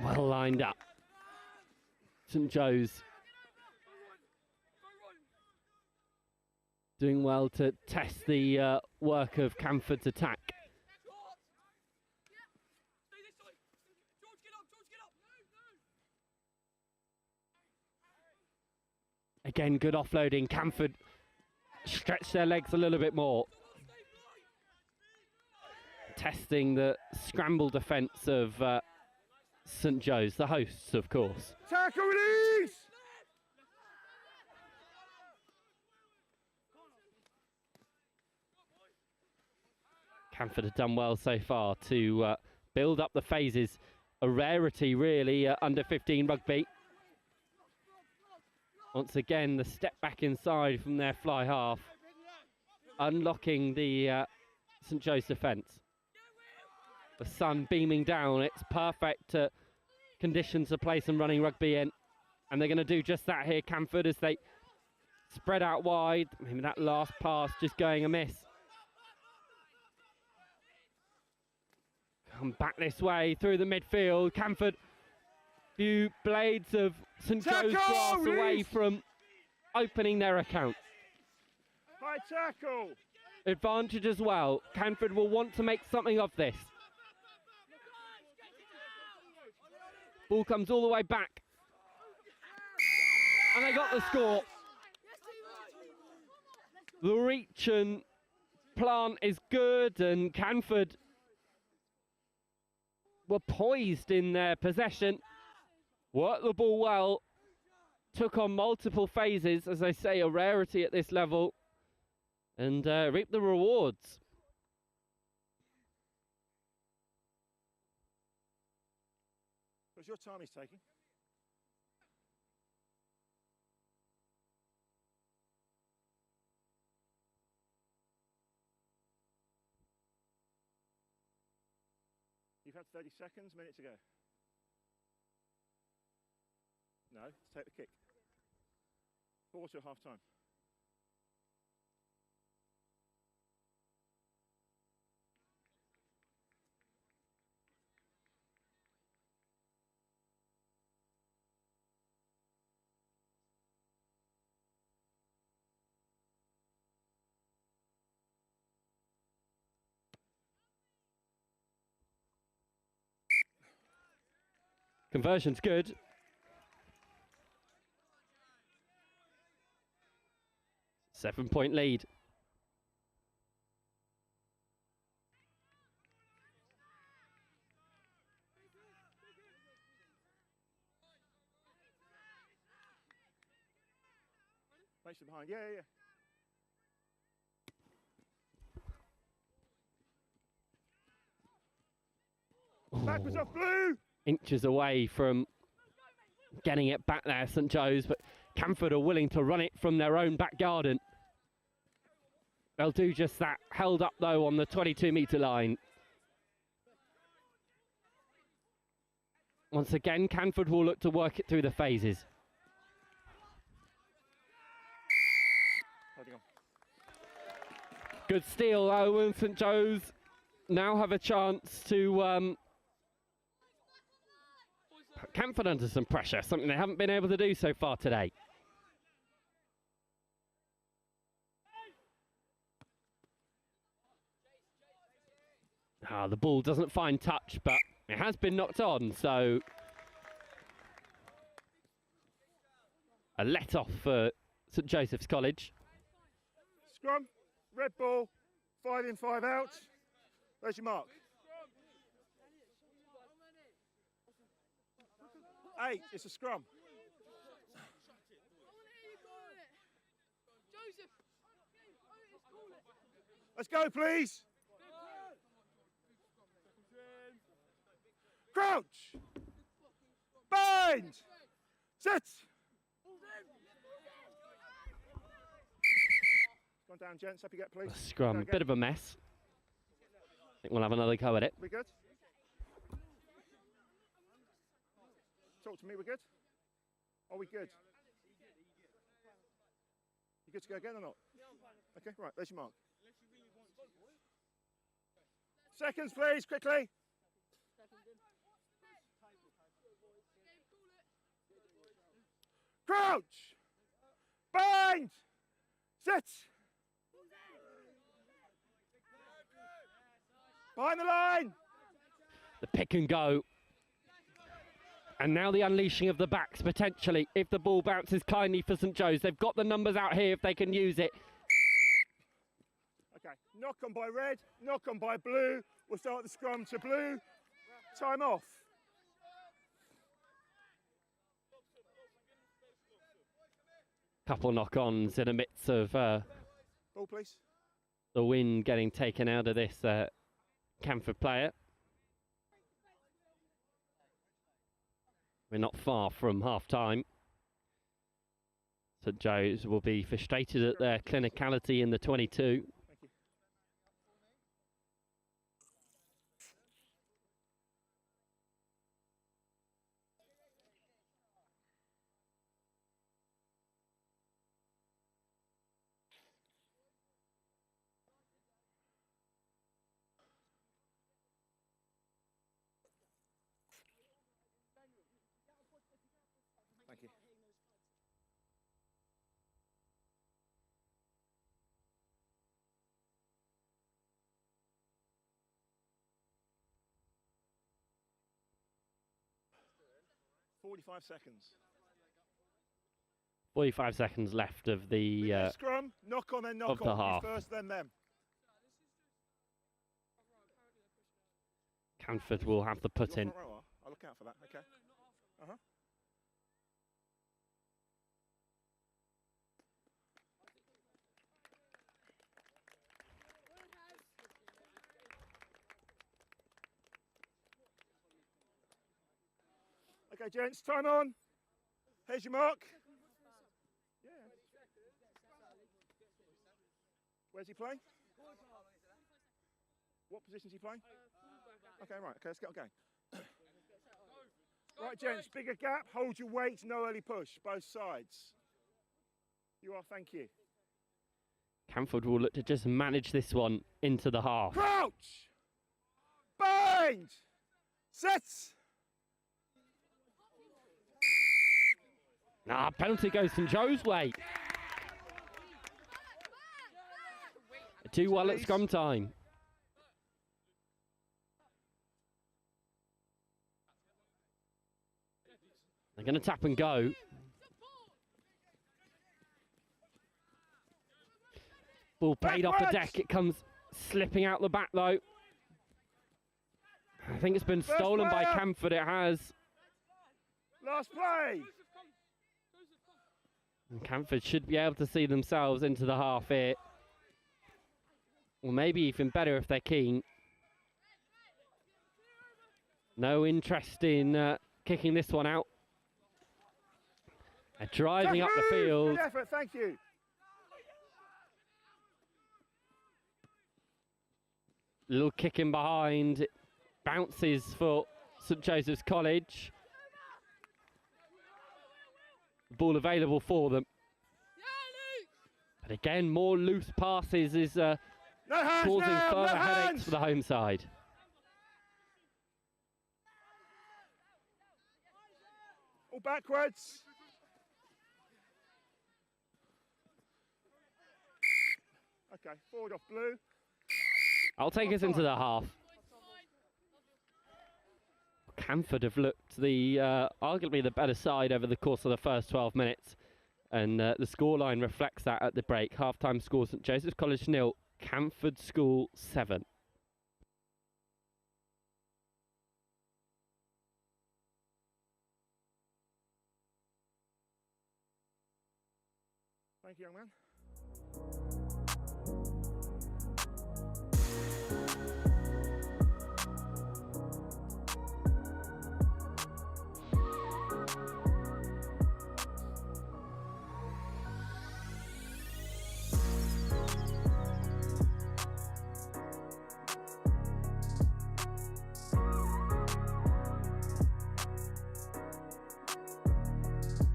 Well lined up. St Joe's doing well to test the work of Canford's attack. Again, good offloading. Canford stretch their legs a little bit more. Testing the scramble defence of St Joe's, the hosts, of course. Tackle release! Canford have done well so far to build up the phases. A rarity, really, under 15 rugby. Once again, the step back inside from their fly half, unlocking the St Joe's defence. The sun beaming down, it's perfect conditions to play some running rugby in. And they're going to do just that here, Canford, as they spread out wide. Maybe that last pass just going amiss. Come back this way through the midfield. Canford, few blades of St Joe's grass away from opening their account. High tackle. Advantage as well. Canford will want to make something of this. Ball comes all the way back. And they got the score. The reach and plant is good, and Canford were poised in their possession. Worked the ball well. Took on multiple phases, as I say, a rarity at this level. And reaped the rewards. What's your time he's taking? You've had 30 seconds, minutes ago. No, let's take the kick. Pause till half time. Conversion's good. Seven-point lead. Place it behind. Yeah. Backwards off blue. Inches away from getting it back there, St Joe's, but Canford are willing to run it from their own back garden. They'll do just that. Held up, though, on the 22-metre line. Once again, Canford will look to work it through the phases. Good steal, though, and St Joe's now have a chance to put Canford under some pressure, something they haven't been able to do so far today. The ball doesn't find touch, but it has been knocked on, so a let-off for St Joseph's College. Scrum, red ball, 5 in, 5 out. There's your mark. 8, it's a scrum. Let's go, please. Crouch. Bind. Sit. Gone down, gents. Up you get, please. Scrum, bit of a mess. I think we'll have another go at it. We good? Talk to me, we're good? Are we good? You good to go again or not? Okay, right, there's your mark. Seconds, please, quickly. Crouch. Bind. Sit. Behind the line. The pick and go. And now the unleashing of the backs, potentially, if the ball bounces kindly for St Joe's. They've got the numbers out here if they can use it. Okay, knock on by red, knock on by blue. We'll start the scrum to blue. Time off. Couple knock-ons in the midst of ball, please. The wind getting taken out of this Canford player. We're not far from half-time. St Joe's will be frustrated at their clinicality in the 22. Thank you. Thank you. "45 seconds. 45 seconds left of the Scrum, knock on, then knock of the on. half. You first, then them. Canford will have the put in. I'll look out for that. Okay. Uh-huh. Okay, gents, time on. Here's your mark. Yeah. Where's he playing? What position's he playing? Okay, right. Okay, let's get on going. Right, gents, bigger gap. Hold your weight. No early push. Both sides. You are. Thank you. Canford will look to just manage this one into the half. Crouch. Bind. Sit. Penalty goes St Joe's way. 2-1 at scrum time. They're going to tap and go. Ball played off the deck. It comes slipping out the back though. I think it's been stolen by Canford. It has. Last play. And Canford should be able to see themselves into the half here. Or maybe even better if they're keen. No interest in kicking this one out. They're driving up the field. Good effort, thank you. Little kick in behind. It bounces for St Joseph's College. Ball available for them. But again, more loose passes is causing further headaches for the home side. All backwards. Okay, forward off blue. I'll take us into the half. Canford have looked the arguably the better side over the course of the first 12 minutes. And the scoreline reflects that at the break. Half-time score, St Joseph's College 0, Canford School 7. Thank you, young man.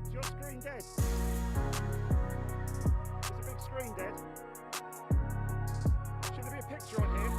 Is your screen dead? There's a big screen dead. Should there be a picture on here?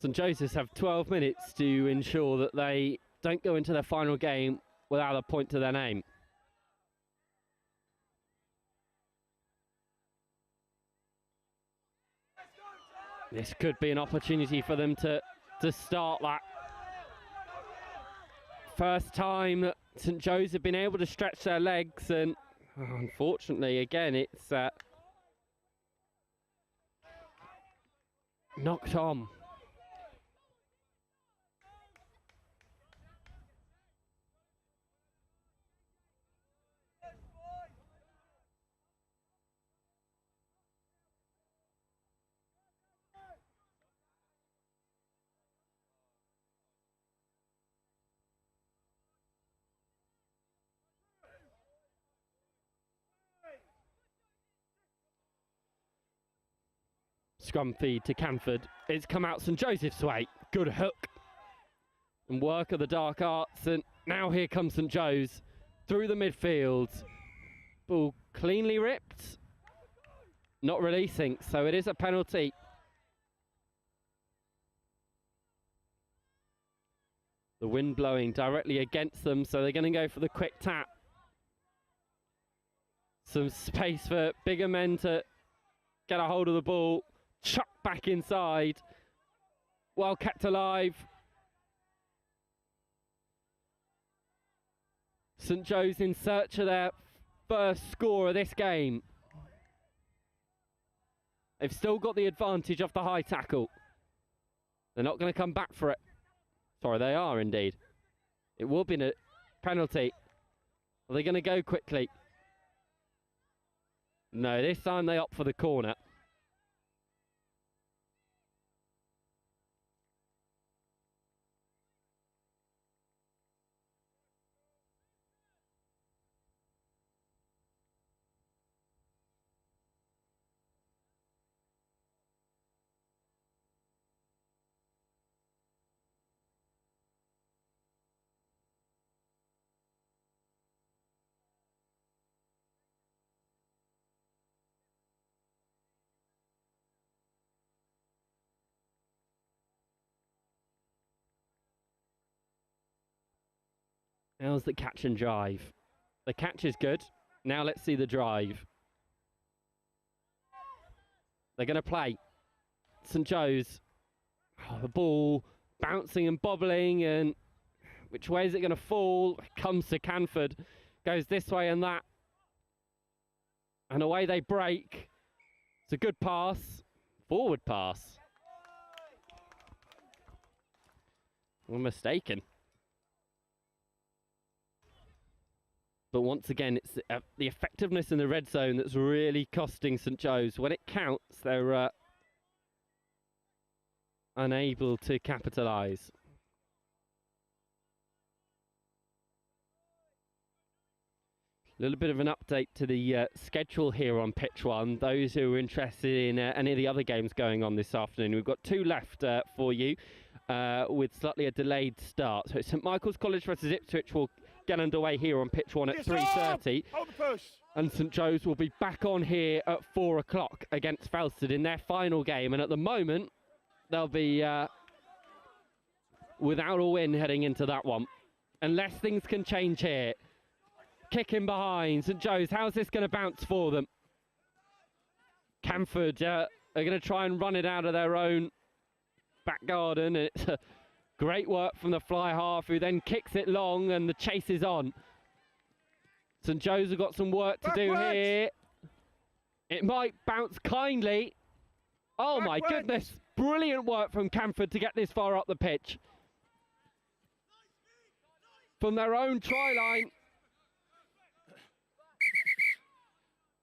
St Joseph's have 12 minutes to ensure that they don't go into their final game without a point to their name. This could be an opportunity for them to start that. First time that St Joe's have been able to stretch their legs, and unfortunately again it's knocked on. Scrum feed to Canford. It's come out St Joseph's way. Good hook and work of the dark arts, and now here comes St Joe's through the midfield. Ball cleanly ripped, not releasing, so it is a penalty. The wind blowing directly against them, so they're going to go for the quick tap. Some space for bigger men to get a hold of the ball. Chuck back inside. Well kept alive. St Joe's in search of their first score of this game. They've still got the advantage of the high tackle. They're not going to come back for it. Sorry, they are indeed. It will be a penalty. Are they going to go quickly? No, this time they opt for the corner. How's the catch and drive? The catch is good. Now let's see the drive. They're going to play. St Joe's. Oh, the ball bouncing and bobbling, and which way is it going to fall? It comes to Canford. Goes this way and that. And away they break. It's a good pass. Forward pass. I'm mistaken. But once again, it's the effectiveness in the red zone that's really costing St Joe's. When it counts, they're unable to capitalise. A little bit of an update to the schedule here on Pitch 1. Those who are interested in any of the other games going on this afternoon, we've got 2 left for you with slightly a delayed start. So St Michael's College versus Ipswich will get underway here on Pitch 1 at 3:30. Hold the push. And St Joe's will be back on here at 4 o'clock against Felsted in their final game. And at the moment, they'll be without a win heading into that one. Unless things can change here. Kicking behind St Joe's. How's this going to bounce for them? Canford are going to try and run it out of their own back garden. It's great work from the fly half, who then kicks it long, and the chase is on. St Joe's have got some work to do here. It might bounce kindly. Oh my goodness. Brilliant work from Canford to get this far up the pitch. From their own try line.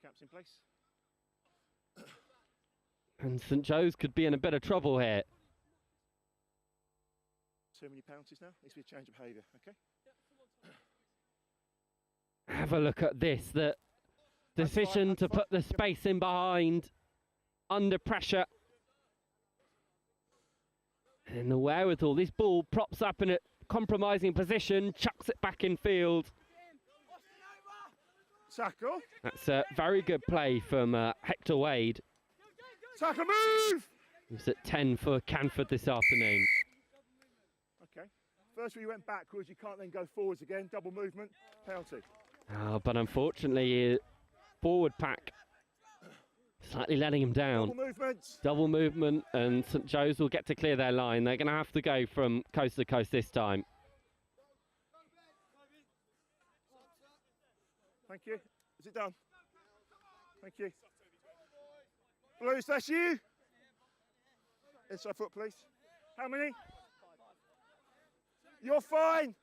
Caps in place. And St Joe's could be in a bit of trouble here. Too many penalties now. Needs to be a change of behaviour, okay? Have a look at this. The decision to put the space in behind under pressure. And the wherewithal. This ball props up in a compromising position, chucks it back in field. Tackle. That's a very good play from Hector Wade. Tackle move! He's at 10 for Canford this afternoon. Okay. First, when you went backwards, you can't then go forwards again. Double movement, penalty. Oh, but unfortunately, forward pack slightly letting him down. Double movement. Double movement, and St Joe's will get to clear their line. They're going to have to go from coast to coast this time. Thank you. Is it done? Thank you. Blues, that's you. Inside foot, please. How many? You're fine.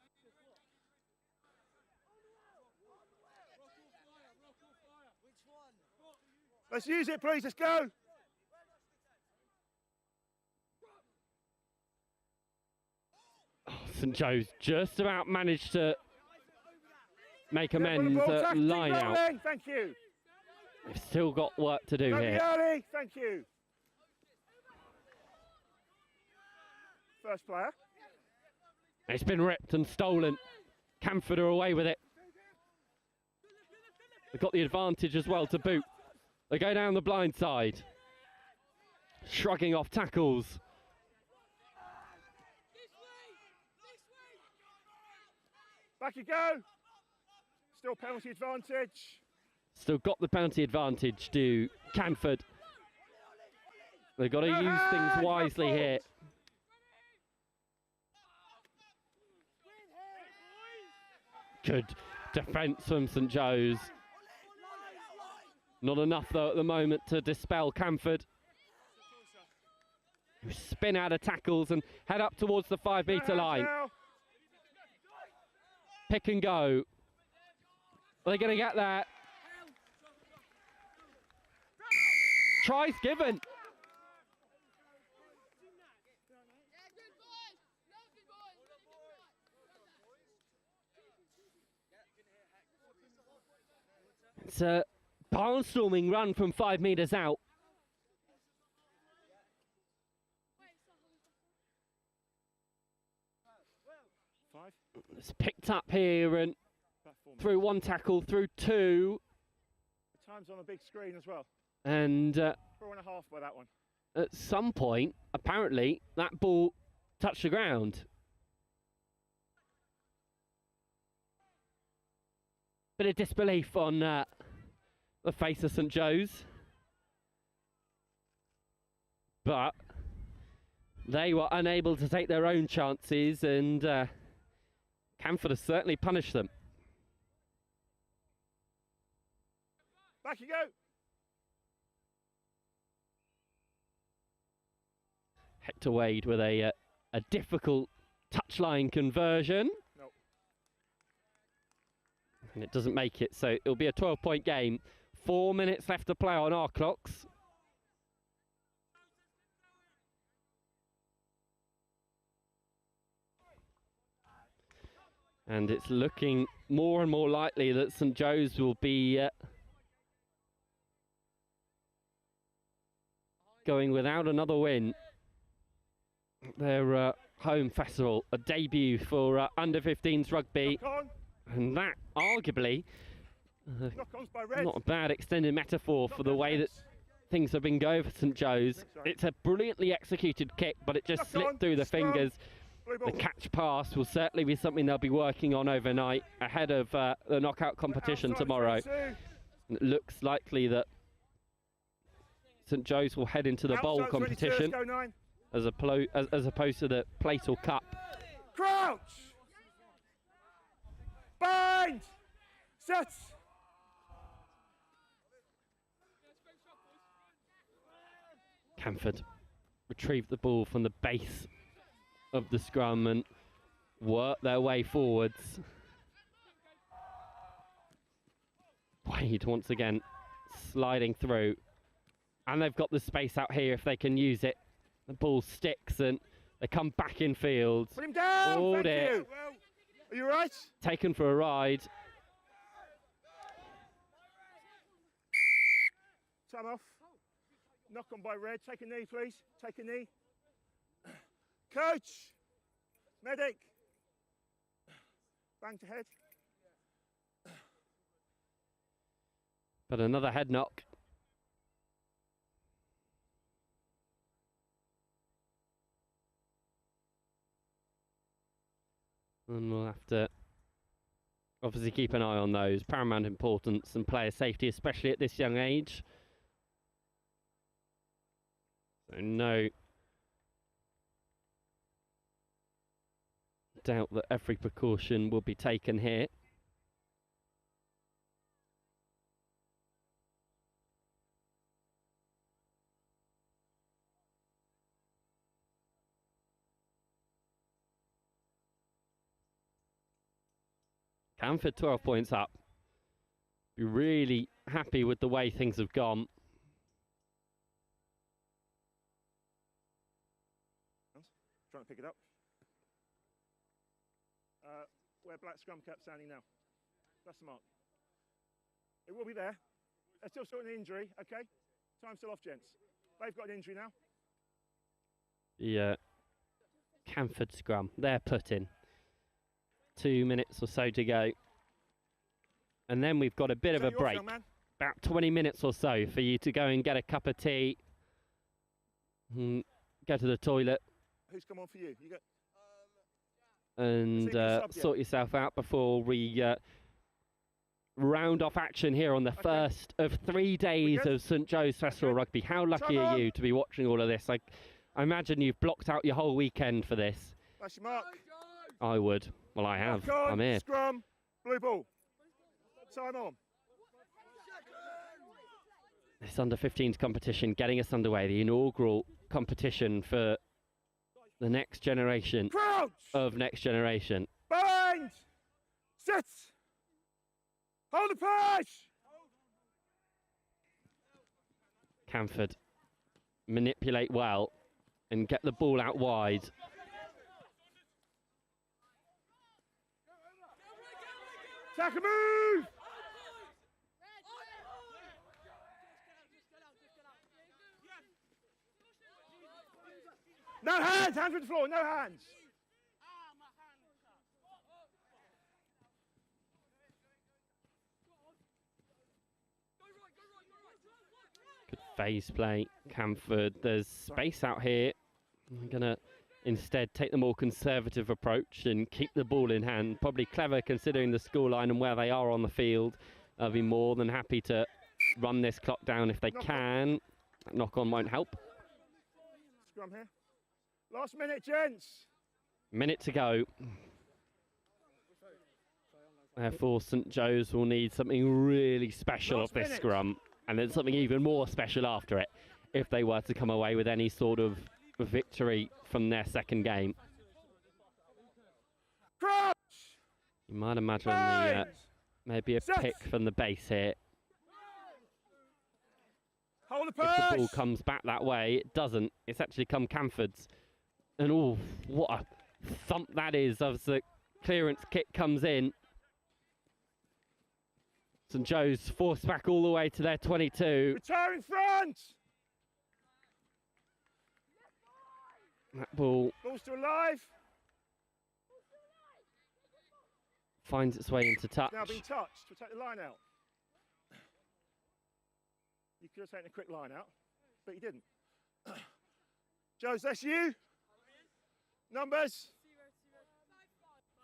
Let's use it, please. Let's go. Oh, St Joe's just about managed to make amends at line out. Thank you. They've still got work to do here. Early. Thank you. First player. It's been ripped and stolen. Canford are away with it. They've got the advantage as well to boot. They go down the blind side. Shrugging off tackles. Back you go. Still penalty advantage. Still got the penalty advantage to Canford. They've got to use things wisely here. Good defence from St Joe's. Not enough though at the moment to dispel Canford. Who spin out of tackles and head up towards the 5 metre line. Pick and go. Are they going to get there? Tries given. It's a barnstorming run from 5 metres out. It's picked up here and through one tackle, through two. The time's on a big screen as well. And 4.5 by that one. At some point, apparently, that ball touched the ground. bit of disbelief on the face of St Joe's. But they were unable to take their own chances, and Canford has certainly punished them. Back you go. Hector Wade with a difficult touchline conversion. No. And it doesn't make it, so it'll be a 12-point game. 4 minutes left to play on our clocks. And it's looking more and more likely that St Joe's will be going without another win. Their home festival, a debut for under-15s rugby. And that, arguably, not a bad extended metaphor for the way that things have been going for St Joe's. It's a brilliantly executed kick, but it just slipped through the fingers. The catch pass will certainly be something they'll be working on overnight ahead of the knockout competition tomorrow. It looks likely that St Joe's will head into the bowl competition as opposed to the plate or cup. Crouch! Bind! Set! Canford retrieve the ball from the base of the scrum and work their way forwards. Wade once again sliding through, and they've got the space out here if they can use it. The ball sticks and they come back in field. Put him down! Oh Thank dear. you. Are you right? Taken for a ride. Time off. Knock on by Red. Take a knee, please. Take a knee. Coach! Medic! Bang to head. But another head knock. And we'll have to obviously keep an eye on those. Paramount importance and player safety, especially at this young age. So no doubt that every precaution will be taken here. Canford 12 points up. Be really happy with the way things have gone. Trying to pick it up. Where black scrum cap standing now. That's the mark. It will be there. They're still sorting the injury, okay? Time's still off, gents. They've got an injury now. The Canford scrum, they're put in. 2 minutes or so to go. And then we've got a bit of a break. About 20 minutes or so for you to go and get a cup of tea. Go to the toilet. Who's come on for you? You got. And sort yourself out before we round off action here on the first of 3 days of St Joe's Festival Rugby. How lucky are you to be watching all of this? I imagine you've blocked out your whole weekend for this. That's your mark. I would. Well, I have. I'm here. Scrum, blue ball. Time on. This under-15s competition getting us underway. The inaugural competition for the next generation of Next Generation. Bind! Sit! Hold the push! Canford manipulate well and get the ball out wide. Take a move! No hands! Hands with the floor, no hands! Good phase play, Canford. There's space out here. I'm going to instead take the more conservative approach and keep the ball in hand. Probably clever considering the scoreline and where they are on the field. They'll be more than happy to run this clock down if they can. Knock on won't help. Scrum here. Last minute, gents. Minute to go. Therefore, St Joe's will need something really special off this scrum, and then something even more special after it if they were to come away with any sort of victory from their second game. Crouch! You might imagine maybe a pick from the base here. Hold the if the ball comes back that way, it doesn't. It's actually come Canford's. And oh, what a thump that is as the clearance kick comes in. St Joe's forced back all the way to their 22. Retire in front! That ball Ball's still alive. finds its way into touch. It's now been touched. We'll take the line out. You could have taken a quick line out, but you didn't. Joe's, that's you. Numbers?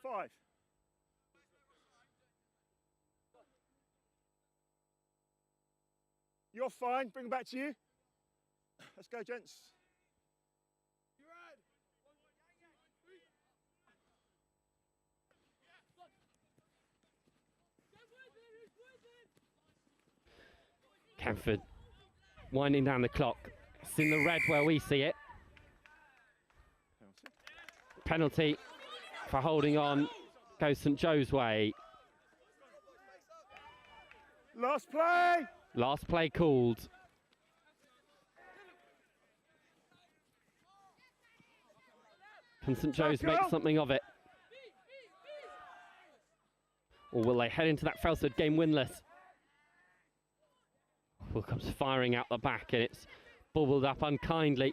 5. You're fine. Bring it back to you. Let's go, gents. Canford winding down the clock. It's in the red where we see it. Penalty for holding on goes St Joe's way. Last play. Last play called. Can St Joe's make something of it? Or will they head into that Felsted game winless? Ball comes firing out the back and it's bubbled up unkindly.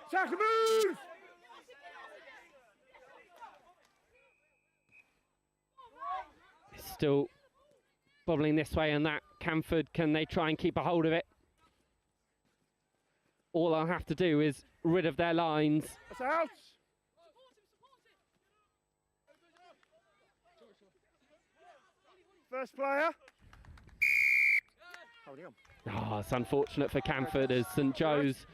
Attack and move! It's still bubbling this way and that. Canford, can they try and keep a hold of it? All I'll have to do is rid of their lines. That's out! First player. Holding on. Oh, it's unfortunate for Canford as St Joe's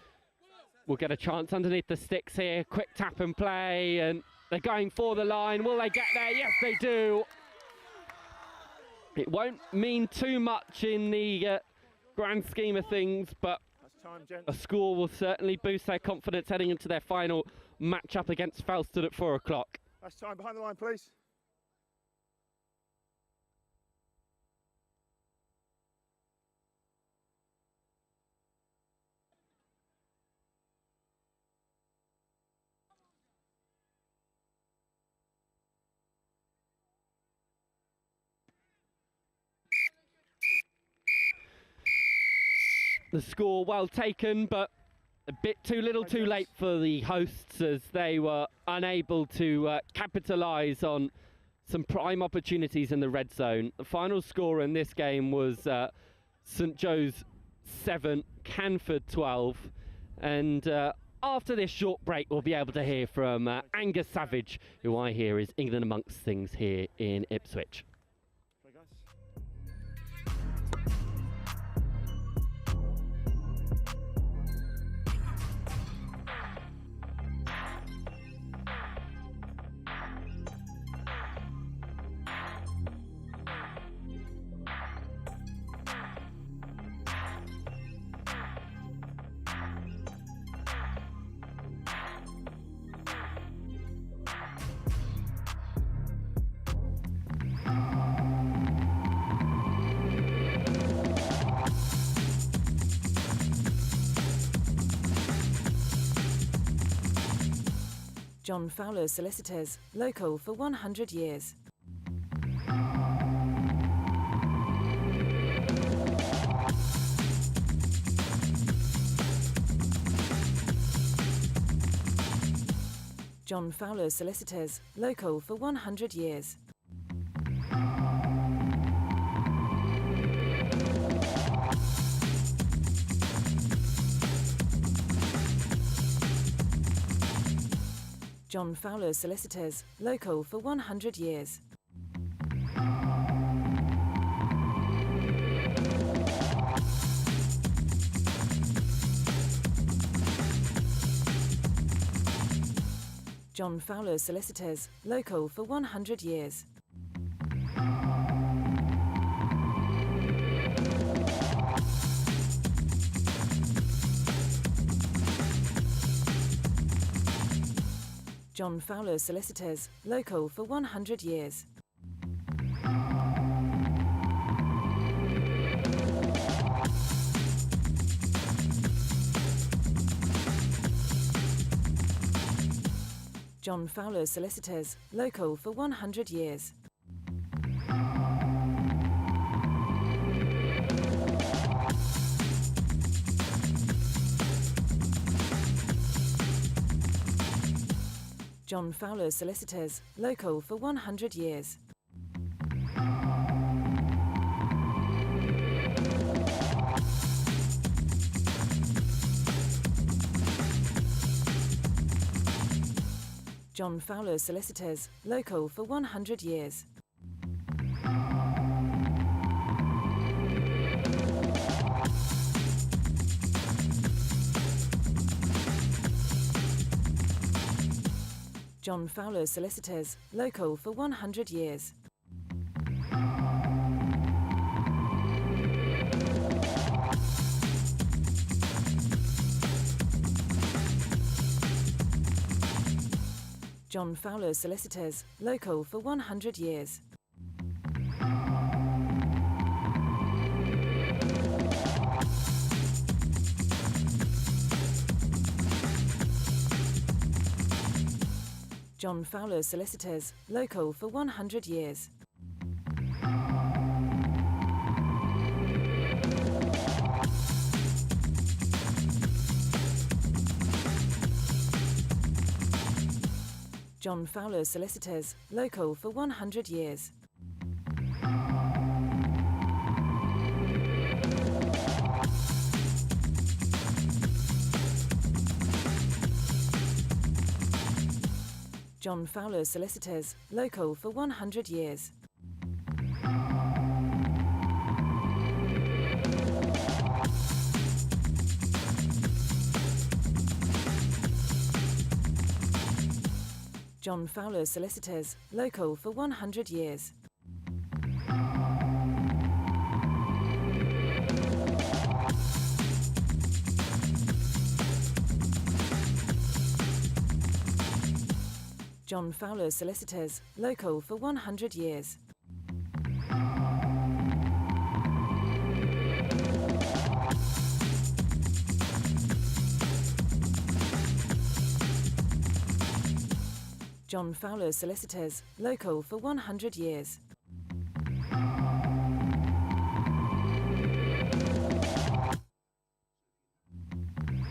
will get a chance underneath the sticks here. Quick tap and play, and they're going for the line. Will they get there? Yes, they do. It won't mean too much in the grand scheme of things, but a score will certainly boost their confidence heading into their final match-up against Felsted at 4 o'clock. That's time. Behind the line, please. The score well taken, but a bit too little too late for the hosts as they were unable to capitalise on some prime opportunities in the red zone. The final score in this game was St Joe's 7, Canford 12. And after this short break, we'll be able to hear from Angus Savage, who I hear is England amongst things here in Ipswich. John Fowler Solicitors, local for 100 years. John Fowler Solicitors, local for 100 years. John Fowler Solicitors, local for 100 years. John Fowler Solicitors, local for 100 years. John Fowler Solicitors, local for 100 years. John Fowler Solicitors, local for 100 years. John Fowler Solicitors, local for 100 years. John Fowler Solicitors, local for 100 years. John Fowler Solicitors, local for 100 years. John Fowler Solicitors, local for 100 years. John Fowler Solicitors, local for 100 years. John Fowler Solicitors, local for 100 years. John Fowler Solicitors, local for 100 years. John Fowler Solicitors, local for 100 years. John Fowler Solicitors, local for 100 years. John Fowler Solicitors, local for 100 years.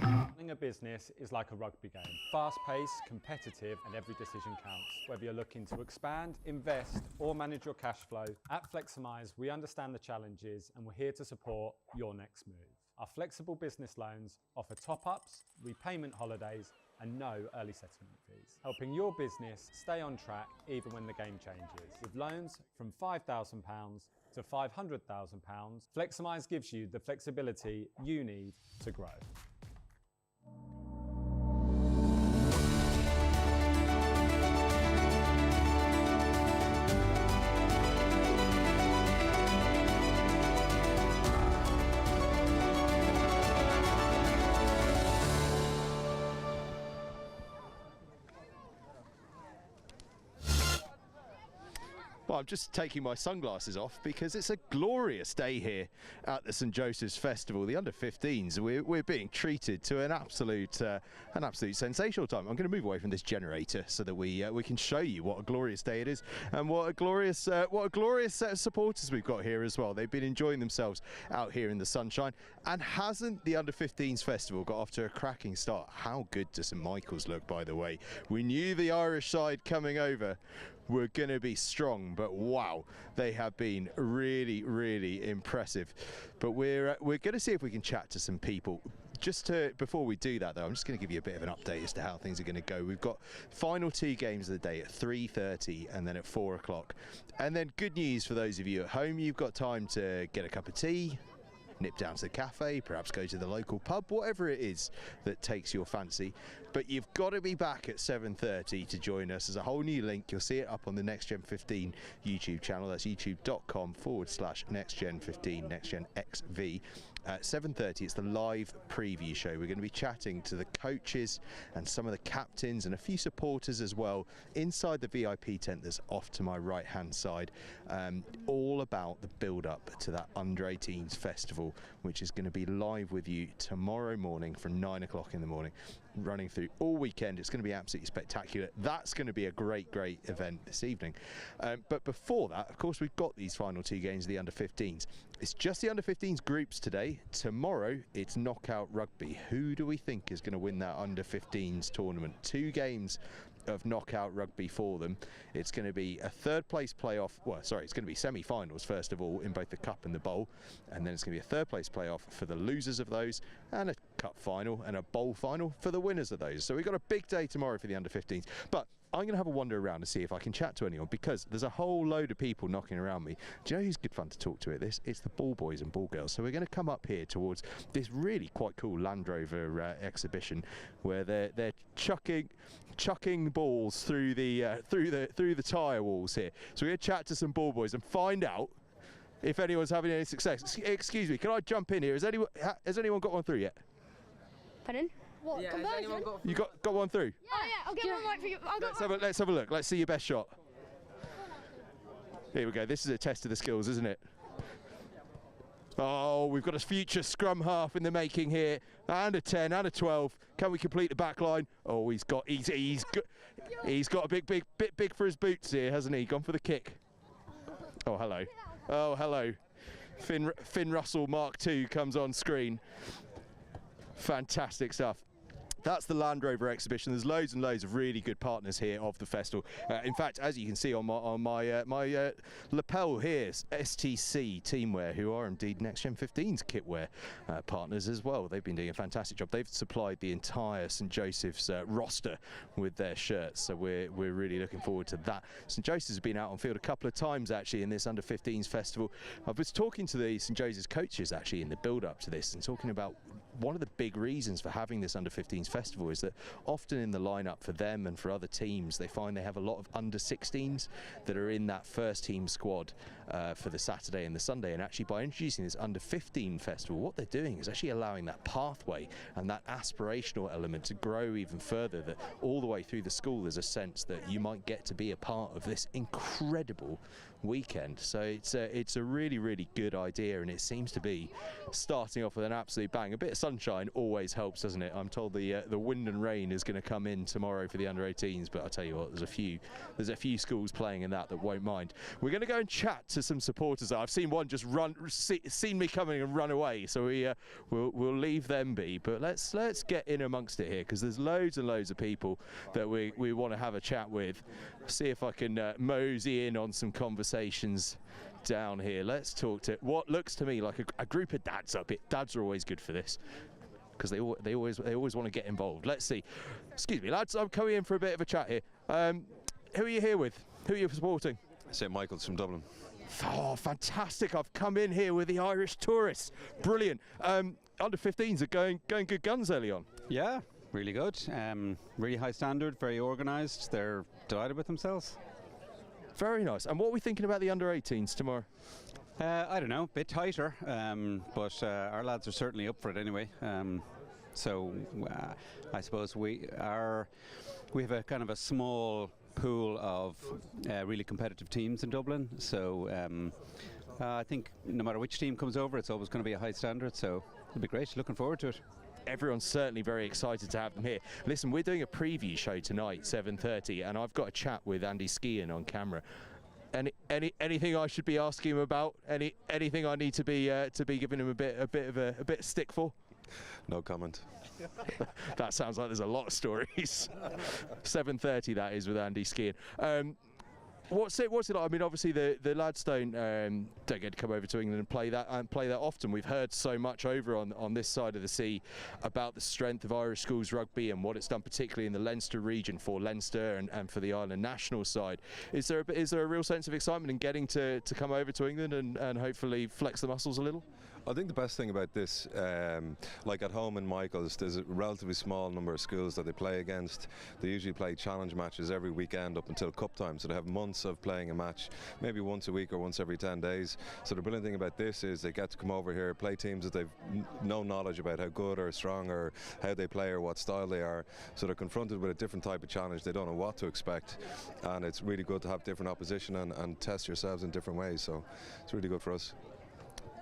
Running a business is like a rugby game. Fast-paced, competitive, and every decision counts. Whether you're looking to expand, invest, or manage your cash flow, at Fleximize, we understand the challenges and we're here to support your next move. Our flexible business loans offer top-ups, repayment holidays, and no early settlement fees, helping your business stay on track even when the game changes. With loans from £5,000 to £500,000, Fleximize gives you the flexibility you need to grow. Well, I'm just taking my sunglasses off because it's a glorious day here at the St Joseph's Festival. The under-15s, we're being treated to an absolute sensational time. I'm going to move away from this generator so that we can show you what a glorious day it is and what a glorious set of supporters we've got here as well. They've been enjoying themselves out here in the sunshine. And hasn't the under-15s festival got off to a cracking start? How good does St Michael's look, by the way? We knew the Irish side coming over were going to be strong, but wow, they have been really, really impressive. But we're going to see if we can chat to some people before we do that though, I'm just going to give you a bit of an update as to how things are going to go. We've got final 2 games of the day at 3:30 and then at 4 o'clock. And then good news for those of you at home, you've got time to get a cup of tea, nip down to the cafe, perhaps go to the local pub, whatever it is that takes your fancy. But you've got to be back at 7:30 to join us. There's a whole new link. You'll see it up on the NextGen15 YouTube channel. That's youtube.com/NextGen15, NextGenXV. At 7:30, it's the live preview show. We're going to be chatting to the coaches and some of the captains and a few supporters as well inside the VIP tent that's off to my right-hand side, all about the build-up to that Under-18s festival, which is going to be live with you tomorrow morning from 9 o'clock in the morning, running through all weekend. It's going to be absolutely spectacular. That's going to be a great event this evening. But before that, of course, we've got these final 2 games of the Under-15s. It's just the Under-15s groups today. Tomorrow, it's knockout rugby. Who do we think is going to win that Under-15s tournament? 2 games of knockout rugby for them. It's going to be a 3rd place playoff. Well, sorry, it's going to be semi-finals first of all in both the cup and the bowl, and then it's going to be a 3rd place playoff for the losers of those, and a cup final and a bowl final for the winners of those. So we've got a big day tomorrow for the Under-15s. But I'm going to have a wander around to see if I can chat to anyone, because there's a whole load of people knocking around me. Do you know who's good fun to talk to at this? It's the ball boys and ball girls. So we're going to come up here towards this really quite cool Land Rover exhibition, where they're chucking balls through the tyre walls here. So we're going to chat to some ball boys and find out if anyone's having any success. Excuse me, can I jump in here? Has anyone got one through yet? Pardon? What, yeah, conversion? You got one through? Yeah, I'll get one right for you. Let's have a look. Let's see your best shot. Here we go. This is a test of the skills, isn't it? Oh, we've got a future scrum half in the making here. And a 10 and a 12. Can we complete the back line? Oh, he's got a bit big for his boots here, hasn't he? Gone for the kick. Oh, hello. Oh, hello. Finn Russell Mark II comes on screen. Fantastic stuff. That's the Land Rover exhibition. There's loads and loads of really good partners here of the festival. In fact, as you can see on my lapel here, STC Teamwear, who are indeed NextGen15's kitwear partners as well. They've been doing a fantastic job. They've supplied the entire St Joseph's roster with their shirts, so we're really looking forward to that. St Joseph's has been out on field a couple of times actually in this Under-15s festival. I was talking to the St Joseph's coaches actually in the build-up to this, and talking about one of the big reasons for having this Under-15s festival is that often in the lineup for them and for other teams, they find they have a lot of Under-16s that are in that first team squad for the Saturday and the Sunday. And actually by introducing this Under-15 festival, what they're doing is actually allowing that pathway and that aspirational element to grow even further, that all the way through the school there's a sense that you might get to be a part of this incredible weekend. So it's a really good idea, and it seems to be starting off with an absolute bang. A bit of sunshine always helps, doesn't it? I'm told the wind and rain is going to come in tomorrow for the Under-18s, but I'll tell you what, there's a few schools playing in that won't mind. We're going to go and chat to some supporters. I've seen one just seen me coming and run away, so we'll leave them be. But let's get in amongst it here, because there's loads and loads of people that we want to have a chat with. See if I can mosey in on some conversations down here. Let's talk to what looks to me like a group of dads up it. Dads are always good for this, because they always want to get involved. Let's see. Excuse me, lads, I'm coming in for a bit of a chat here. Who are you here with? Who are you supporting? St Michael's from Dublin. Oh, fantastic. I've come in here with the Irish tourists. Brilliant. Under-15s are going good guns early on. Yeah, really good. Really high standard, very organised. They're delighted with themselves. Very nice. And what are we thinking about the Under-18s tomorrow? I don't know, a bit tighter, but our lads are certainly up for it anyway. So I suppose we have a kind of a small pool of really competitive teams in Dublin. So I think no matter which team comes over, it's always going to be a high standard. So it'll be great. Looking forward to it. Everyone's certainly very excited to have them here. Listen, we're doing a preview show tonight, 7:30, and I've got a chat with Andy Skean on camera. Anything I should be asking him about? Anything I need to be giving him a bit of stick for? No comment. That sounds like there's a lot of stories. 7:30 that is with Andy Skean. What's it like? I mean, obviously the lads don't get to come over to England and play that often. We've heard so much over on this side of the sea about the strength of Irish schools rugby and what it's done, particularly in the Leinster region for Leinster and for the Ireland national side. Is there a real sense of excitement in getting to come over to England and hopefully flex the muscles a little? I think the best thing about this, like at home in Michael's, there's a relatively small number of schools that they play against. They usually play challenge matches every weekend up until cup time, so they have months of playing a match, maybe once a week or once every 10 days. So the brilliant thing about this is they get to come over here, play teams that they've no knowledge about how good or strong or how they play or what style they are. So they're confronted with a different type of challenge. They don't know what to expect, and it's really good to have different opposition and test yourselves in different ways. So it's really good for us.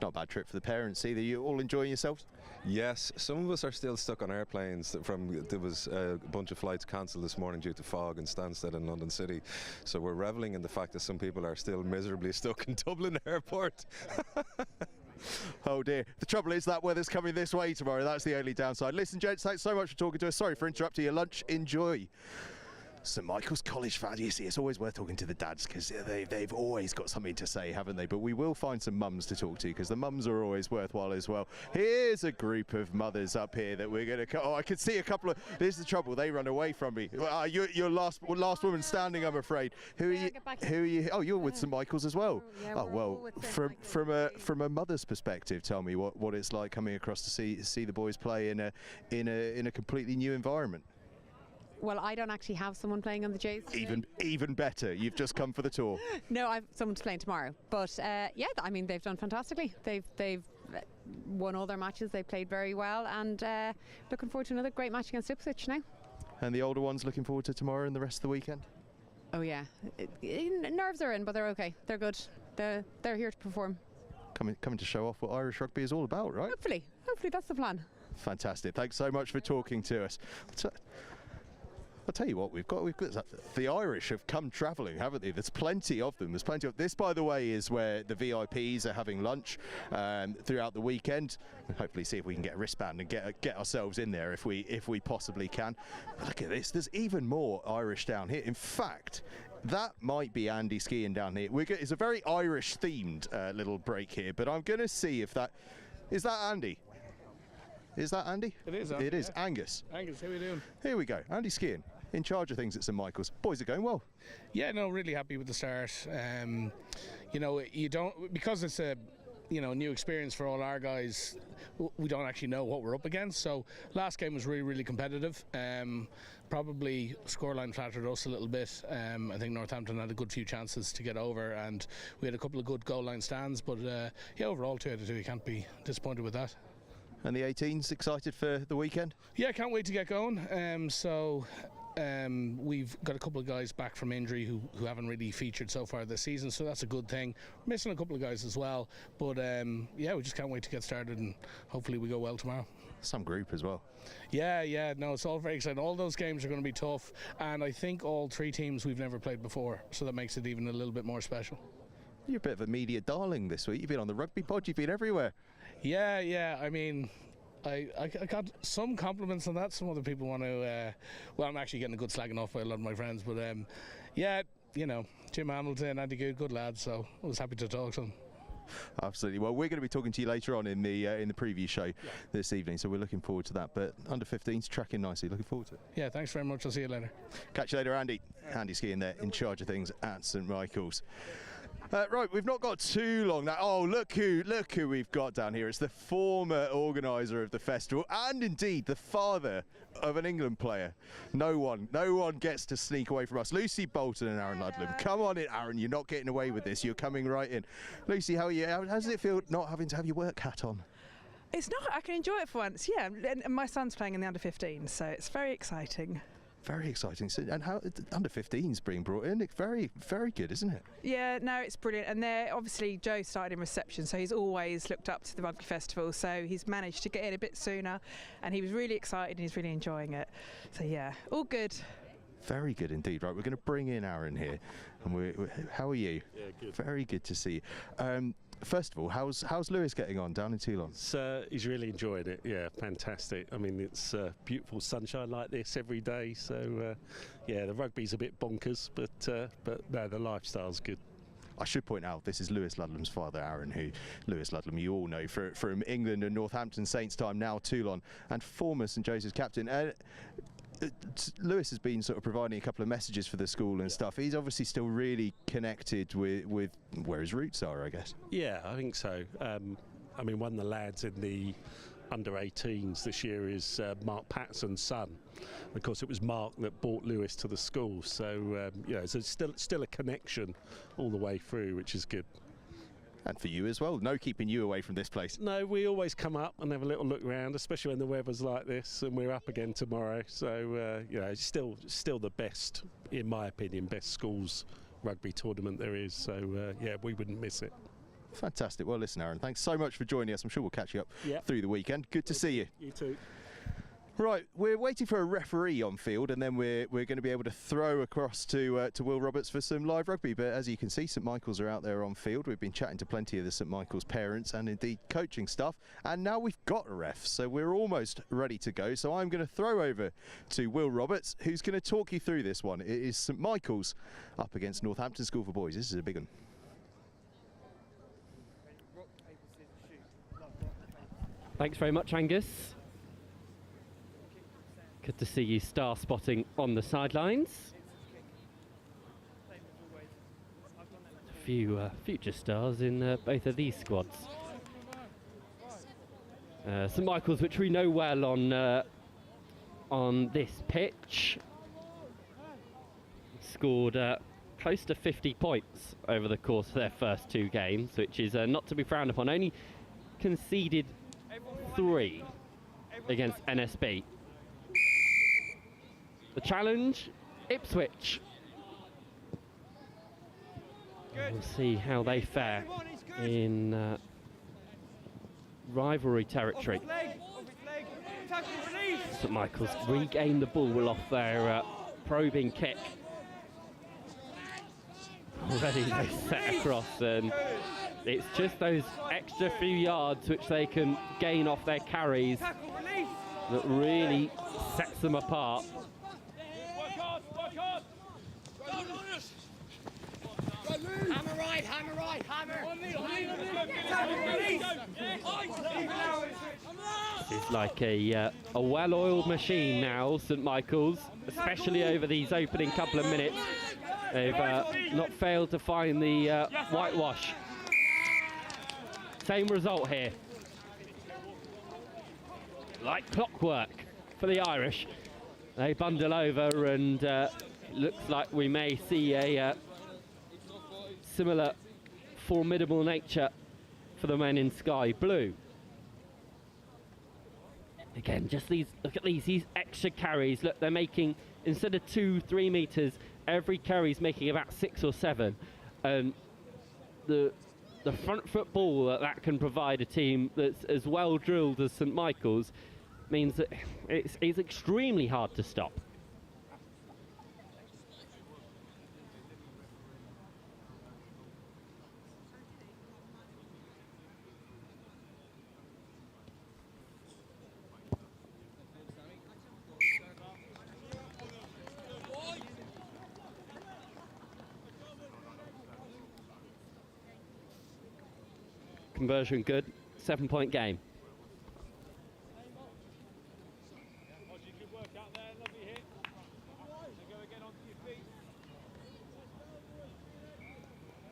Not a bad trip for the parents either. You all enjoying yourselves? Yes, some of us are still stuck on airplanes. There was a bunch of flights cancelled this morning due to fog in Stansted in London City. So we're revelling in the fact that some people are still miserably stuck in Dublin Airport. Oh dear. The trouble is that weather's coming this way tomorrow. That's the only downside. Listen, gents, thanks so much for talking to us. Sorry for interrupting your lunch. Enjoy. St Michael's College fans, you see, it's always worth talking to the dads because they've always got something to say, haven't they? But we will find some mums to talk to because the mums are always worthwhile as well. Here's a group of mothers up here that we're going to... Oh, I can see a couple of... This is the trouble, they run away from me. You're last woman standing, I'm afraid. Who are you? Oh, you're with St Michael's as well. Yeah, oh, well, from a mother's perspective, tell me what it's like coming across to see the boys play in a completely new environment. Well, I don't actually have someone playing on the Jays. Even better. You've just come for the tour. No, I've someone's playing tomorrow. But yeah, I mean, they've done fantastically. They've won all their matches. They played very well, and looking forward to another great match against Ipswich now. And the older ones looking forward to tomorrow and the rest of the weekend. Oh yeah, nerves are in, but they're okay. They're good. They're here to perform. Coming to show off what Irish rugby is all about, right? Hopefully that's the plan. Fantastic. Thanks so much for talking to us. I'll tell you what, we've got the Irish have come travelling, haven't they? There's plenty of them. This, by the way, is where the VIPs are having lunch throughout the weekend. Hopefully see if we can get a wristband and get ourselves in there if we possibly can. But look at this, there's even more Irish down here. In fact, that might be Andy skiing down here. It's a very Irish themed little break here, but I'm going to see if is that Andy? Is that Andy? It is. It is. Yeah. Angus. Angus, how are we doing? Here we go. Andy skiing. In charge of things at St Michael's. Boys are going well. Yeah, no, really happy with the start. You know, you don't, because it's a new experience for all our guys. We don't actually know what we're up against. So last game was really competitive. Probably scoreline flattered us a little bit. I think Northampton had a good few chances to get over, and we had a couple of good goal line stands. But yeah, overall 2 out of 2. You can't be disappointed with that. And the 18s excited for the weekend? Yeah, can't wait to get going. We've got a couple of guys back from injury who haven't really featured so far this season, so that's a good thing. We're missing a couple of guys as well, but yeah, we just can't wait to get started, and hopefully we go well tomorrow. Some group as well. Yeah, no, it's all very exciting. All those games are going to be tough, and I think all 3 teams we've never played before, so that makes it even a little bit more special. You're a bit of a media darling this week. You've been on the rugby pod, you've been everywhere. Yeah, I mean, I got some compliments on that. Some other people want to, well, I'm actually getting a good slagging off by a lot of my friends, but yeah, Jim Hamilton, Andy good lads, so I was happy to talk to them. Absolutely. Well, we're going to be talking to you later on in the preview show this evening, so we're looking forward to that. But under 15's tracking nicely. Looking forward to it. Yeah, thanks very much. I'll see you later. Catch you later, Andy. Andy skiing there, in charge of things at St Michael's. Right, we've not got too long now. Oh, look who we've got down here. It's the former organiser of the festival, and indeed the father of an England player. No one gets to sneak away from us. Lucy Bolton and Aaron Ludlam. Come on in, Aaron. You're not getting away with this. You're coming right in. Lucy, how are you? How does it feel not having to have your work hat on? It's not. I can enjoy it for once. Yeah, and my son's playing in the under 15, so it's very exciting. Very exciting. So, and how under 15's being brought in, it's very, very good, isn't it? Yeah, no, it's brilliant. And they're obviously, Joe started in reception, so he's always looked up to the rugby festival. So he's managed to get in a bit sooner, and he was really excited and he's really enjoying it. So yeah, all good. Very good indeed. Right, we're going to bring in Aaron here. And how are you? Yeah, good. Very good to see you. First of all, how's Lewis getting on down in Toulon? He's really enjoying it. Yeah, fantastic. I mean, it's beautiful sunshine like this every day. So yeah, the rugby's a bit bonkers, but no, the lifestyle's good. I should point out this is Lewis Ludlam's father, Aaron, who Lewis Ludlam you all know from England and Northampton Saints time, now Toulon, and former St Joseph's captain. Lewis has been sort of providing a couple of messages for the school and stuff. He's obviously still really connected with where his roots are, I guess. Yeah, I think so. I mean, one of the lads in the under-18s this year is Mark Patterson's son. Of course, it was Mark that brought Lewis to the school, so yeah, so it's still a connection all the way through, which is good. And for you as well, no keeping you away from this place. No, we always come up and have a little look around, especially when the weather's like this, and we're up again tomorrow. So you know, it's still the best, in my opinion, best schools rugby tournament there is. So yeah, we wouldn't miss it. Fantastic. Well, listen, Aaron, thanks so much for joining us. I'm sure we'll catch you up through the weekend. Good to see you. You too. Right, we're waiting for a referee on field, and then we're going to be able to throw across to Will Roberts for some live rugby. But as you can see, St Michael's are out there on field. We've been chatting to plenty of the St Michael's parents and indeed coaching staff, and now we've got a ref, so we're almost ready to go. So I'm going to throw over to Will Roberts, who's going to talk you through this one. It is St Michael's up against Northampton School for Boys. This is a big one. Thanks very much, Angus. Good to see you star spotting on the sidelines. A few future stars in both of these squads. St Michael's, which we know well on this pitch, scored close to 50 points over the course of their first two games, which is not to be frowned upon. Only conceded 3 against NSB. The challenge, Ipswich. We'll see how they fare in rivalry territory. St Michael's regain the ball off their probing kick. Already they set across, and it's just those extra few yards which they can gain off their carries that really sets them apart. Hammer right, hammer right, hammer! It's like a well-oiled machine now, St Michael's, especially over these opening couple of minutes. They've not failed to find the whitewash. Same result here. Like clockwork for the Irish. They bundle over, and looks like we may see a similar formidable nature for the men in sky blue. Again, just these, look at these extra carries. Look, they're making, instead of 2-3 meters, every carry's making about 6 or 7. And the front foot ball that can provide a team that's as well drilled as St Michael's means that it's extremely hard to stop. Conversion good, 7-point game.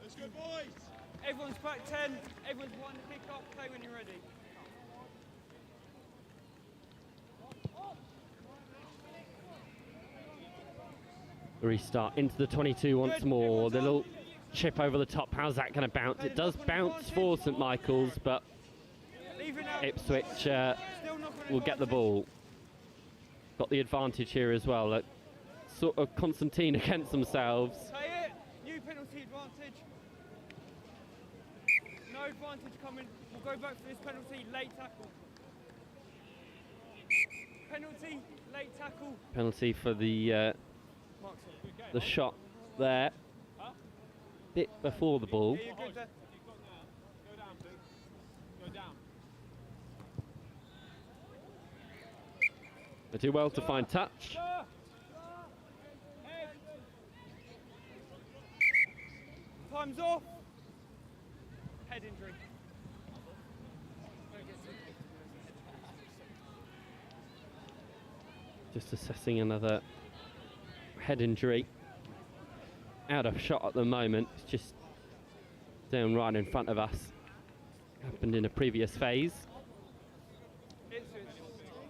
Let's go, boys! Everyone's back 10, everyone's one to pick up, play when you're ready. Restart into the 22 once more. The little chip over the top, how's that going to bounce? It does bounce for St Michael's, but Ipswich will get the ball. Got the advantage here as well. Sort of Constantine against themselves. New penalty advantage. No advantage coming. We'll go back for this penalty, late tackle. Penalty, late tackle. Penalty for the shot there. Bit before the ball. They do well to find touch. Time's off. Head injury. Just assessing another head injury. Out of shot at the moment. It's just down right in front of us. Happened in a previous phase. If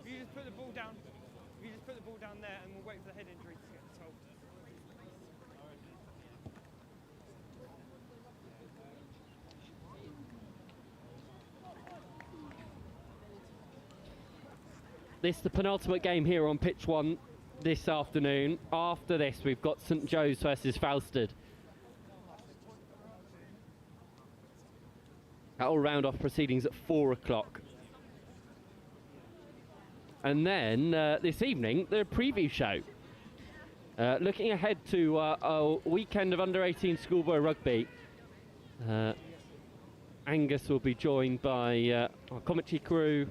you just put the ball down, there, and we'll wait for the head injury to get solved. This is the penultimate game here on pitch 1 this afternoon. After this, we've got St Joe's versus Felsted. That will round off proceedings at 4 o'clock. And then this evening, the preview show. Looking ahead to a weekend of under-18 schoolboy rugby. Angus will be joined by our commentary crew,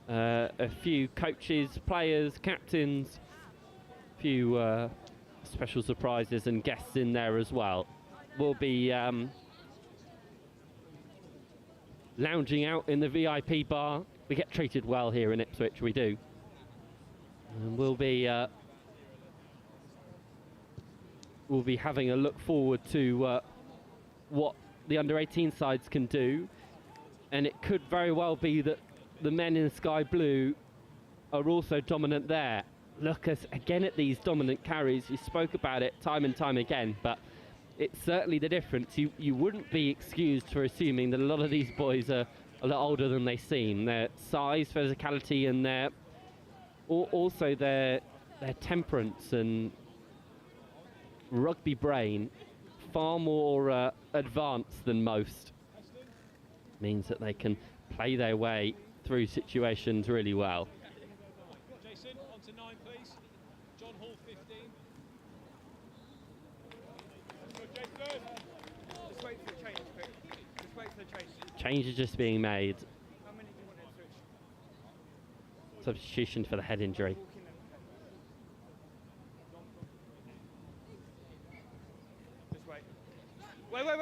a few coaches, players, captains, a few special surprises and guests in there as well. We'll be lounging out in the VIP bar. We get treated well here in Ipswich, we do. And we'll be having a look forward to what the under-18 sides can do. And it could very well be that the men in sky blue are also dominant there. Look again at these dominant carries. You spoke about it time and time again, but it's certainly the difference. You wouldn't be excused for assuming that a lot of these boys are a lot older than they seem. Their size, physicality, and also their temperance and rugby brain far more advanced than most. Means that they can play their way through situations really well. Jason, on to 9, please. John Hall, 15. Just wait for the change, quick. Just wait for the change. Change is just being made. How many do you want to switch? Substitution for the head injury. Just wait. Wait. Wait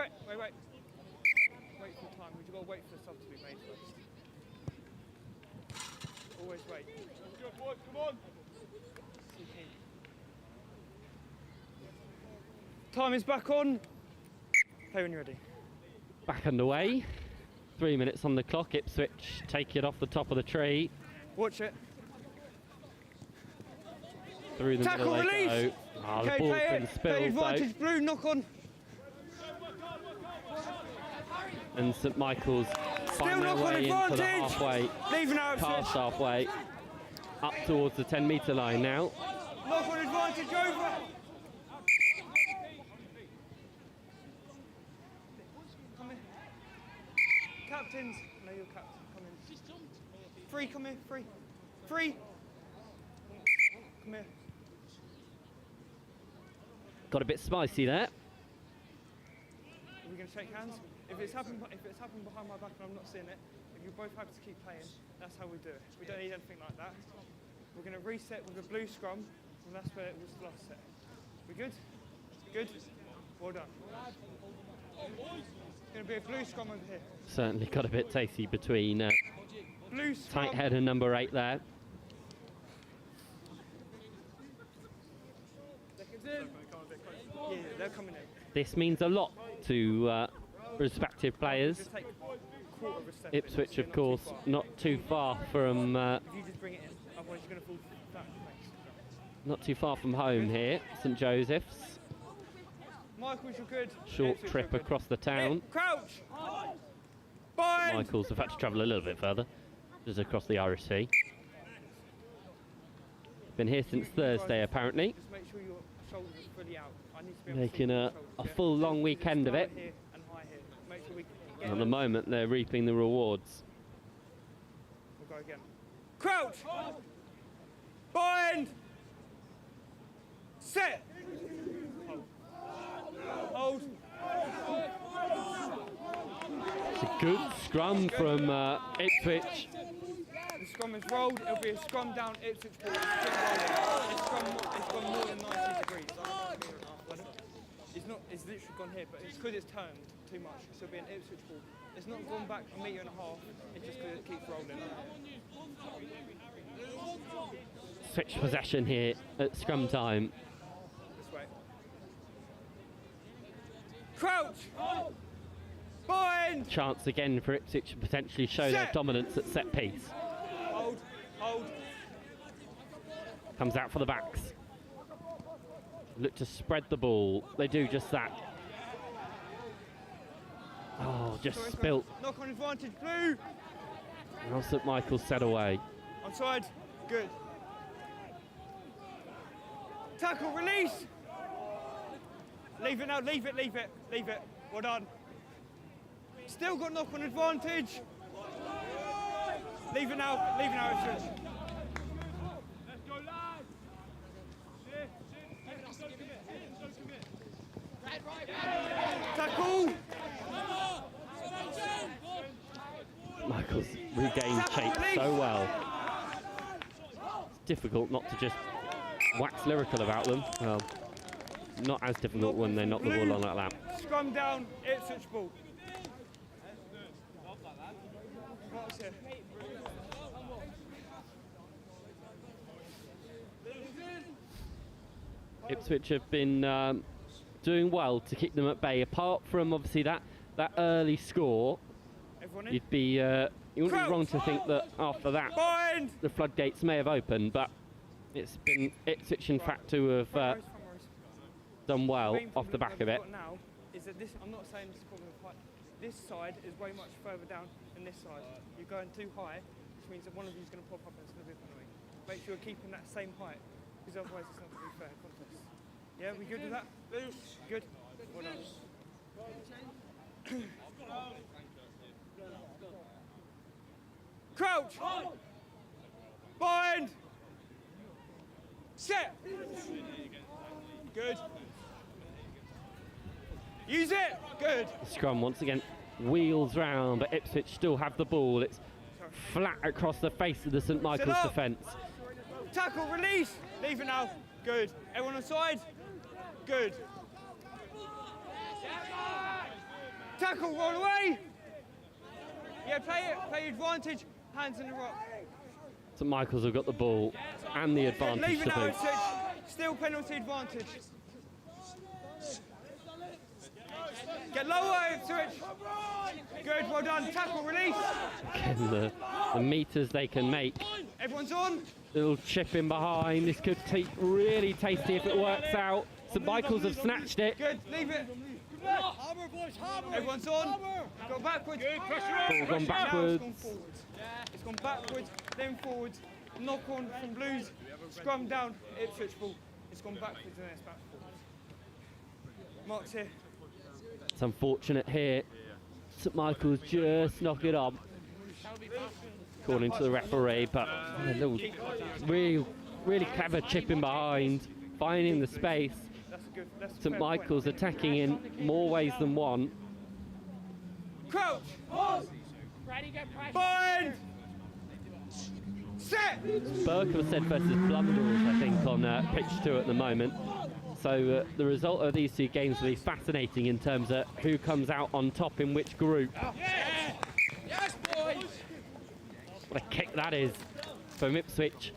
for time. We've got to wait for the sub to be made first. Always wait. Good boys, come on. Time is back on. Play when you're ready. Back underway. 3 minutes on the clock. Ipswich take it off the top of the tree. Watch it. Through the Tackle, middle release. they go. Oh, the Okay, ball's play been it. spilled Play advantage, though. blue, knock on. And St Michael's find their knock on way into the advantage. halfway, Leaving out past halfway, up towards the 10-metre line now. Knock on advantage over. Come in. Captains. No, you're captain. Come in. Free, come here. Free. Come here. Got a bit spicy there. Are we going to shake hands? If it's happened behind my back and I'm not seeing it, if you're both happy to keep playing, that's how we do it. We don't need anything like that. We're going to reset with a blue scrum, and that's where it was the last set. We good? Good? Well done. It's going to be a blue scrum over here. Certainly got a bit tasty between Blue scrum. tight head and number 8 there. Yeah, they're coming in. This means a lot to respective players. Just take a quarter of a step Ipswich, in. of course, not too far from If you just bring it in, otherwise you're going to fall back. not too far from home here. St Joseph's. Michaels, you're good. Short Ipswich, trip you're good. across the town. Crouch. Bind. Michael's have had to travel a little bit further, just across the Irish Sea. Been here since Thursday, apparently. Just make sure your shoulders are fully out. I need to be able Making to a see your shoulders, full long weekend of it. Here and high here. Make sure we get And at the moment, they're reaping the rewards. We'll go again. Crouch. Bind. Set. Hold. It's a good scrum from Ipswich. scrum is rolled, it'll be a scrum down Ipswich ball. It's gone more than 90 degrees. It's literally gone here, but it's because it's turned too much. So it'll be an Ipswich ball. It's not gone back a metre and a half, it's just because it keeps rolling. Switch possession here at scrum time. This way. Crouch! Bind! Chance again for Ipswich to potentially show their dominance at set piece. Hold. Comes out for the backs. Look to spread the ball. They do just that. Oh, just spilt. Knock on advantage, blue! Now St Michael's set away. Onside, good. Tackle, release! Leave it now, leave it. Well done. Still got knock on advantage. Leave it now, Ipswich. Let's go, lads! Tackle! Michael's regained shape so well. It's difficult not to just wax lyrical about them. Well, not as difficult when they knock the ball on like that. Scrum down, Ipswich ball. Ipswich have been doing well to keep them at bay. Apart from obviously that early score, you wouldn't be wrong to think that after that the floodgates may have opened. But it's been Ipswich, in fact, who have done well off the back of it. Now is that this? I'm not saying this is problem with height. This side is way much further down than this side. You're going too high, which means that one of you is going to pop up and it's going to be a penalty. Make sure you're keeping that same height, because otherwise it's not going to be fair contest. Yeah, we good with that? Good. Well done. Crouch! Bind! Set! Good. Use it! Good. The scrum once again wheels round, but Ipswich still have the ball. It's flat across the face of the St Michael's defence. Tackle, release! Leave it now. Good. Everyone on side? Good. Tackle, roll away! Yeah, play advantage. Hands in the rock. St Michael's have got the ball and the advantage Leave it to now, boot. Still penalty advantage. Get lower, Ipswich. Good, well done. Tackle, release. Again, the metres they can make. Everyone's on. Little chip in behind. This could take really tasty if it works out. St Michael's have snatched it. Good, leave it. Everyone's on. Go backwards. Ball gone backwards. It's gone backwards, then forwards. Knock on from Blues. Scrum down, Ipswich ball. It's gone backwards and then it's back forwards. Mark's here. It's unfortunate here. St Michael's just knock it on, according to the referee, but a little really clever chip in behind, finding the space. St Michael's attacking in more ways than one. Crouch! Bind! Set! Berkhamsted versus Blundells, I think, on pitch 2 at the moment. So the result of these two games will be fascinating in terms of who comes out on top in which group. Yes, boys! What a kick that is from Ipswich.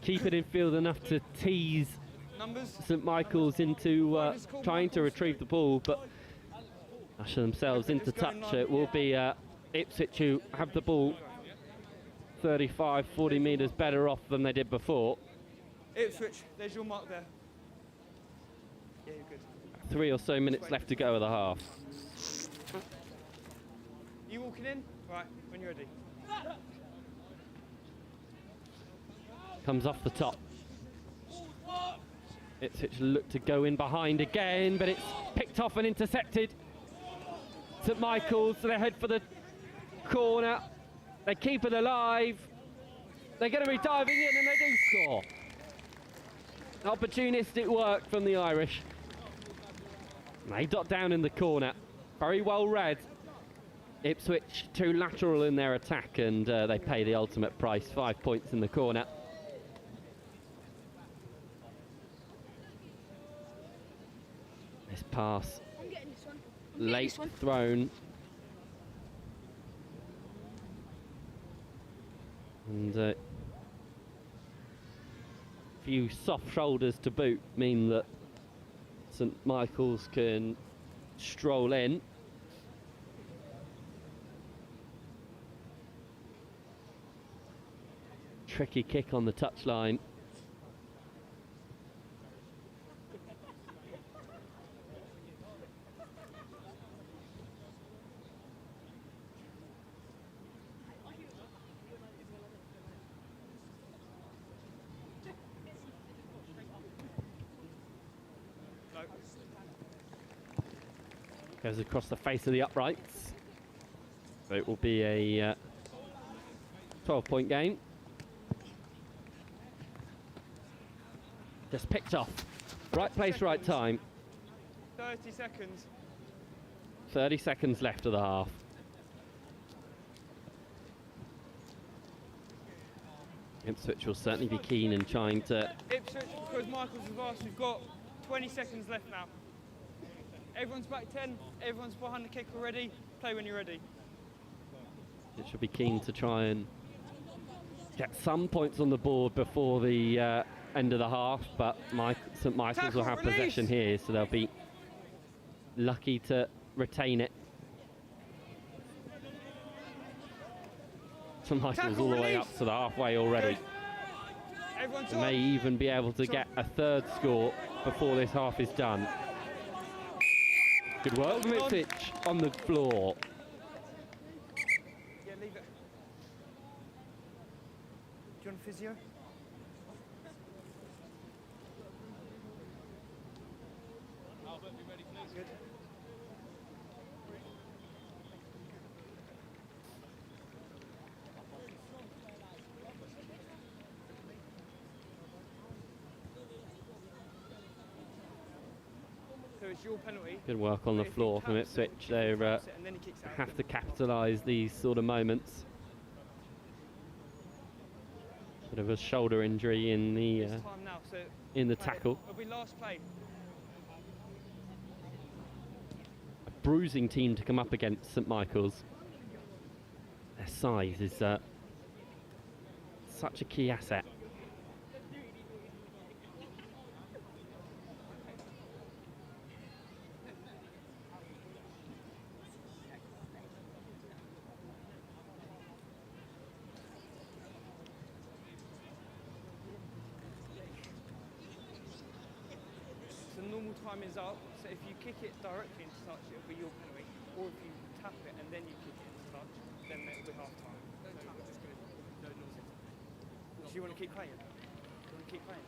Keep it in field enough to tease St Michael's into trying to retrieve the ball, but usher themselves into touch. It will be Ipswich who have the ball 35, 40 metres better off than they did before. Ipswich, there's your mark there. Yeah, you're good. 3 or so minutes left to go of the half. You walking in? Right, when you're ready. Comes off the top. Ipswich look to go in behind again, but it's picked off and intercepted. St Michael's, so they head for the corner. They keep it alive. They're going to be diving in and they do score. Opportunistic work from the Irish. They dot down in the corner. Very well read. Ipswich too lateral in their attack, and they pay the ultimate price. 5 points in the corner. This pass, late thrown. And a few soft shoulders to boot mean that St Michael's can stroll in. Tricky kick on the touchline. Goes across the face of the uprights. So it will be a 12-point game. Just picked off. Right place, right time. 30 seconds. 30 seconds left of the half. Ipswich will certainly be keen in trying to... Ipswich, because Michael's with us, we've got 20 seconds left now. Everyone's back 10, everyone's behind the kick already. Play when you're ready. It should be keen to try and get some points on the board before the end of the half, but St Michael's will have possession here, so they'll be lucky to retain it. St Michael's all the way up to the halfway already. They may even be able to get a third score before this half is done. Good work from Ipswich on the floor. Yeah, leave it. Do you want physio? Albert, be ready, please. Good. So it's your penalty. Good work on the floor from Ipswich. They have to capitalise these sort of moments. Bit of a shoulder injury in the tackle. It'll be last play. A bruising team to come up against St Michael's. Their size is such a key asset. Time is up, so if you kick it directly into touch, it'll be your penalty. Or if you tap it and then you kick it into touch, then it'll be half time. So do you want to keep playing? Do you want to keep playing?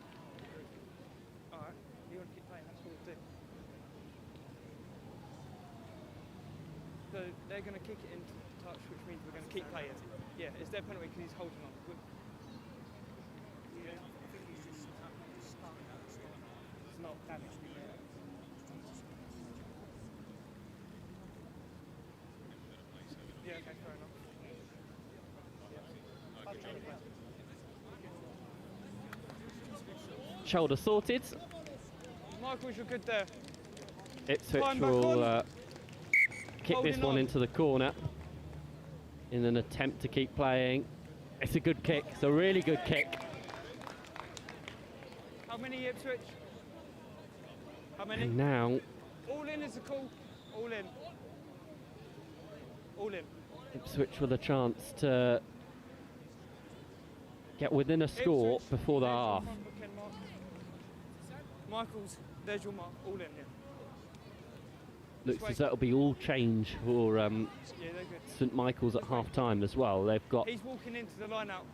Alright, you want to keep playing, that's what we'll do. So they're going to kick it into touch, which means we're going to keep playing. Yeah, it's their penalty because he's holding on. Yeah. It's not damage. Yeah, okay, fair enough. Shoulder sorted. Michael, you're good there. Ipswich will kick Holding this one on. into the corner in an attempt to keep playing. It's a good kick. It's a really good kick. How many Ipswich? How many? And now All in is a call. All in. All in. Ipswich with a chance to get within a score Ipswich, before the there's your half. front bookend mark. Michaels, there's your mark. All in, yeah. Looks as though it'll be all change for Yeah, they're good. St Michael's at half-time as well. They've got He's walking into the line out.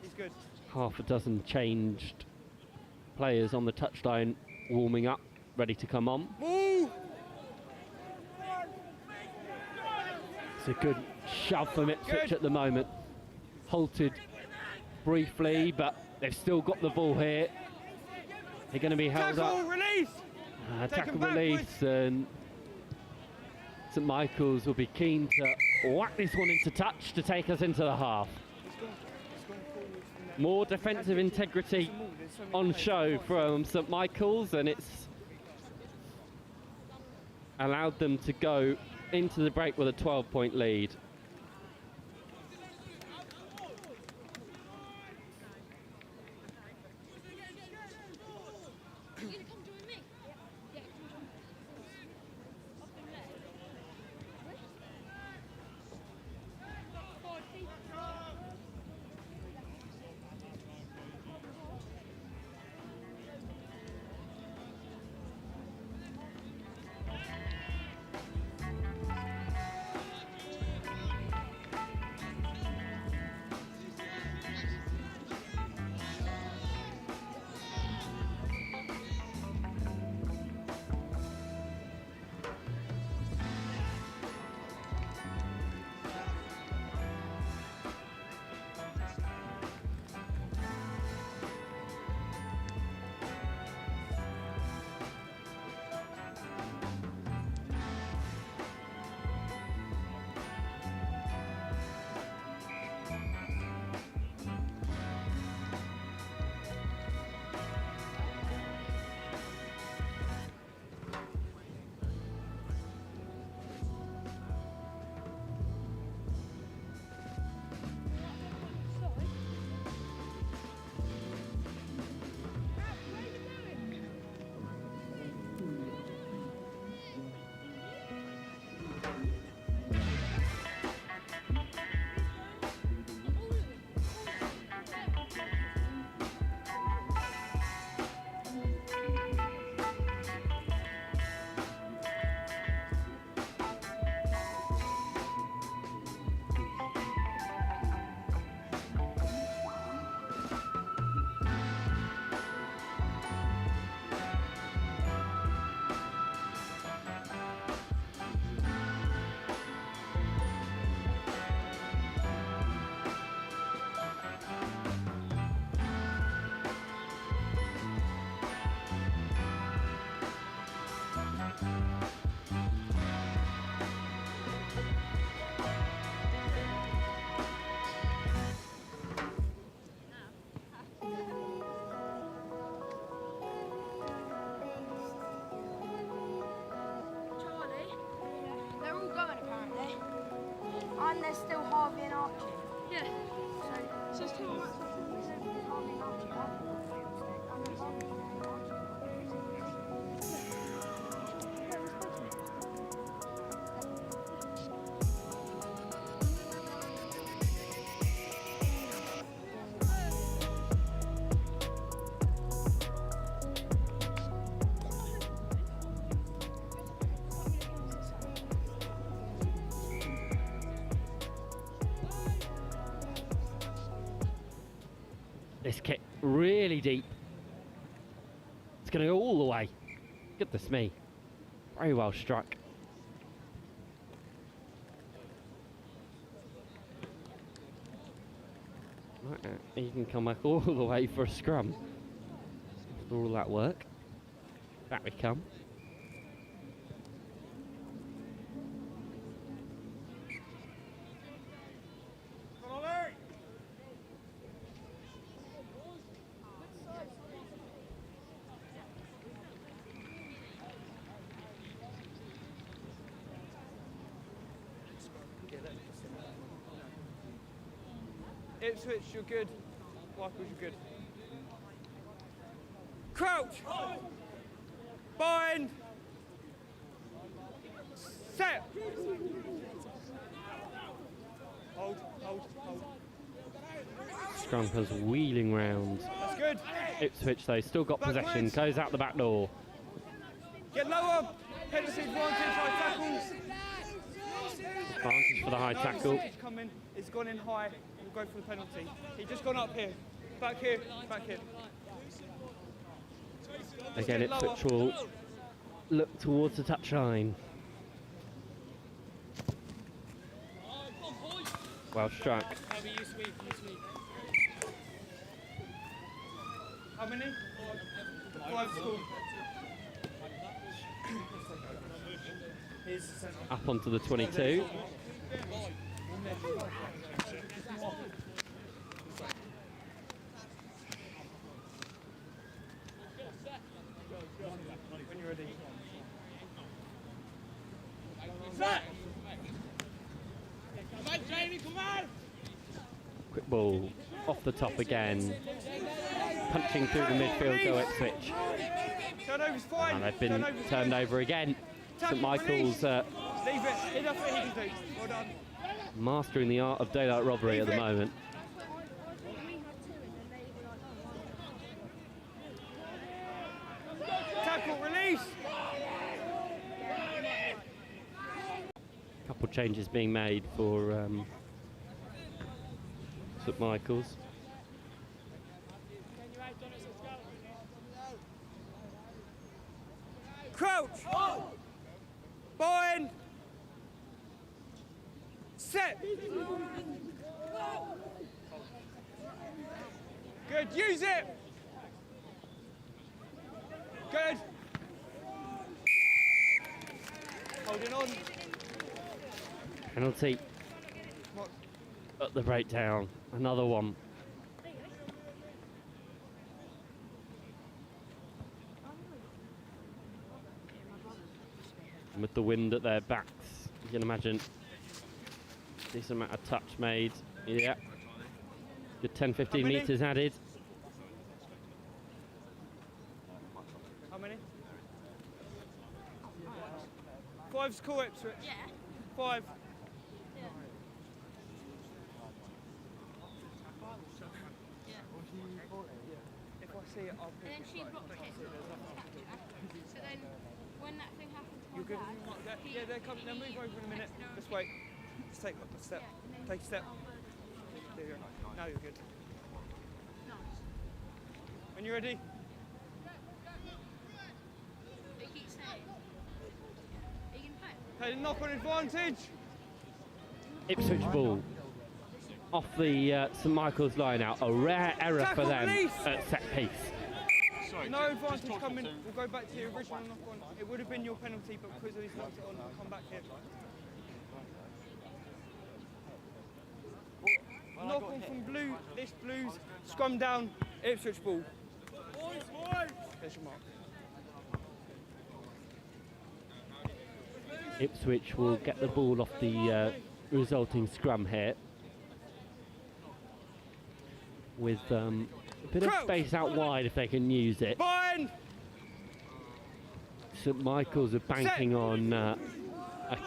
He's good. half a dozen changed players on the touchline warming up, ready to come on. Move! It's a good shove from Ipswich at the moment. Halted briefly, but they've still got the ball here. They're going to be held Tackle, up. release! Take Tackle him back, release, and St Michael's will be keen to whack this one into touch to take us into the half. More defensive integrity on show from St Michael's, and it's allowed them to go into the break with a 12-point lead. And there's still Harvey and Archie. Yeah. So just how much Harvey and Archie This kick really deep. It's going to go all the way. Goodness me. Very well struck. You can come back all the way for a scrum. After all that work. Back we come. Ipswich, you're good. Michaels, you're good. Crouch! Bind! Set! Hold, hold, hold. Scrumpers wheeling round. That's good. Ipswich though, still got possession, goes out the back door. Get lower! Penalty advantage, high tackles. Advantage for the high tackle. Coming, it's gone in high. We'll go for the penalty. He just gone up here. Back here, back here. Again, Ipswich will look towards the touchline. Well struck. How many? 5 score. Up onto the 22. When you're ready. Come on, Jamie, come on! Quick ball off the top again. Punching through the midfield go Ipswich. Turnover's fine. And they've been turned over again. St Michael's Leave it. Enough what he can do. Well done. mastering the art of daylight robbery at the moment. Tackle, release. Couple changes being made for St Michael's. Crouch. Bind. Set. Good, use it. Good. Holding on. Penalty at the breakdown. Another one. And with the wind at their backs, you can imagine decent amount of touch made. Yeah. Good 10-15 metres added. How many? 5's cool, Ipswich. Yeah. 5. Yeah. If I see it, I'll pick it. And then she blocked it. So then, when that thing happens, you're good. Yeah, they're coming. They'll move over in a minute. Just wait. Just take a step. Take a step. There you go. Now you're good. When you're ready. Hey, knock on advantage. Ipswich ball off the St Michael's line out. A rare error Tackle, for them release. at set piece. No advantage coming. We'll go back to the original knock on. It would have been your penalty, but because he's knocked it on, we'll come back here. Knock on from blue. This blue's scrum down. Ipswich ball. There's your mark. Ipswich will get the ball off the resulting scrum here with a bit of space out wide if they can use it. Bind. St Michael's are banking on a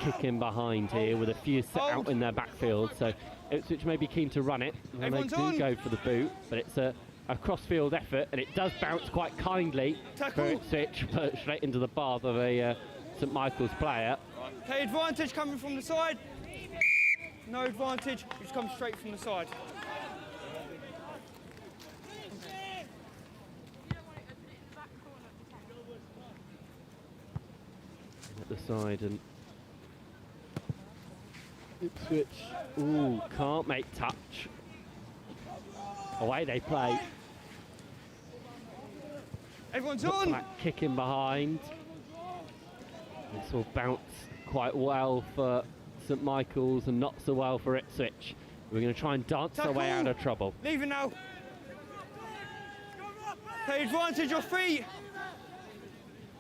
kick in behind here with a few set out in their backfield, so Ipswich may be keen to run it and they do go for the boot, but it's a cross-field effort and it does bounce quite kindly for Ipswich, but straight into the path of a St Michael's player. Okay, advantage coming from the side. No advantage, just come straight from the side. At the side and Ipswich, ooh, can't make touch. Away they play. Everyone's Looks on. like kicking behind. This will bounce quite well for St Michael's and not so well for Ipswich. We're going to try and dance our way out of trouble. Leave it now. Take advantage of feet.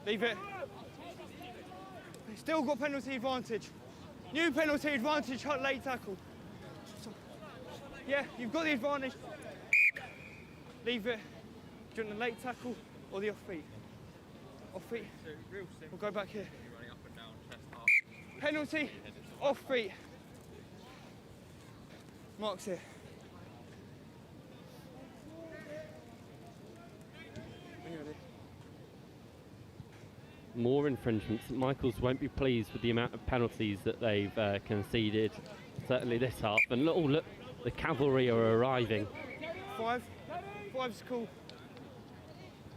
Leave it. Still got penalty advantage. New penalty advantage, hot late tackle. Yeah, you've got the advantage. Leave it. Do you want the late tackle or the off feet? Off feet. We'll go back here. Penalty, off feet. Mark's here. When you're ready. More infringements. St Michael's won't be pleased with the amount of penalties that they've conceded, certainly this half. And look, oh, look, the cavalry are arriving. 5's cool.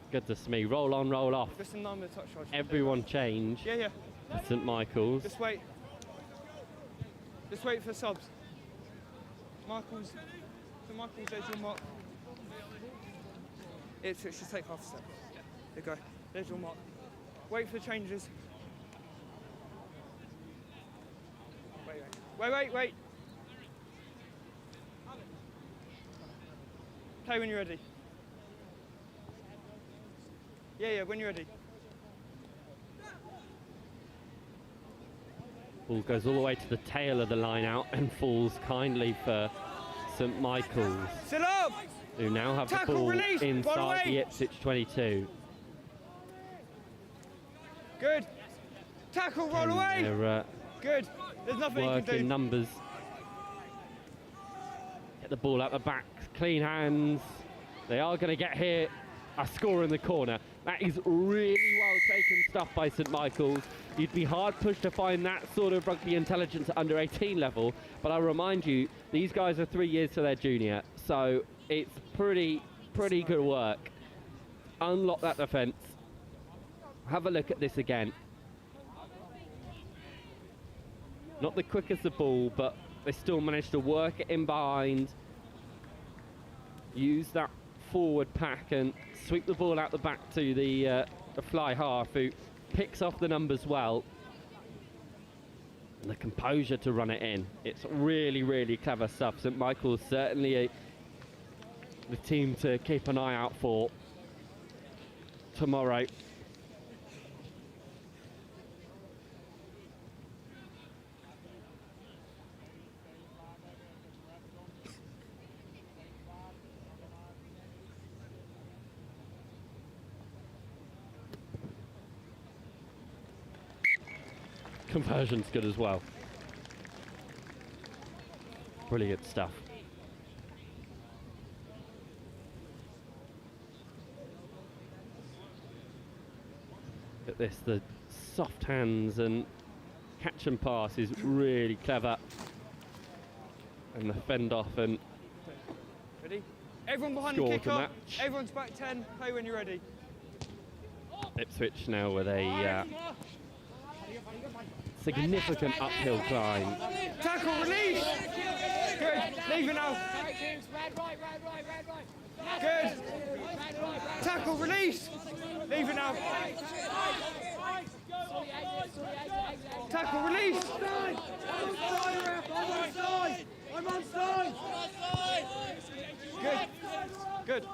Goodness me, roll on, roll off. Just in line with the touch charge. Everyone change. Yeah, yeah. For St Michael's. Just wait. Just wait for subs. Michael's. St Michael's, there's your mark. Ipswich, just take half a step. There you go. There's your mark. Wait for the changes. Wait. Play when you're ready. Yeah, when you're ready. Ball goes all the way to the tail of the line out and falls kindly for St Michael's, Sit up! who now have Tackle, the ball release, run inside away. the Ipswich 22. Good. Tackle, roll away. They're Good. There's nothing you can do. working numbers. Get the ball out the back, clean hands. They are going to get here. A score in the corner. That is really well taken stuff by St Michael's. You'd be hard pushed to find that sort of rugby intelligence at under 18 level, but I'll remind you, these guys are 3 years to their junior, so it's pretty good work. Unlock that defence. Have a look at this again. Not the quickest of ball, but they still managed to work it in behind. Use that forward pack and sweep the ball out the back to the fly half, who picks off the numbers well. And the composure to run it in. It's really clever stuff. St Michael's certainly the team to keep an eye out for tomorrow. Conversion's good as well. Brilliant stuff. Look at this, the soft hands and catch and pass is really clever. And the fend off and Ready? Everyone behind the score kick the up. match. Everyone's back 10. Play when you're ready. Ipswich now with a significant uphill climb. Tackle, release. Good. Leave it now. Good. Tackle, release. Leave it now. Tackle, release. I'm on side. Good. Good.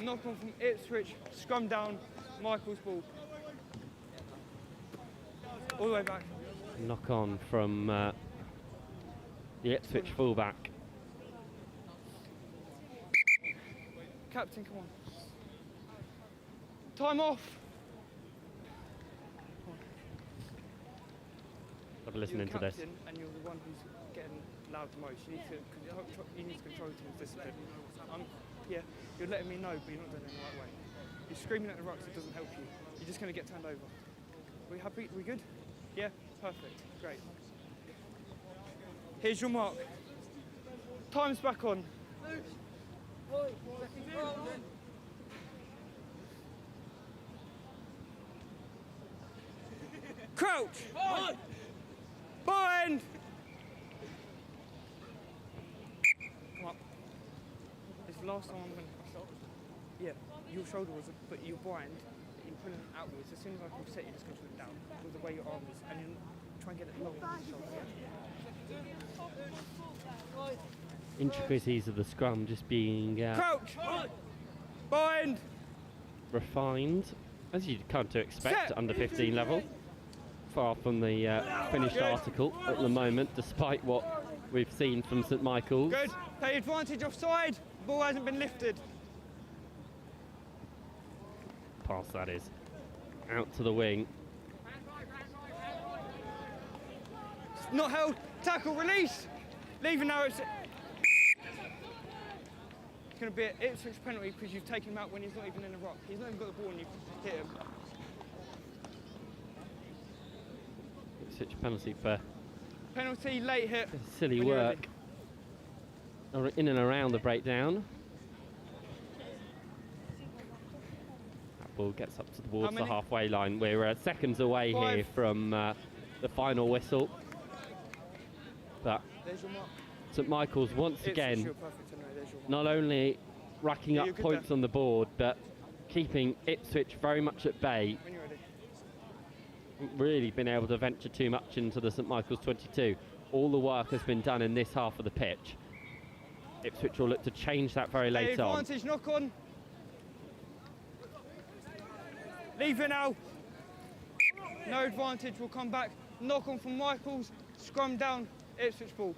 Knock on from Ipswich, scrum down, Michael's ball. All the way back. Knock on from the Ipswich fullback. Captain, come on. Time off. I've been listening You're to this. captain and you're the one who's getting loud the most. You need to control the team's discipline. Yeah, you're letting me know, but you're not doing it in the right way. You're screaming at the rucks, it doesn't help you. You're just going to get turned over. We happy? We good? Yeah? Perfect. Great. Here's your mark. Time's back on. Crouch! Bind! Come up. It's the last time I'm going to... Yeah, your shoulder was, but you're blind, you're pulling it outwards. As soon as I can set, you're just going to put it down with the way your arm is, and you try and get it long on your shoulder. Intricacies of the scrum just being Crouch! Bind! refined, as you'd come to expect Set. under 15 level. Far from the finished article at the moment, despite what we've seen from St Michael's. Good. Take advantage offside. Ball hasn't been lifted. Pass, that is. Out to the wing. Not held. Tackle, release. Leaving now. It's going to be an Ipswich penalty because you've taken him out when he's not even in the rock. He's not even got the ball and you've hit him. Ipswich penalty for Penalty, late hit. silly When you're work. In and around the breakdown. That ball gets up towards the halfway line. We're seconds away here from the final whistle. But There's your mark. St Michael's once Ipswich, again you're perfect anyway. There's your mark. not only racking Yeah, up you're good points there. on the board, but keeping Ipswich very much at bay. When you're ready. haven't really been able to venture too much into the St Michael's 22. All the work has been done in this half of the pitch. Ipswich will look to change that very late on. Advantage, knock on. Leave it now. No advantage, we'll come back. Knock on from Michaels, scrum down, Ipswich ball.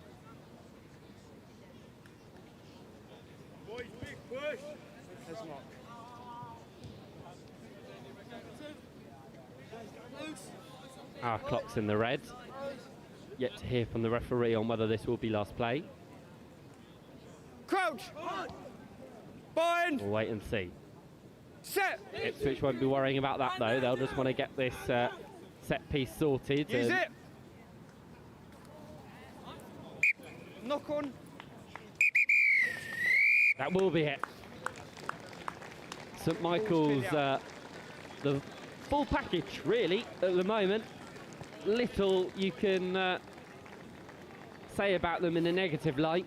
Boys, big push. There's Mark. Our clock's in the red. Yet to hear from the referee on whether this will be last play. Crouch! Bind! We'll wait and see. Set! Ipswich won't be worrying about that though. They'll just want to get this set piece sorted. Use it! Knock on. That will be it. St Michael's, the full package really at the moment. Little you can say about them in a negative light.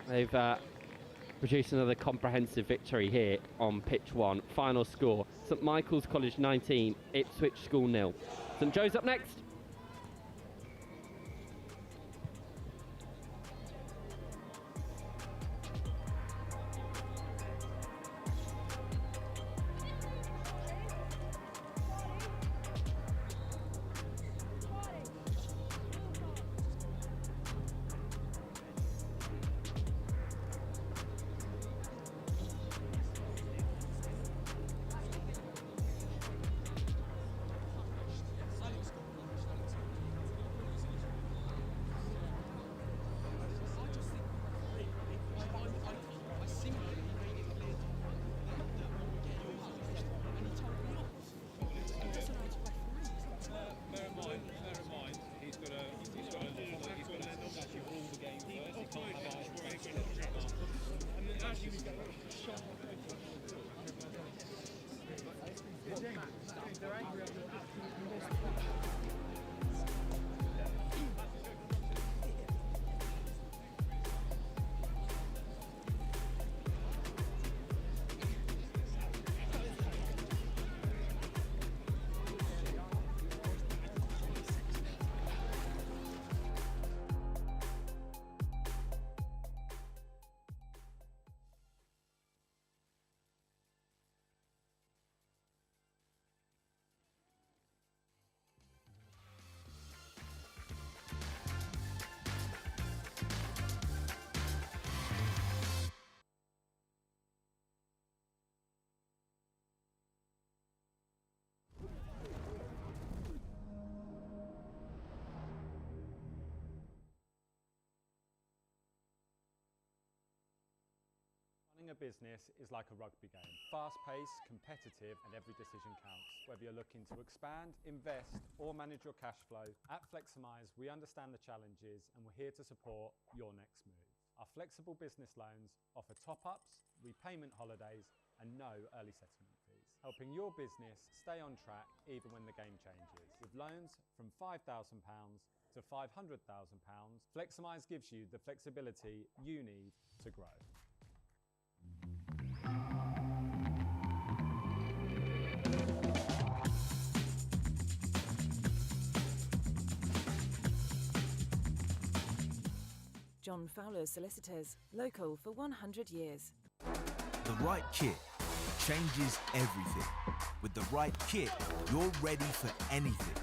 They've produced another comprehensive victory here on pitch 1. Final score, St Michael's College 19, Ipswich School 0. St Joe's up next. Running a business is like a rugby game. Fast-paced, competitive, and every decision counts. Whether you're looking to expand, invest, or manage your cash flow, at Fleximize, we understand the challenges and we're here to support your next move. Our flexible business loans offer top-ups, repayment holidays, and no early settlement fees, helping your business stay on track even when the game changes. With loans from £5,000 to £500,000, Fleximize gives you the flexibility you need to grow. John Fowler Solicitors, local for 100 years. The right kit changes everything. With the right kit, you're ready for anything.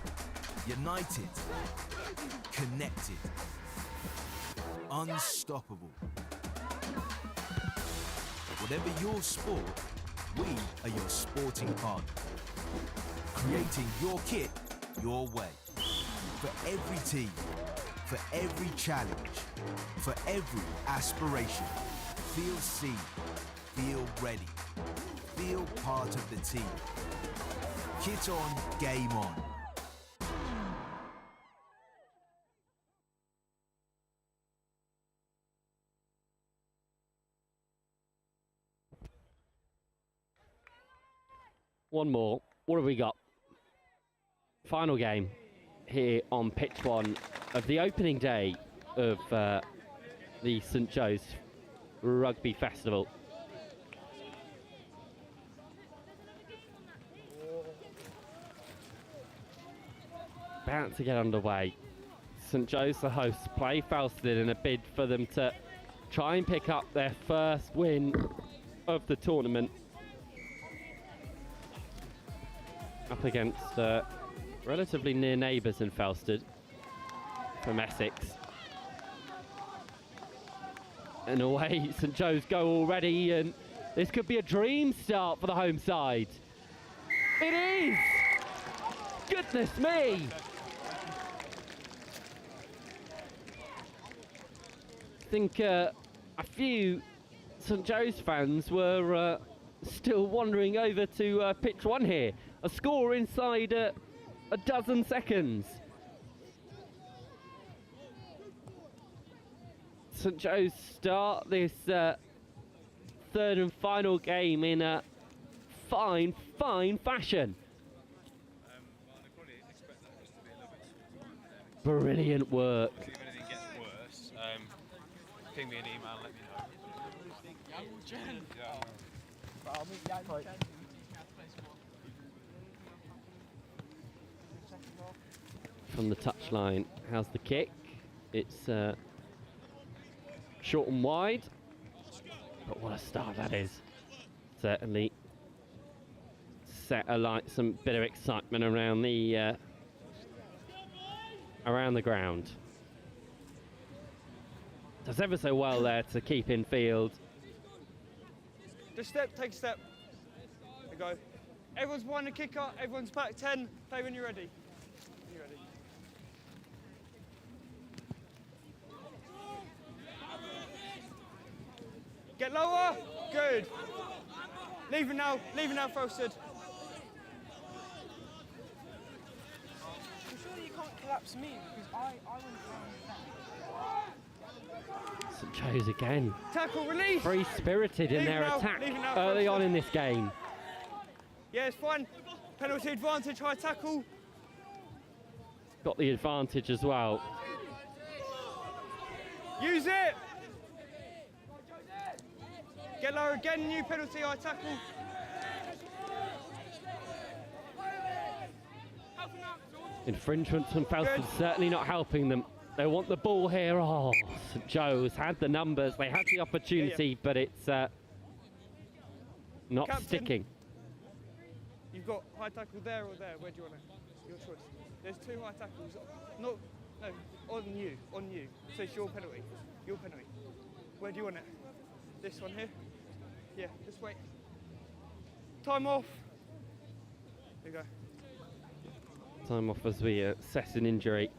United, connected, unstoppable. Whatever your sport, we are your sporting partner. Creating your kit your way. For every team, for every challenge, for every aspiration. Feel seen, feel ready, feel part of the team. Kit on, game on. One more. What have we got? Final game here on pitch 1 of the opening day of the St Joe's Rugby Festival. about to get underway. St Joe's, the hosts, play Felsted in a bid for them to try and pick up their first win of the tournament. Up against relatively near neighbours in Felsted from Essex. And away St Joe's go already, and this could be a dream start for the home side. It is! Goodness me! I think a few St Joe's fans were still wandering over to pitch one here. A score inside a dozen seconds. St Joe's start this third and final game in a fine fashion. Brilliant work. If anything gets worse, ping me an email and let me know. From the touchline, how's the kick? It's short and wide, but what a start that is. Certainly set alight some bit of excitement around the ground. Does ever so well there to keep in field. Just step, take a step. There we go. Everyone's behind the kicker, everyone's back 10. Play when you're ready. When you're ready. Get lower. Good. Leave it now, Felsted. Surely you can't collapse me because I went down. St Joe's again. Tackle, release. Very spirited in their attack early on in this game. Yeah, it's fine. Penalty advantage, high tackle. Got the advantage as well. Use it. Get lower again, new penalty, high tackle. Infringements from Felsted certainly not helping them. They want the ball here. Oh, St Joe's had the numbers, they had the opportunity, but it's not Captain, sticking. You've got high tackle there or there. Where do you want it? Your choice. There's two high tackles. No, on you. So it's your penalty. Your penalty. Where do you want it? This one here? Yeah, just wait. Time off. There you go. Time off as we assess an injury.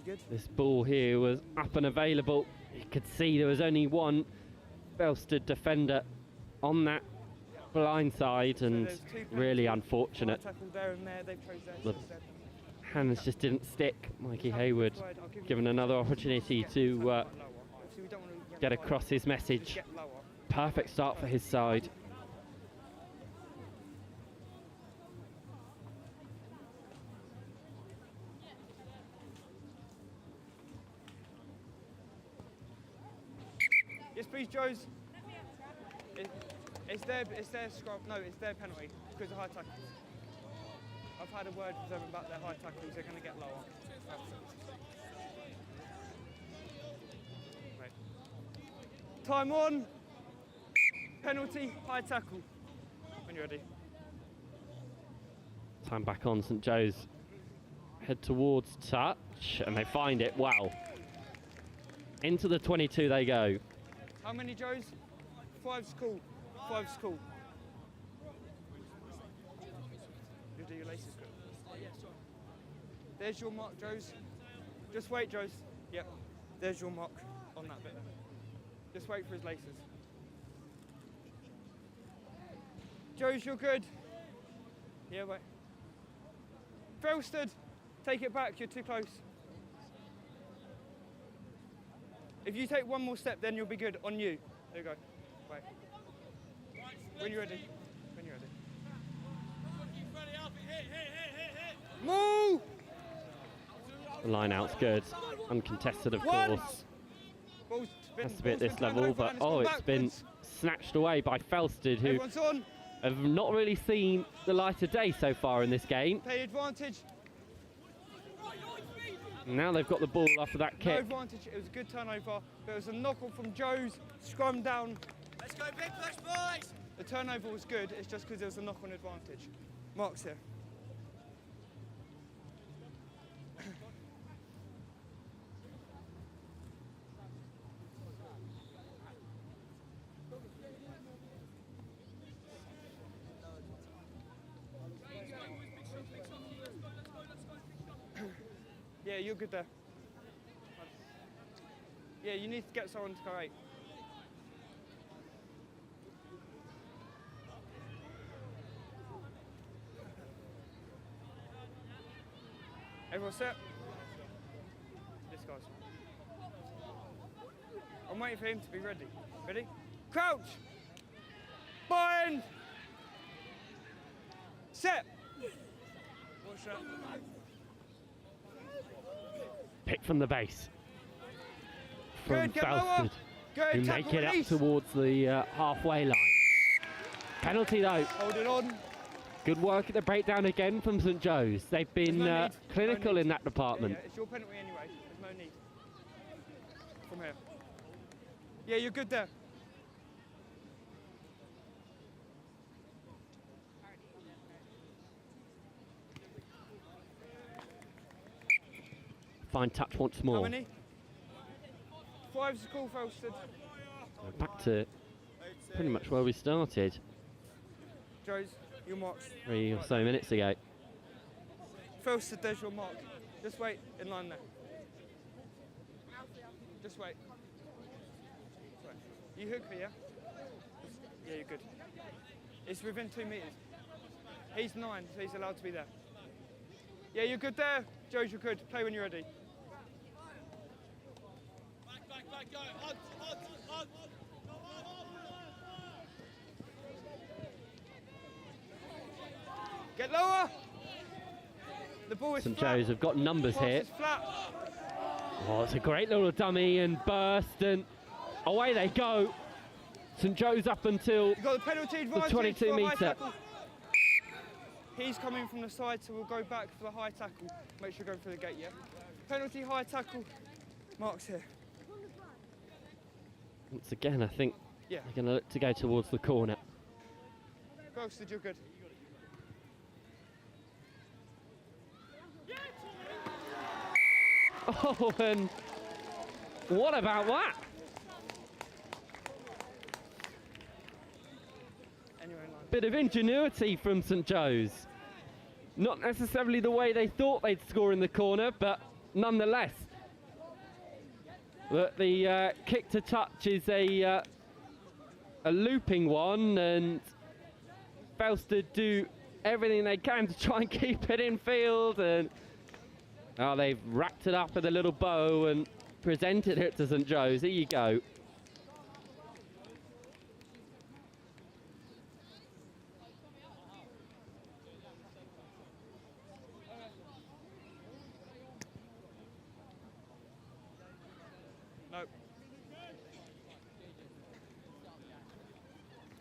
Good. This ball here was up and available. You could see there was only one Felsted defender on that blind side, and really unfortunate. The hands just didn't stick. Mikey Hayward given another opportunity to get across his message. Perfect start for his side. Yes, please, Joes. It's their scrub. No, it's their penalty because of high tackles. I've had a word with them about their high tackles. They're going to get lower. Right. Time on. Penalty, high tackle. When you're ready. Time back on. St Joe's head towards touch, and they find it well. Into the 22 they go. How many, Joes? 5's cool. 5's cool. You do your laces good. There's your mark, Joes. Just wait, Joes. Yep. There's your mark on that bit. Just wait for his laces. Joes, you're good. Yeah, wait. Felsted, take it back. You're too close. If you take one more step, then you'll be good. On you. There you go. Wait. When you're ready. When you're ready. Move! The line out's good. Uncontested, of course. Has to be at this level, but oh, it's been snatched away by Felsted, who have not really seen the light of day so far in this game. Play advantage. Now they've got the ball after that No kick. advantage. It was a good turnover. But it was a knock-on from Joe's. Scrum down. Let's go, big push, boys! The turnover was good. It's just because there was a knock-on advantage. Mark's here. Yeah, you're good there. Yeah, you need to get someone to go 8. Everyone set? This guy's. I'm waiting for him to be ready. Ready? Crouch! Bind! Set! Watch that. Pick from the base. From Good, get lower. Felsted, Good, who tackle, make it up release. towards the halfway line. Penalty though. Hold it on. Good work at the breakdown again from St Joe's. They've been no need. clinical No need. in that department. Yeah, it's your penalty anyway. There's no need. From here. Yeah, you're good there. Fine touch once How more. many? 5's the call, Felsted. Back to pretty much where we started Joe's, your mark. 3 or so minutes ago. Felsted, there's your mark. Just wait in line there. Just wait. Just wait. You hook her, yeah? Yeah, you're good. It's within 2 metres. He's 9, so he's allowed to be there. Yeah, you're good there. Joe's, you're good. Play when you're ready. Back, go. On. Get lower. The ball is St flat. Joe's have got numbers Pass here. is flat. Oh, it's a great little dummy and burst, and away they go. St Joe's up until You've got the penalty advantage. the 22 for a high metre. tackle. He's coming from the side, so we'll go back for the high tackle. Make sure you're going through the gate, yeah? Penalty, high tackle. Mark's here. Once again, I think Yeah. they're going to look to go towards the corner. Felsted, you're good. Oh, and what about that? Bit of ingenuity from St Joe's. Not necessarily the way they thought they'd score in the corner, but nonetheless. The kick to touch is a looping one, and Felsted do everything they can to try and keep it in field, and they've wrapped it up with a little bow and presented it to St Joe's. Here you go. No.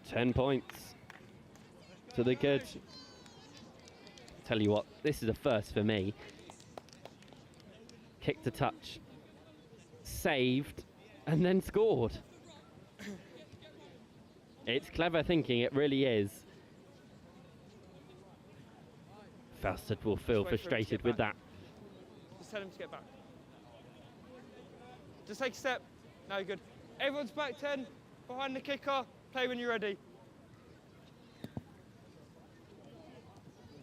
10 points to the good. Tell you what, this is a first for me. Kick to touch, saved, and then scored. It's clever thinking, it really is. Felsted will feel Just wait for him to frustrated get with back. that. Just tell him to get back. Just take a step. No, good. Everyone's back 10, behind the kicker. Play when you're ready.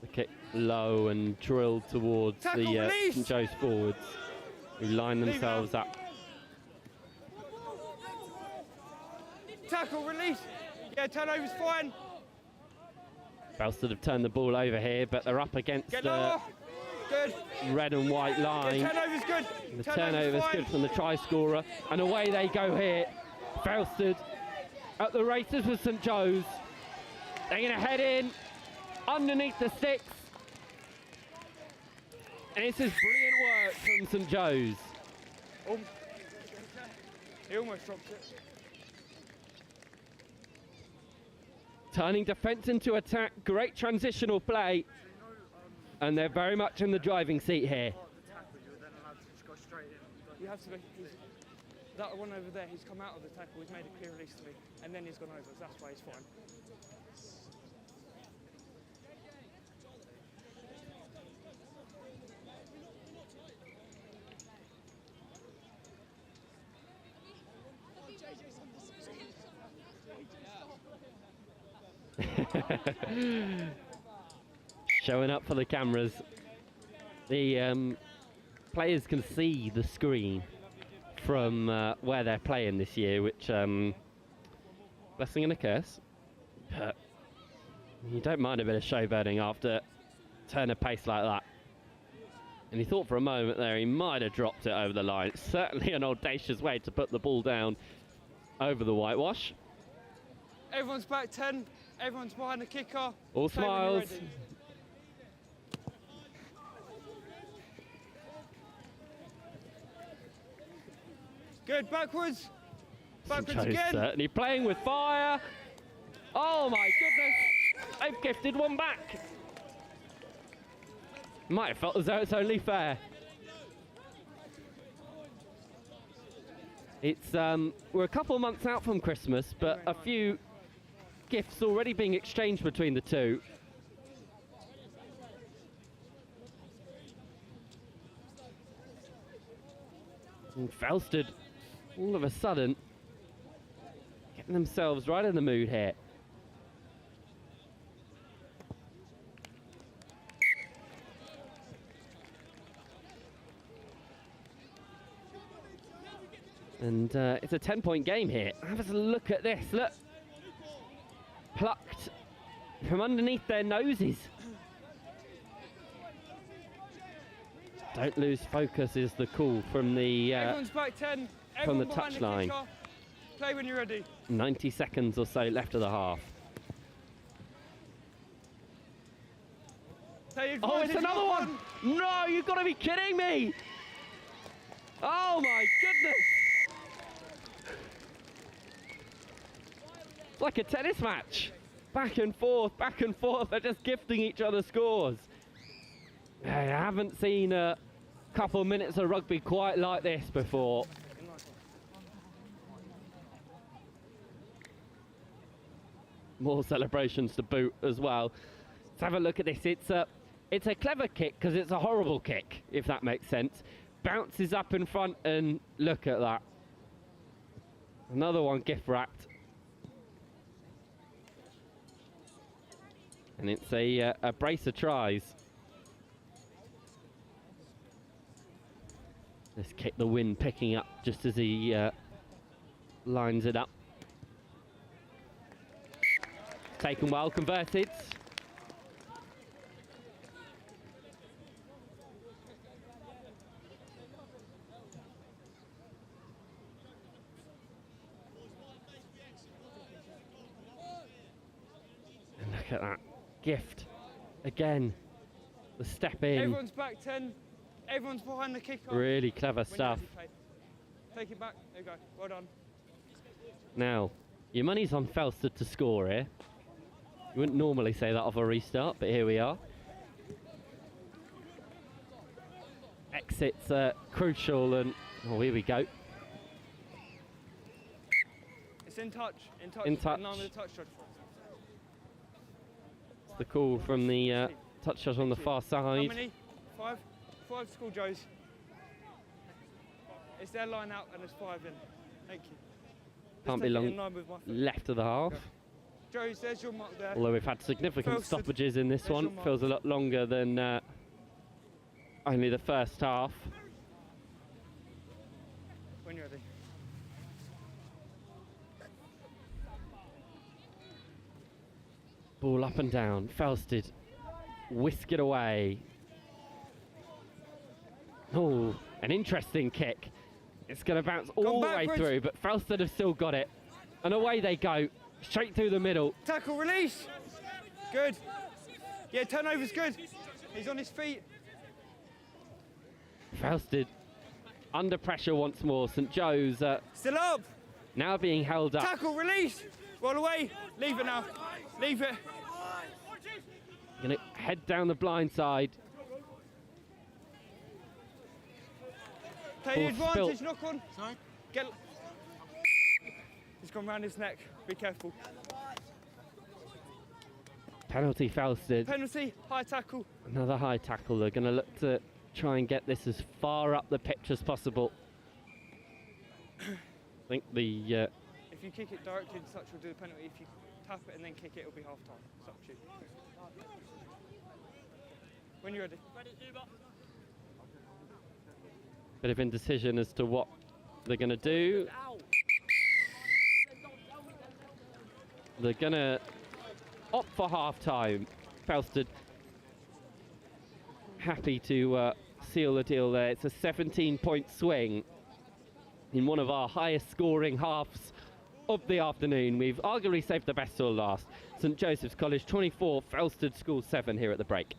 The kick low and drilled towards Tackle, the release! St Joe's forwards, who line Leave it themselves up. Tackle, release. Yeah, turnover's fine. Felsted have turned the ball over here, but they're up against Get the lower. Good. red and white line. Yeah, turnover's good. The turnover's fine. good from the try scorer, and away they go here. Felsted at the races with St Joe's. They're going to head in underneath the sticks. And this is brilliant work from St Joe's. He almost dropped it. turning defence into attack. Great transitional play. And they're very much in the driving seat here. You have to be. That one over there, he's come out of the tackle, he's made a clear release to me, and then he's gone over, so that's why he's fine. Showing up for the cameras. The players can see the screen from where they're playing this year, which blessing and a curse. But you don't mind a bit of showboating after turn of pace like that. And he thought for a moment there he might have dropped it over the line. It's certainly an audacious way to put the ball down over the whitewash. Everyone's back 10, everyone's behind the kicker. All Play when you're smiles. ready. Good, backwards. Backwards Joe's again. certainly playing with fire. Oh my goodness. They've gifted one back. Might have felt as though it's only fair. It's we're a couple of months out from Christmas, but a few gifts already being exchanged between the two. And Felsted, all of a sudden, getting themselves right in the mood here. And it's a 10-point game here. Have a look at this. Look. Plucked from underneath their noses. Don't lose focus is the call from the Everyone's back 10. from the Everyone behind touchline. kicker. Play when you're ready. 90 seconds or so left of the half. Take Oh, it's advantage, another one! No, you've got to be kidding me! Oh my goodness! It's like a tennis match. Back and forth, back and forth. They're just gifting each other scores. I haven't seen a couple of minutes of rugby quite like this before. More celebrations to boot as well. Let's have a look at this. It's a clever kick because it's a horrible kick, if that makes sense. Bounces up in front and look at that. Another one gift wrapped. And it's a brace of tries. This kick, the wind picking up just as he lines it up. Taken well, converted. And look at that gift again. The step in. Everyone's back 10. Everyone's behind the kicker. Really clever When you're stuff. ready, take it back. There you go. Well done. Now, your money's on Felsted to score here. You wouldn't normally say that off a restart, but here we are. Exits crucial, and oh, here we go. It's in touch. In touch. In touch. In line with the touch judge. It's the call from the touch shot on the far How side. many? 5? 5 school Joes. It's their line out and there's 5 in. Thank you. Can't Just be take it long in line with my foot. left of the half. Joes, there's your mark there. Although we've had significant Felsted. stoppages in this There's one. your mark. Feels a lot longer than only the first half. When you're ready. Ball up and down. Felsted whisk it away. Oh, an interesting kick. It's going to bounce all the way backwards. through, but Felsted have still got it. And away they go, straight through the middle. Tackle, release. Good. Yeah, turnover's good. He's on his feet. Felsted under pressure once more. St Joe's Still up. now being held up. Tackle, release. Roll away. Leave it now. Leave it. Going to head down the blind side. Take the Ball advantage, spilt. knock on. Sorry? Get. He's gone round his neck. Be careful. Penalty Felsted. Penalty, high tackle. Another high tackle. They're going to look to try and get this as far up the pitch as possible. I think the... If you kick it directly into touch, we'll do the penalty. If you tap it and then kick it, it'll be half time. It's up to you. When you're ready. Bit of indecision as to what they're going to do. They're going to opt for half-time. Felsted happy to seal the deal there. It's a 17-point swing in one of our highest scoring halves of the afternoon. We've arguably saved the best till last. St Joseph's College 24, Felsted School 7 here at the break.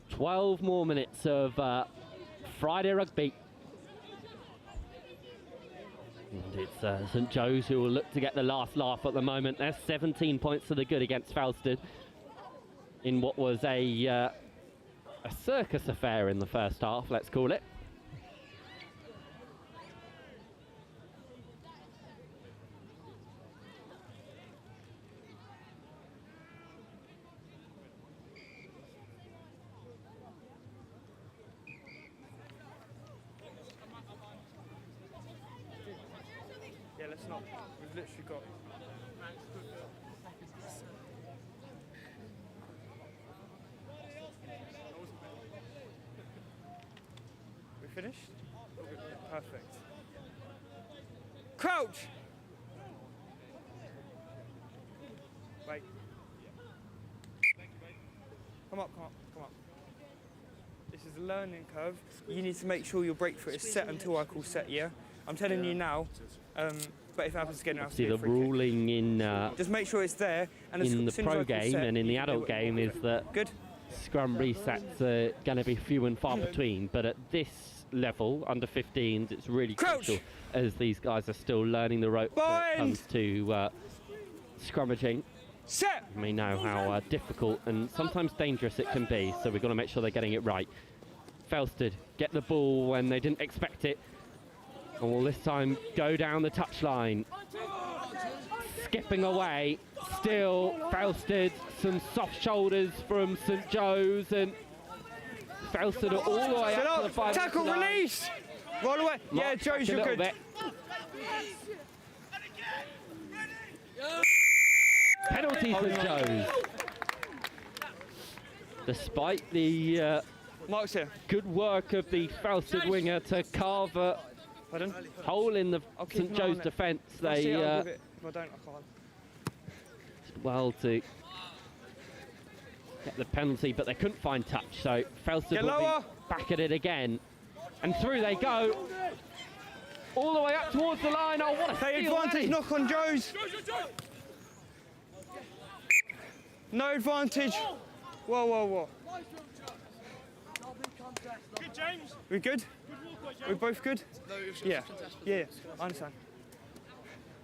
Twelve more minutes of Friday rugby. And it's St Joe's who will look to get the last laugh at the moment. There's 17 points to the good against Felsted in what was a circus affair in the first half, let's call it. Yeah, let's not. We've literally got. We finished? Perfect. Crouch! Wait. Come up, come up, come up. This is a learning curve. You need to make sure your breakthrough is set until I call set, yeah? I'm telling you now, but if it happens again, I'll See the ruling in just make sure it's there. And in the pro game and in the adult game is that scrum resets are going to be few and far between. But at this level, under 15s, it's really crucial as these guys are still learning the ropes when it comes to scrummaging. Set. You may know how difficult and sometimes dangerous it can be, so we've got to make sure they're getting it right. Felsted get the ball when they didn't expect it, And will this time go down the touchline. Skipping away, still Felsted, some soft shoulders from St Joe's, and Felsted are all the way up to the 5 Tackle, release! Roll away. Yeah, Joe's, you're good. Penalty for Joe's. Despite the good work of the Felsted winger to carve a hole in the St Joe's defence, they if I don't, I can't. well to get the penalty, but they couldn't find touch, so Felsted will be back at it again. And through they go. All the way up towards the line. Oh, what a steal advantage, knock on Joe's. No advantage. Whoa, whoa, whoa. Good, James. We good? We both good? Yeah. Yeah, I understand.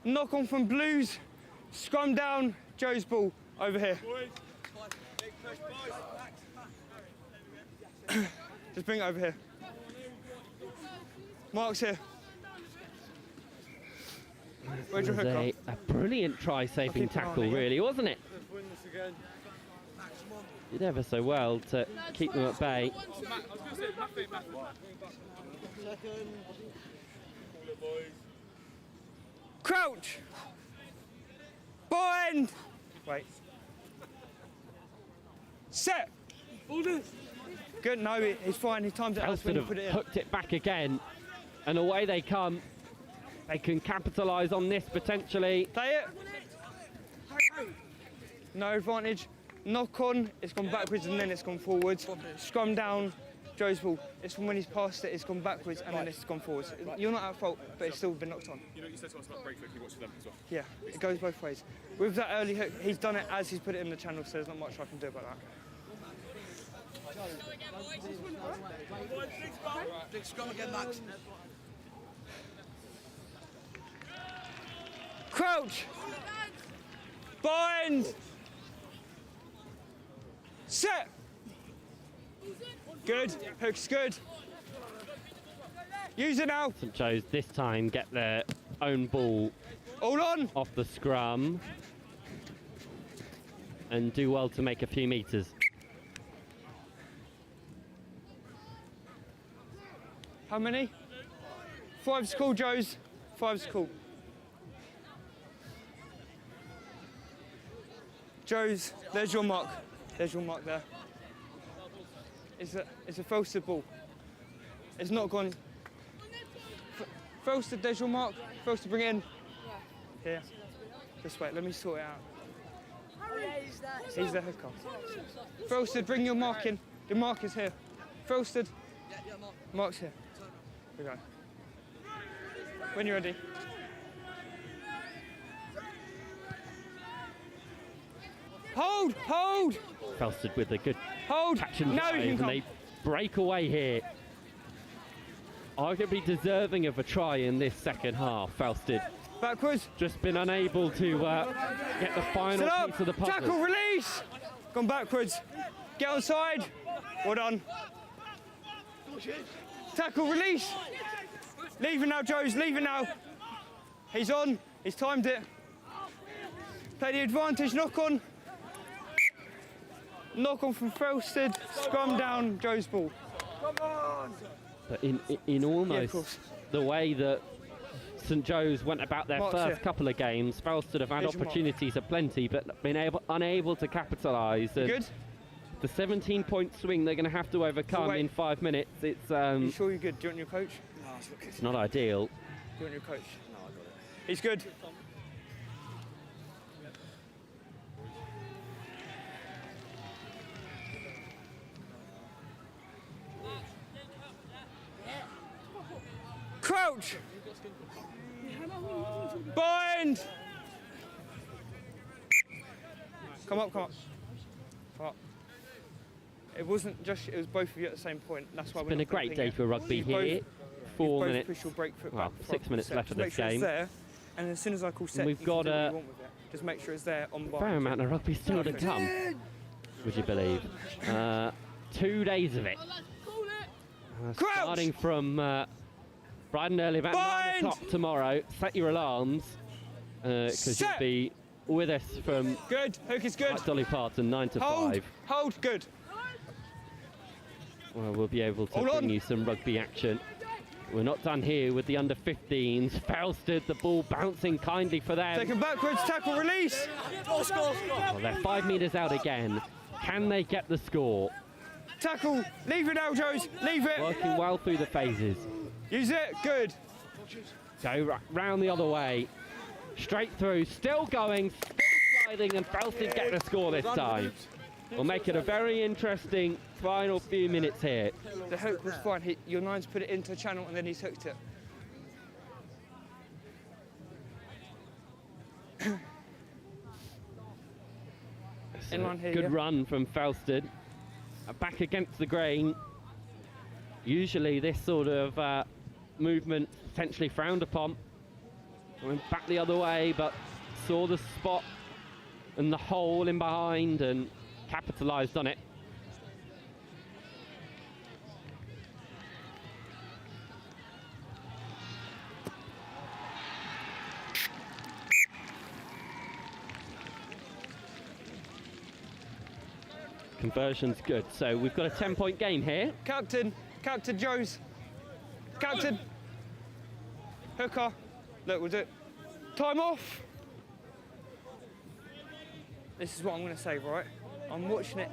Knock on from Blues. Scrum down. Joe's ball over here. Just bring it over here. Mark's here. Where'd your hook go? A brilliant try-saving tackle, really, wasn't it? Did ever so well to keep them at bay. Crouch! Bind! Wait. Set! Good, no, he's fine, he timed it out when you put it in. Hooked it back again, and away they come. They can capitalise on this potentially. Play it! No advantage. Knock on, it's gone backwards and then it's gone forwards. Scrum down, Joe's ball. It's from when he's passed it, it's gone backwards and then it's gone forwards. You're not at fault, but it's still been knocked on. You know, you said to us about break hook, you watched them as well. Yeah, it goes both ways. With that early hook, he's done it as he's put it in the channel, so there's not much I can do about that. Big scrum again, Max. Crouch! Bind! Set! Good, hook's good. Use it now. St Joe's this time get their own ball all on off the scrum and do well to make a few metres. How many? 5's cool, Joe's. 5's cool. Joe's, there's your mark. There's your mark there. It's a Felsted ball. It's not gone. Felsted, there's your mark. Felsted, bring it in. Here. Just wait, let me sort it out. He's the hooker. Felsted, bring your mark in. The mark is here. Felsted, mark's here. Here we go. When you're ready. Hold! Hold! Felsted with a good catch and Now drive, you and can they break away here. Arguably deserving of a try in this second half, Felsted. Backwards. Just been unable to get the final piece of the puzzle. Tackle, release! Gone backwards. Get on side. Well done. Tackle, release! Leave it now, Joe's, leave it now. He's on, he's timed it. Play the advantage, knock on. Knock on from Felsted, scrum down, Joe's ball. Come on! But in almost the way that St Joe's went about their first couple of games, Felsted have had opportunities aplenty, but been unable to capitalise. Good. The 17-point swing they're going to have to overcome in 5 minutes. It's. You sure you're good? Do you want your coach? No, it's not ideal. Do you want your coach? No, I got it. He's good. Crouch! Bind! Come up, come up. Come up. It wasn't just, it was both of you at the same point. That's why it's been a great day for rugby here. 4 minutes, push your break foot well, back 6 minutes left of this sure game. It's there, and as soon as I call set, we've got a just make sure it's there on bar. Fair amount of rugby still to come, would you believe? 2 days of it. Starting from bright and early, about 9 o'clock tomorrow. Set your alarms, because you'll be with us from... Good, hook is good. Like Dolly Parton, 9 to 5. Hold, good. Well, we'll be able to bring you some rugby action. We're not done here with the under-15s. Felsted, the ball bouncing kindly for them. Take him backwards, tackle, release. Well, they're 5 metres out again. Can they get the score? Tackle, leave it now, Joes, leave it. Working well through the phases. Use it, good. Go round the other way. Straight through, still going, still sliding, and Felsted get the score this time. We'll make it a very interesting final few minutes here. The hook was fine. Your nine's put it into the channel and then he's hooked it. Inline here, good run from Felsted. Back against the grain. Usually this sort of movement potentially frowned upon. Went back the other way, but saw the spot and the hole in behind and capitalised on it. Conversion's good, so we've got a 10-point game here. Captain Joes. Captain. Hooker. Look, we'll do it. Time off. This is what I'm going to say, right? I'm watching it.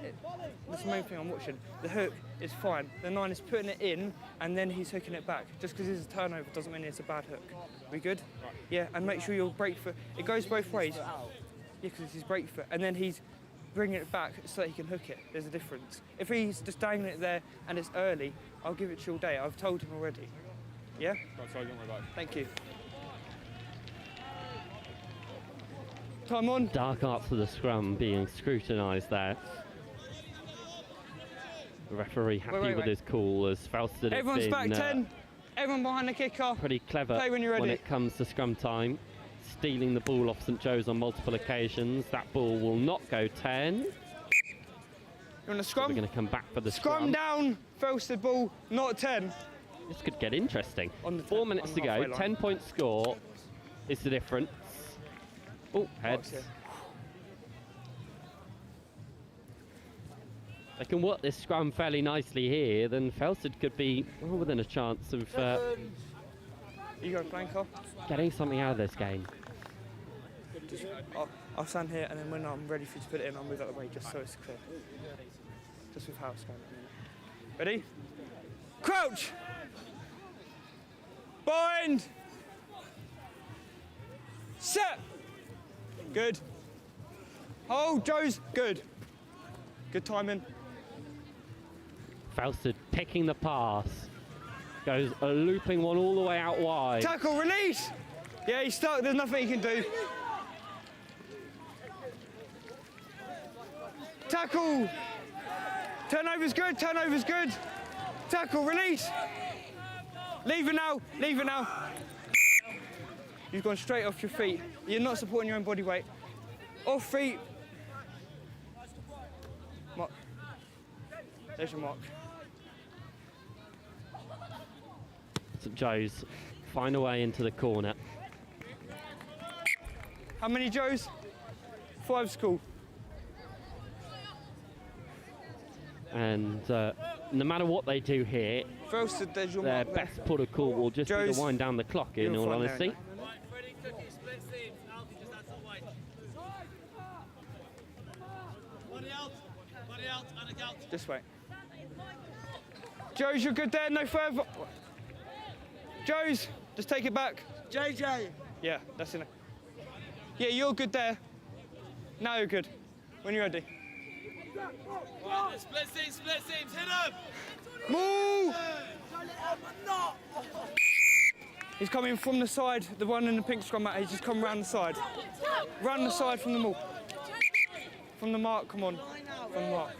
That's the main thing I'm watching. The hook is fine. The 9 is putting it in, and then he's hooking it back. Just because it's a turnover doesn't mean it's a bad hook. We good? Right. Yeah, and make sure you'll break foot. It goes both ways. Yeah, because it's his break foot, and then he's bringing it back so that he can hook it. There's a difference. If he's just dangling it there and it's early, I'll give it to you all day. I've told him already. Yeah? Right, sorry, don't worry about it. Thank you. Time on. Dark arts of the scrum being scrutinised there. The referee happy with his call as Felsted. Everyone's back 10. Everyone behind the kicker. Pretty clever Play when you're ready. when it comes to scrum time. Stealing the ball off St Joe's on multiple occasions. That ball will not go 10. You want to scrum? So we're going to come back for the scrum. Down, Felsted ball, not 10. This could get interesting. On the 4 minutes to go, 10-point score is the difference. Oh, heads. They can work this scrum fairly nicely here, then Felsted could be well within a chance of you go flanker. Getting something out of this game. I'll stand here, and then when I'm ready for you to put it in, I'll move out of the way just so it's clear. Just with how it's going. Ready? Crouch! Bind! Set! Good. Hold, Joe's. Good. Good timing. Felsted picking the pass. Goes a looping one all the way out wide. Tackle, release! Yeah, he's stuck. There's nothing he can do. Tackle! Turnover's good, turnover's good. Tackle, release! Leave it now, leave it now. You've gone straight off your feet. You're not supporting your own body weight. Off feet. Mark. There's your mark. St Joe's find a way into the corner. How many Joes? 5 school. And no matter what they do here, their best protocol will just be to wind down the clock, in all honesty. This way. Joes, you're good there, no further. Joes, just take it back. JJ. Yeah, that's in it. Yeah, you're good there. Now you're good. When you're ready. Right, split seams, hit him! Move! He's coming from the side, the one in the pink scrum mat, he's just come round the side. Round the side from the maul. From the mark, come on. From the mark.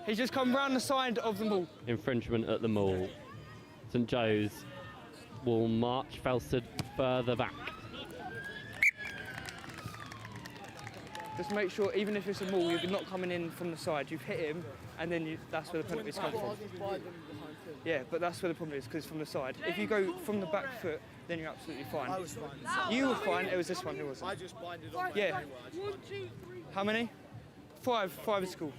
He's just come round the side of the maul. Infringement at the maul. St Joe's will march Felsted further back. Just make sure, even if it's a maul, you're not coming in from the side. You've hit him, and then that's where the penalties come from. Yeah, but that's where the problem is, because it's from the side. If you go from the back foot, then you're absolutely fine. I was fine. You were fine, it was this one who wasn't. I just binded on Yeah. How many? 5. 5 is cool.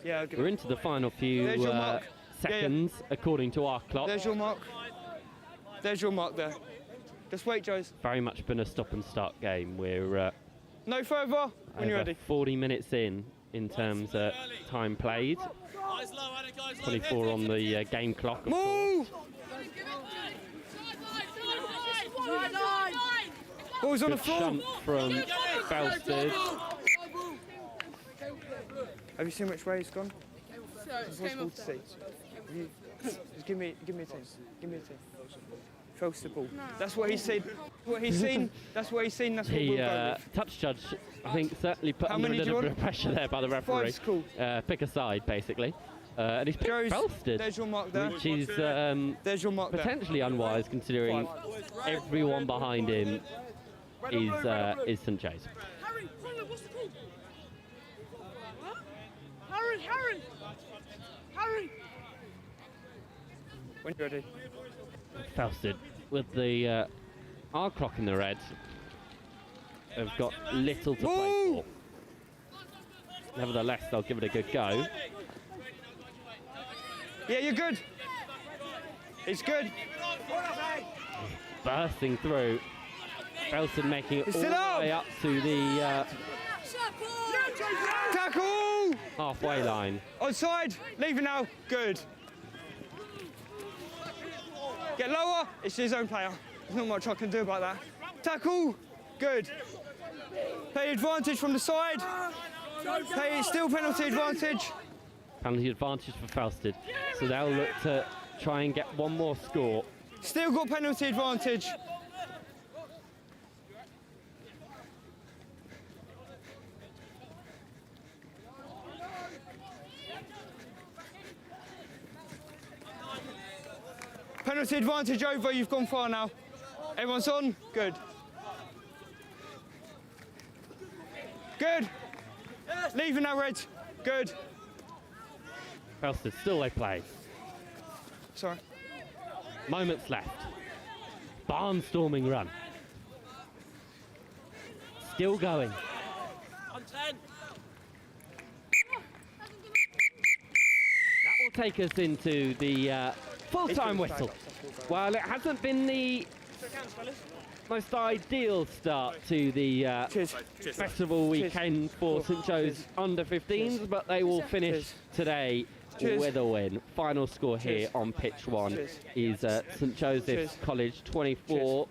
Yeah, I'll give We're into the final few There's your mark. seconds, according to our clock. There's your mark. There's your mark there. Just wait, Joes. Very much been a stop and start game. We're No further when you're over ready. 40 minutes in terms of time played. 24 on the game clock. Of Move! Ball's on the Good floor. shunt from Felsted. Have you seen which way it's gone? It's impossible to see. Just give me a team. Give me a team. Felsted ball. That's what he's seen. What he's seen. That's what he's seen. That's what we'll go with. Touch judge, I think, certainly put How under a many do you little bit of want? pressure there by the referee. 5's cool. Pick a side, basically. And he's picked Felsted, There's your mark there. which is There's your mark there. potentially unwise, considering everyone behind him is St Joe's. Harry, what's the call? Harry! Harry! When you're ready. Felsted with the our clock in the red have got little to play for. Nevertheless, they'll give it a good go. Yeah, you're good. It's good. Bursting through. Felsted making it all Sit the up. way up to the Tackle! halfway line. Onside. Leave it now. Good. Get lower. It's his own player. There's not much I can do about that. Tackle. Good. Play advantage from the side. Play still penalty advantage. Penalty advantage for Felsted. So they'll look to try and get one more score. Still got penalty advantage. Penalty advantage over, you've gone far now. Everyone's on? Good. Good. Leaving now, Reds. Good. Felsted still they play. Sorry. Moments left. Barnstorming run. Still going. On 10. That will take us into the full-time whistle. Well, it hasn't been the most ideal start to the festival weekend for St Joe's under-15s, but they will finish today with a win. Final score here on pitch 1 is St Joseph's College 24,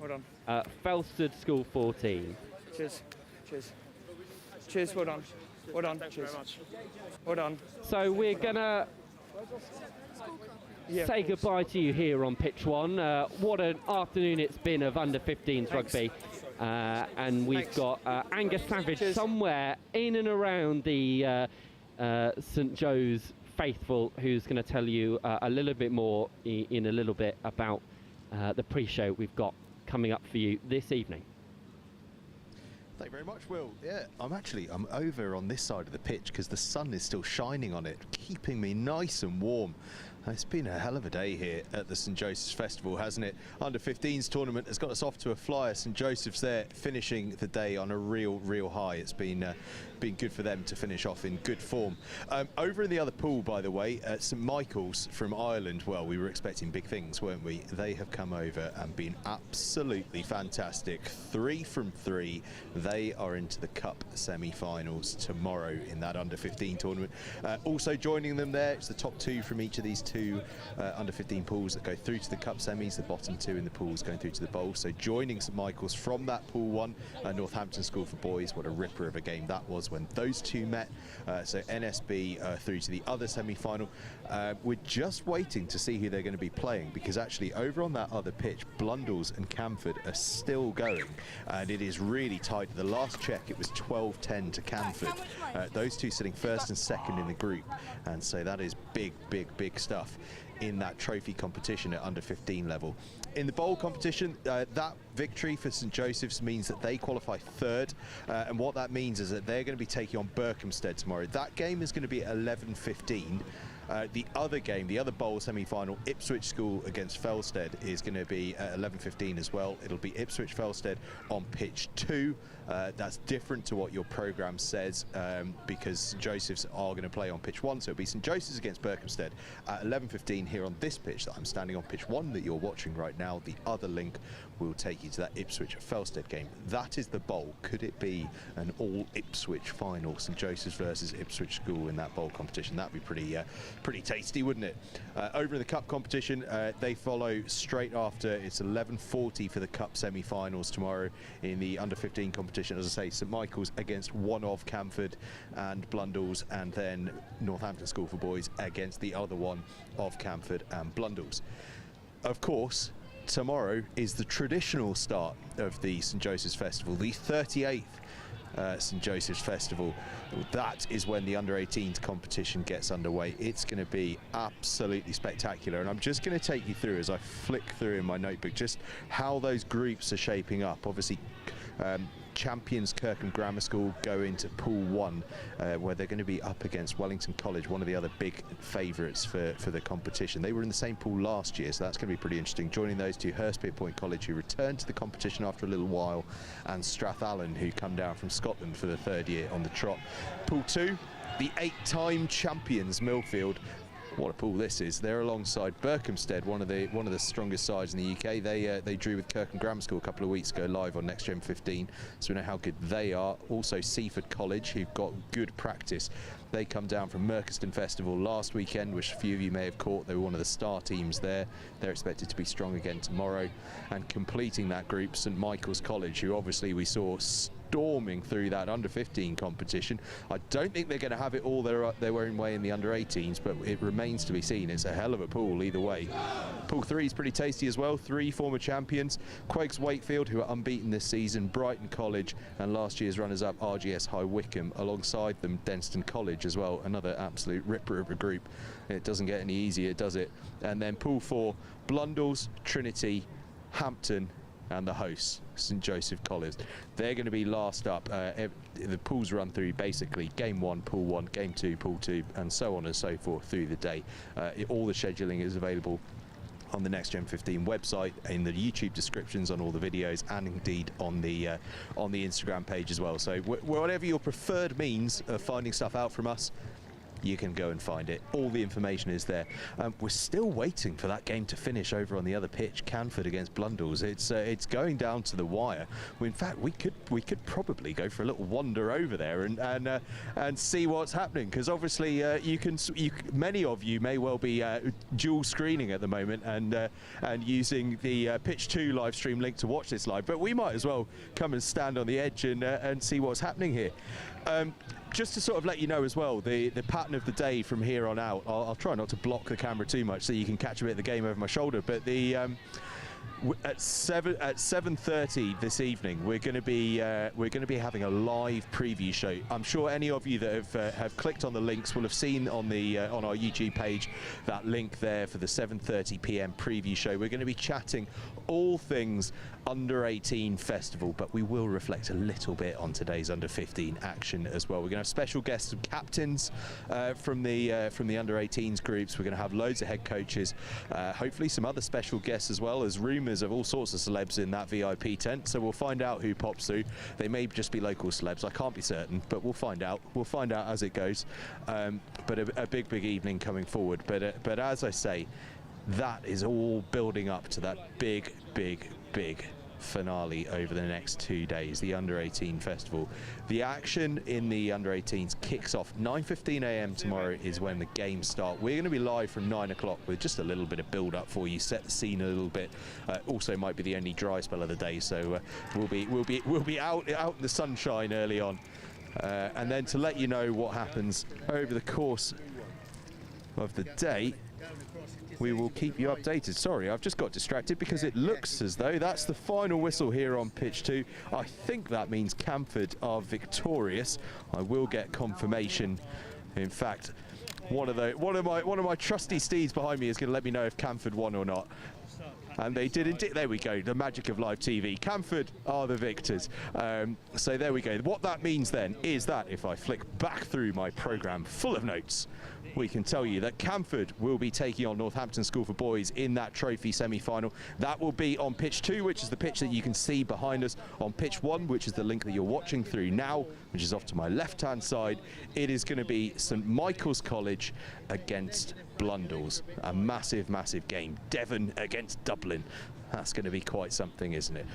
Felsted School 14. Cheers. Cheers. Cheers, well done. Well done. Cheers. Well done. So we're gonna say goodbye to you here on pitch 1. What an afternoon it's been of under-15s rugby. And we've got Angus Savage somewhere in and around the St Joe's faithful, who's going to tell you a little bit more in a little bit about the pre-show we've got coming up for you this evening. Thank you very much, Will. Yeah, I'm over on this side of the pitch because the sun is still shining on it, keeping me nice and warm. It's been a hell of a day here at the St Joseph's Festival, hasn't it? Under-15s tournament has got us off to a flyer. St Joseph's there finishing the day on a real high. It's been good for them to finish off in good form. Over in the other pool, by the way, St Michael's from Ireland. Well, we were expecting big things, weren't we? They have come over and been absolutely fantastic. 3 from 3. They are into the Cup semi-finals tomorrow in that under-15 tournament. Also joining them there, it's the top 2 from each of these 2 under-15 pools that go through to the Cup semis, the bottom 2 in the pools going through to the bowl. So joining St Michael's from that pool 1, Northampton School for Boys. What a ripper of a game that was when those 2 met. So NSB through to the other semi-final. We're just waiting to see who they're going to be playing, because actually over on that other pitch, Blundells and Canford are still going, and it is really tight. The last check, it was 12-10 to Canford. Those 2 sitting first and second in the group, and so that is big stuff in that trophy competition at under-15 level. in the bowl competition, that victory for St Joseph's means that they qualify third, and what that means is that they're going to be taking on Berkhamsted tomorrow. That game is going to be at 11:15. The other game, the other bowl semi-final, Ipswich School against Felsted, is going to be at 11:15 as well. It'll be Ipswich Felsted on pitch 2. That's different to what your programme says, because St Joseph's are going to play on pitch 1, so it'll be St Joseph's against Berkhamsted at 11:15 here on this pitch that I'm standing on, pitch 1 that you're watching right now. The other link will take you to that Ipswich Felsted game. That is the bowl. Could it be an all Ipswich final, St Joseph's versus Ipswich School in that bowl competition? That'd be pretty tasty, wouldn't it? Over in the cup competition, they follow straight after. It's 11:40 for the cup semi-finals tomorrow in the under-15 competition. As I say, St Michael's against one of Canford and Blundells, and then Northampton School for Boys against the other one of Canford and Blundells. Of course, tomorrow is the traditional start of the St Joseph's Festival, the 38th St Joseph's Festival. That is when the under-18s competition gets underway. It's going to be absolutely spectacular, and I'm just going to take you through, as I flick through in my notebook, just how those groups are shaping up. Obviously, champions Kirkham Grammar School go into Pool 1, where they're going to be up against Wellington College, one of the other big favourites for the competition. They were in the same pool last year, so that's going to be pretty interesting. Joining those two, Hurstpierpoint College, who returned to the competition after a little while, and Strathallan, who come down from Scotland for the third year on the trot. Pool 2, the 8-time champions Millfield. What a pool this is. They're alongside Berkhamsted, one of the strongest sides in the UK. They drew with Kirkham Grammar School a couple of weeks ago live on NextGen15, so we know how good they are. Also Seaford College, who've got good practice. They come down from Merchiston Festival last weekend, which a few of you may have caught. They were one of the star teams there. They're expected to be strong again tomorrow. And completing that group, St Michael's College, who obviously we saw storming through that under-15 competition. I don't think they're going to have it all their own way in the under-18s, but it remains to be seen. It's a hell of a pool either way. Pool 3 is pretty tasty as well. 3 former champions, Quakes Wakefield, who are unbeaten this season, Brighton College, and last year's runners-up RGS High Wycombe. Alongside them, Denstone College as well, another absolute ripper of a group. It doesn't get any easier, does it? And then Pool 4, Blundells, Trinity, Hampton, and the hosts, St Joseph College. They're going to be last up. The pools run through basically Game 1, Pool 1, Game 2, Pool 2, and so on and so forth through the day. All the scheduling is available on the NextGen15 website, in the YouTube descriptions on all the videos, and indeed on the Instagram page as well. So whatever your preferred means of finding stuff out from us, you can go and find it. All the information is there. We're still waiting for that game to finish over on the other pitch, Canford against Blundells. It's going down to the wire. In fact, we could probably go for a little wander over there and see what's happening, because obviously many of you may well be dual screening at the moment and using the pitch 2 live stream link to watch this live, but we might as well come and stand on the edge and see what's happening here. Just to sort of let you know as well, the pattern of the day from here on out, I'll try not to block the camera too much so you can catch a bit of the game over my shoulder, but at 7:30 this evening we're going to be having a live preview show. I'm sure any of you that have clicked on the links will have seen on our YouTube page that link there for the 7:30 p.m. preview show. We're going to be chatting all things under-18 festival, but we will reflect a little bit on today's under-15 action as well. We're going to have special guests and captains from the under-18s groups. We're going to have loads of head coaches, hopefully some other special guests as well, as rumours of all sorts of celebs in that VIP tent. So we'll find out who pops through. They may just be local celebs. I can't be certain, but we'll find out. We'll find out as it goes. But a big evening coming forward. But as I say, that is all building up to that big finale over the next 2 days, the under-18 festival. The action in the under-18s kicks off 9:15 a.m. tomorrow is when the games start. We're going to be live from 9 o'clock with just a little bit of build-up for you, set the scene a little bit. Also might be the only dry spell of the day, so we'll be out in the sunshine early on, and then to let you know what happens over the course of the day, we will keep you updated. Sorry, I've just got distracted because it looks as though that's the final whistle here on pitch 2. I think that means Canford are victorious. I will get confirmation. In fact, one of my trusty steeds behind me is going to let me know if Canford won or not. And they did indeed. There we go, the magic of live TV. Canford are the victors. So there we go. What that means then is that if I flick back through my programme full of notes, we can tell you that Canford will be taking on Northampton School for Boys in that trophy semi-final. That will be on pitch 2, which is the pitch that you can see behind us. On pitch 1, which is the link that you're watching through now, which is off to my left-hand side, it is going to be St Michael's College against Blundells. A massive, massive game. Devon against Dublin. That's going to be quite something, isn't it?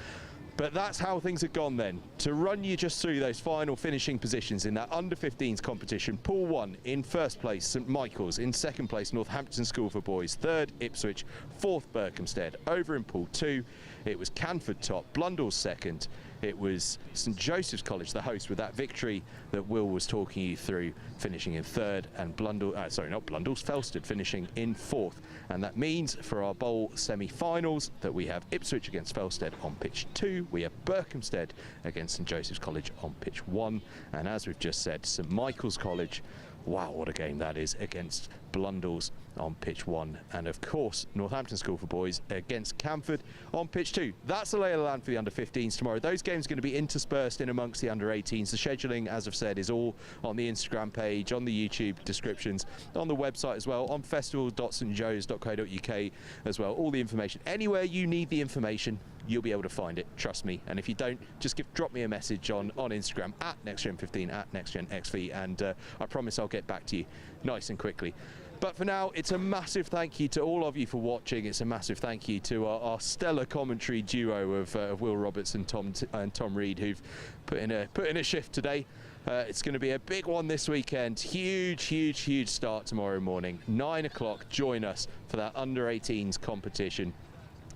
But that's how things have gone then. To run you just through those final finishing positions in that under-15s competition, Pool 1, in first place, St Michael's. In second place, Northampton School for Boys. Third, Ipswich. Fourth, Berkhamsted. Over in Pool 2, it was Canford top, Blundells second. It was St Joseph's College, the host, with that victory that Will was talking you through, finishing in third, and Felsted finishing in fourth. And that means for our bowl semi-finals that we have Ipswich against Felsted on pitch 2, we have Berkhamsted against St Joseph's College on pitch 1, and as we've just said, St Michael's College, wow, what a game that is, against Blundells on pitch 1, and of course Northampton School for Boys against Canford on pitch 2. That's the lay of the land for the under-15s tomorrow. Those games are going to be interspersed in amongst the under-18s. The scheduling, as I've said, is all on the Instagram page, on the YouTube descriptions, on the website as well, on festival.stjoes.co.uk as well. All the information, anywhere you need the information, you'll be able to find it, trust me. And if you don't, just drop me a message on Instagram at NextGen15, at NextGenXV, and I promise I'll get back to you nice and quickly. But for now, it's a massive thank you to all of you for watching. It's a massive thank you to our stellar commentary duo of Will Roberts and Tom Reed, who've put in a shift today. It's going to be a big one this weekend. Huge start tomorrow morning. 9 o'clock, join us for that under-18s competition.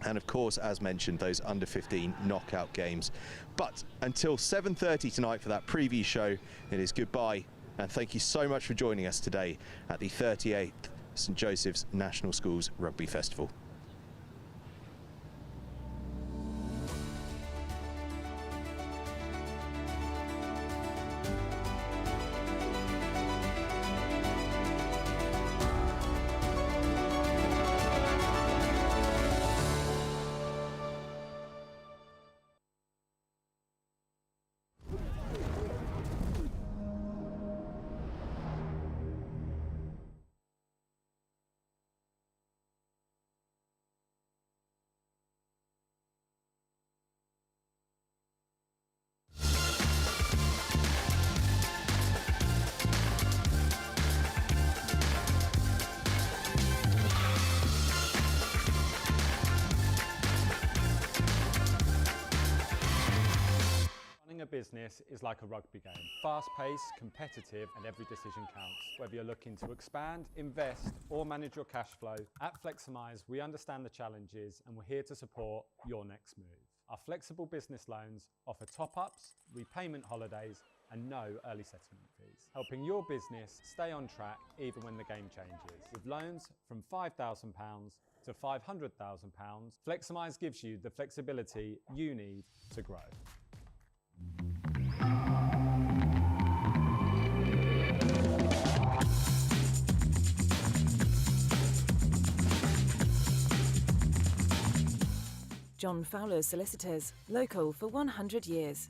And of course, as mentioned, those under-15 knockout games. But until 7:30 tonight for that preview show, it is goodbye. And thank you so much for joining us today at the 38th St Joseph's National Schools Rugby Festival. Business is like a rugby game. Fast-paced, competitive, and every decision counts. Whether you're looking to expand, invest, or manage your cash flow, at Fleximize, we understand the challenges and we're here to support your next move. Our flexible business loans offer top-ups, repayment holidays, and no early settlement fees, helping your business stay on track even when the game changes. With loans from £5,000 to £500,000, Fleximize gives you the flexibility you need to grow. John Fowler Solicitors, local for 100 years.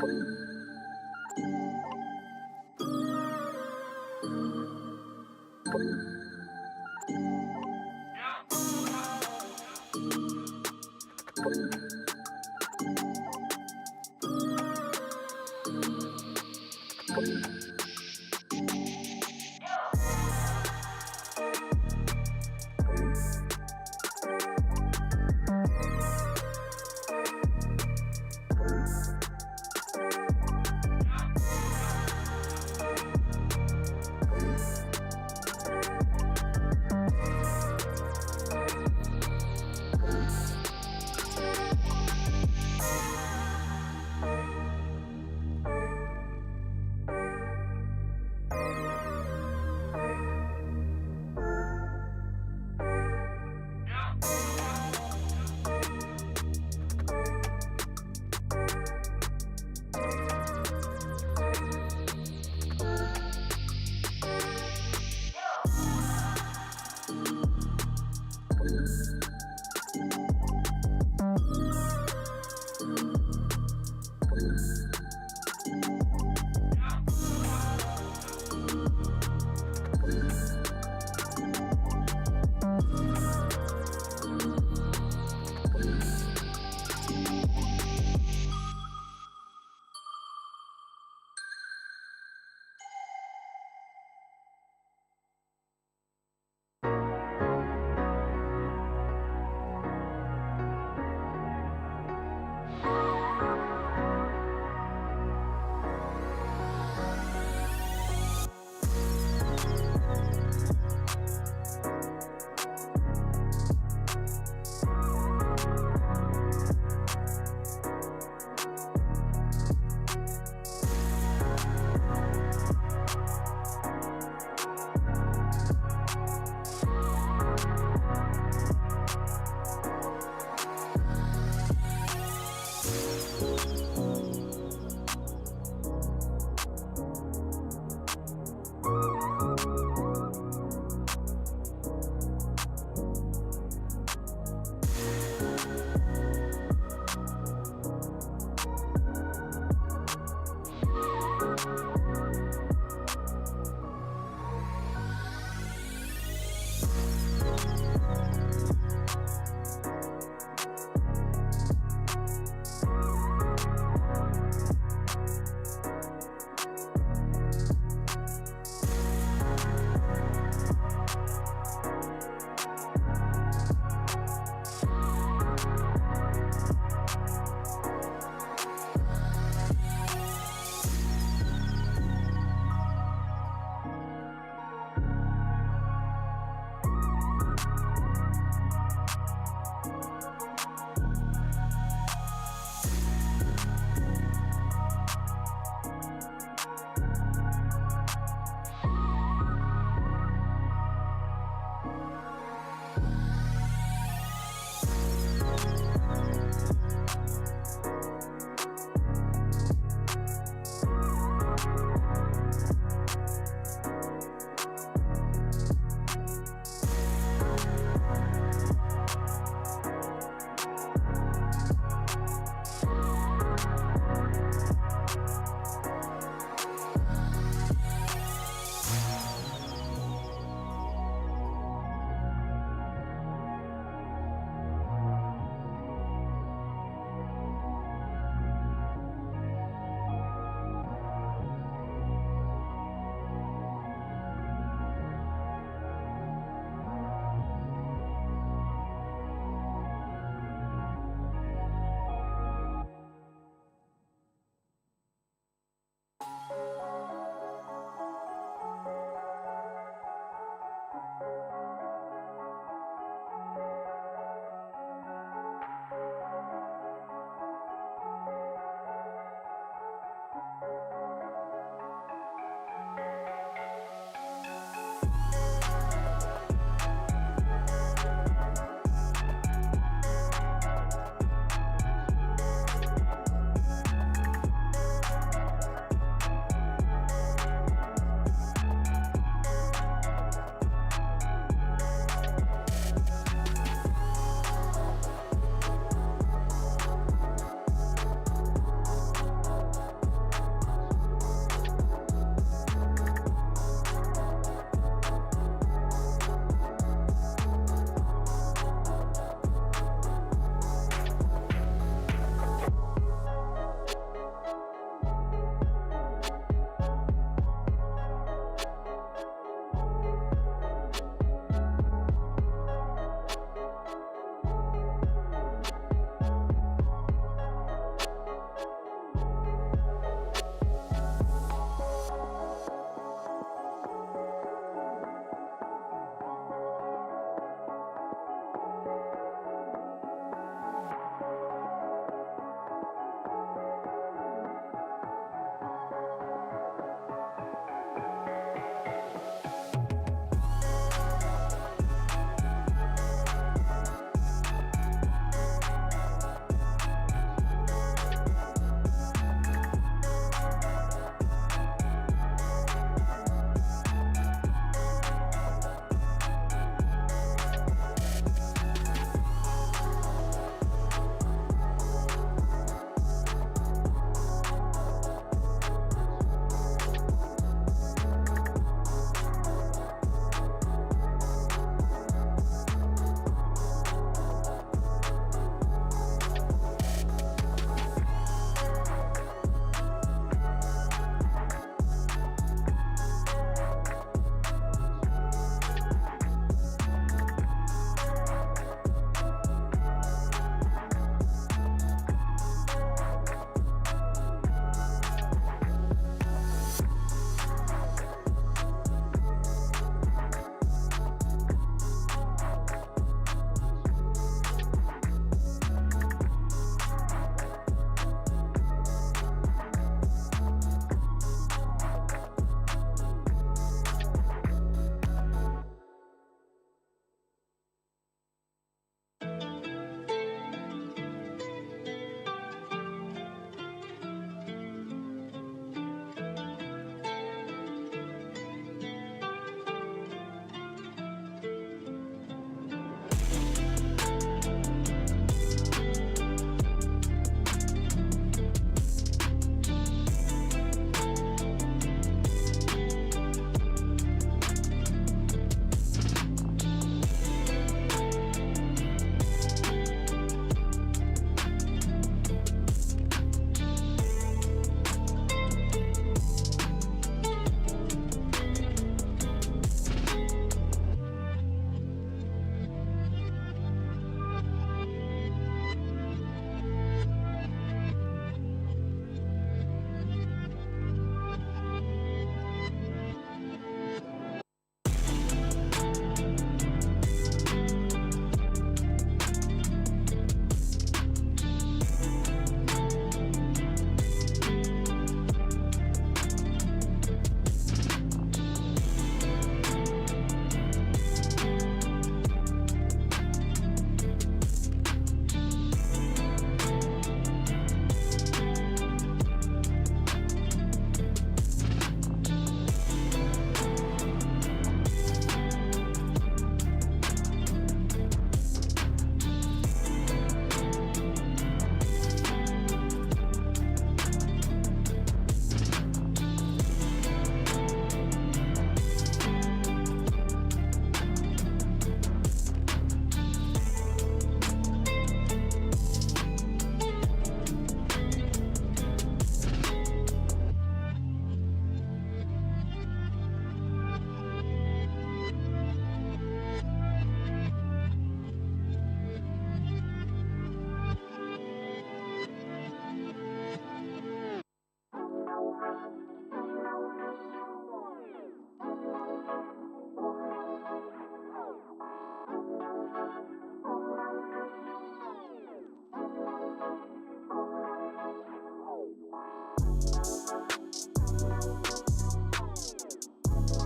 Bye.